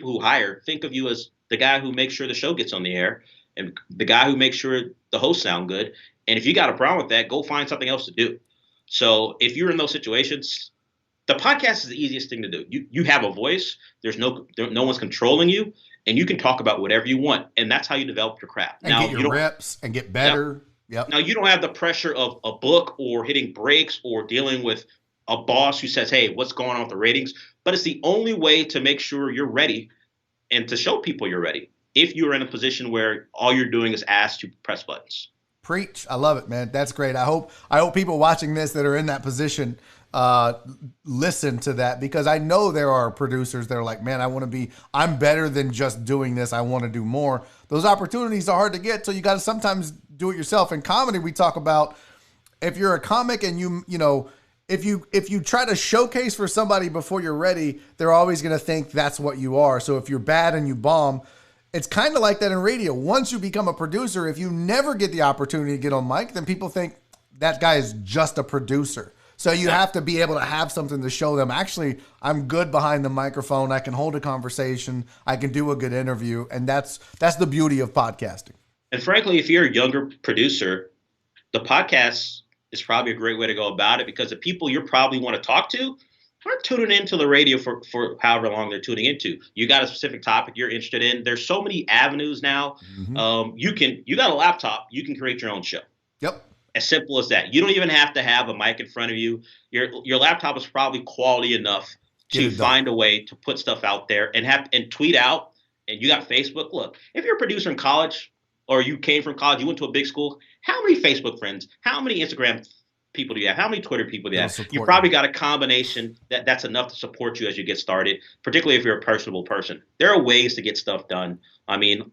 who hire think of you as the guy who makes sure the show gets on the air and the guy who makes sure the hosts sound good. And if you got a problem with that, go find something else to do. So if you're in those situations, the podcast is the easiest thing to do. You have a voice. No one's controlling you, and you can talk about whatever you want. And that's how you develop your craft. And get your reps and get better. Yep. Now, you don't have the pressure of a book or hitting breaks or dealing with a boss who says, hey, what's going on with the ratings? But it's the only way to make sure you're ready and to show people you're ready if you're in a position where all you're doing is asked to press buttons. Preach. I love it, man. That's great. I hope people watching this that are in that position listen to that, because I know there are producers that are like, man, I'm better than just doing this. I want to do more. Those opportunities are hard to get, so you got to sometimes do it yourself. In comedy, we talk about, if you're a comic and if you try to showcase for somebody before you're ready, they're always going to think that's what you are. So if you're bad and you bomb, it's kind of like that in radio. Once you become a producer, if you never get the opportunity to get on mic, then people think that guy is just a producer. So you have to be able to have something to show them. Actually, I'm good behind the microphone. I can hold a conversation. I can do a good interview. And that's the beauty of podcasting. And frankly, if you're a younger producer, the podcast is probably a great way to go about it, because the people you probably want to talk to aren't tuning into the radio for however long they're tuning into. You got a specific topic you're interested in. There's so many avenues now. Mm-hmm. You got a laptop, you can create your own show. Yep. As simple as that. You don't even have to have a mic in front of you. Your laptop is probably quality enough to find a way to put stuff out there and tweet out. And you got Facebook. Look, if you're a producer in college, or you came from college, you went to a big school, how many Facebook friends, how many Instagram people do you have? How many Twitter people do you have? You probably got a combination that's enough to support you as you get started, particularly if you're a personable person. There are ways to get stuff done. I mean,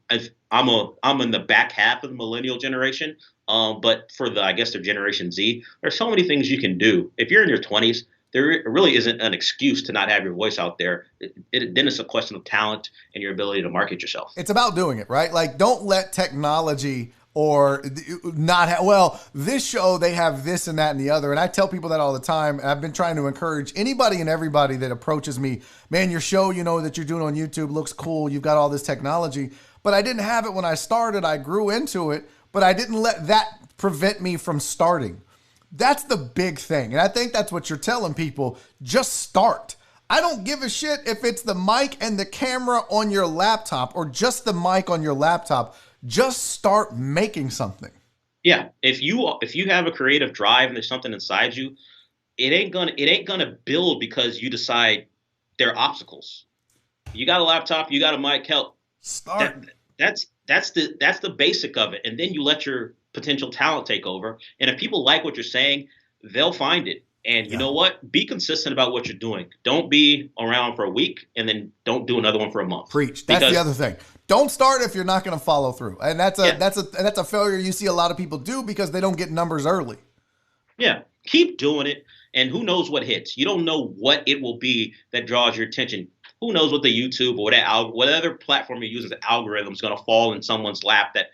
I'm in the back half of the millennial generation, but for the Generation Z, there's so many things you can do. If you're in your 20s, there really isn't an excuse to not have your voice out there. Then it's a question of talent and your ability to market yourself. It's about doing it, right? Like, don't let technology or this show, they have this and that and the other. And I tell people that all the time. And I've been trying to encourage anybody and everybody that approaches me, man, your show, that you're doing on YouTube looks cool. You've got all this technology, but I didn't have it when I started. I grew into it, but I didn't let that prevent me from starting. That's the big thing. And I think that's what you're telling people. Just start. I don't give a shit if it's the mic and the camera on your laptop or just the mic on your laptop. Just start making something. Yeah. If you have a creative drive and there's something inside you, it ain't gonna build because you decide there are obstacles. You got a laptop, you got a mic, help. Start. That's the basic of it. And then you let your potential talent take over. And if people like what you're saying, they'll find it. And you know what? Be consistent about what you're doing. Don't be around for a week and then don't do another one for a month. Preach. That's the other thing. Don't start if you're not going to follow through. And that's a failure you see a lot of people do because they don't get numbers early. Yeah. Keep doing it. And who knows what hits? You don't know what it will be that draws your attention. Who knows what the YouTube or whatever platform you use as an algorithm is going to fall in someone's lap that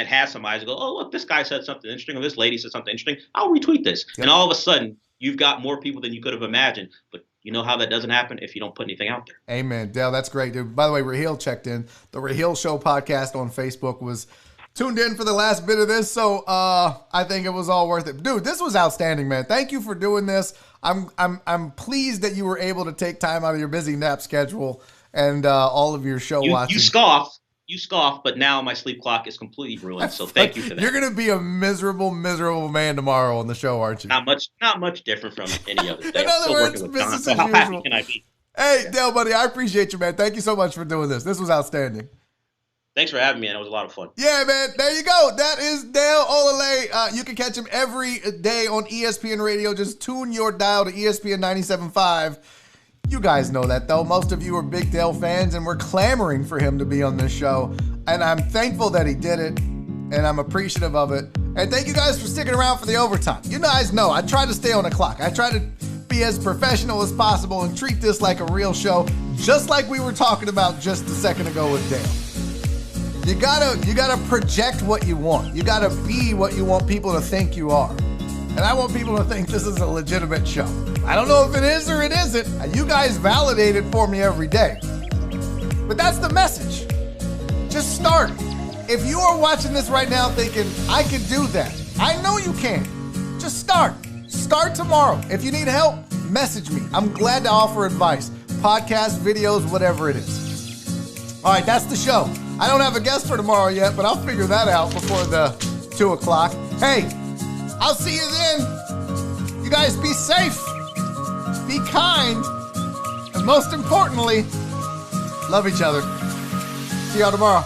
has some eyes to go, oh, look, this guy said something interesting or this lady said something interesting. I'll retweet this. Yep. And all of a sudden, you've got more people than you could have imagined. But you know how that doesn't happen? If you don't put anything out there. Amen. Dale, that's great, dude. By the way, Raheel checked in. The Raheel Show podcast on Facebook was tuned in for the last bit of this. So I think it was all worth it. Dude, this was outstanding, man. Thank you for doing this. I'm pleased that you were able to take time out of your busy nap schedule and all of your show watching. You scoff, but now my sleep clock is completely ruined. So thank you for that. You're going to be a miserable man tomorrow on the show, aren't you? Not much different from any other day. In other words, business as usual. How happy can I be? Hey, Dale, buddy, I appreciate you, man. Thank you so much for doing this. This was outstanding. Thanks for having me, man. It was a lot of fun. Yeah, man. There you go. That is Dale Olaleye. You can catch him every day on ESPN Radio. Just tune your dial to ESPN 97.5. You guys know that, though. Most of you are big Dale fans, and we're clamoring for him to be on this show. And I'm thankful that he did it, and I'm appreciative of it. And thank you guys for sticking around for the overtime. You guys know I try to stay on the clock. I try to be as professional as possible and treat this like a real show, just like we were talking about just a second ago with Dale. You gotta project what you want. You gotta be what you want people to think you are. And I want people to think this is a legitimate show. I don't know if it is or it isn't. You guys validate it for me every day. But that's the message. Just start. If you are watching this right now thinking, I can do that, I know you can. Just start. Start tomorrow. If you need help, message me. I'm glad to offer advice. Podcasts, videos, whatever it is. All right, that's the show. I don't have a guest for tomorrow yet, but I'll figure that out before the 2 o'clock. Hey, I'll see you then. You guys be safe. be kind, and most importantly, love each other. See y'all tomorrow.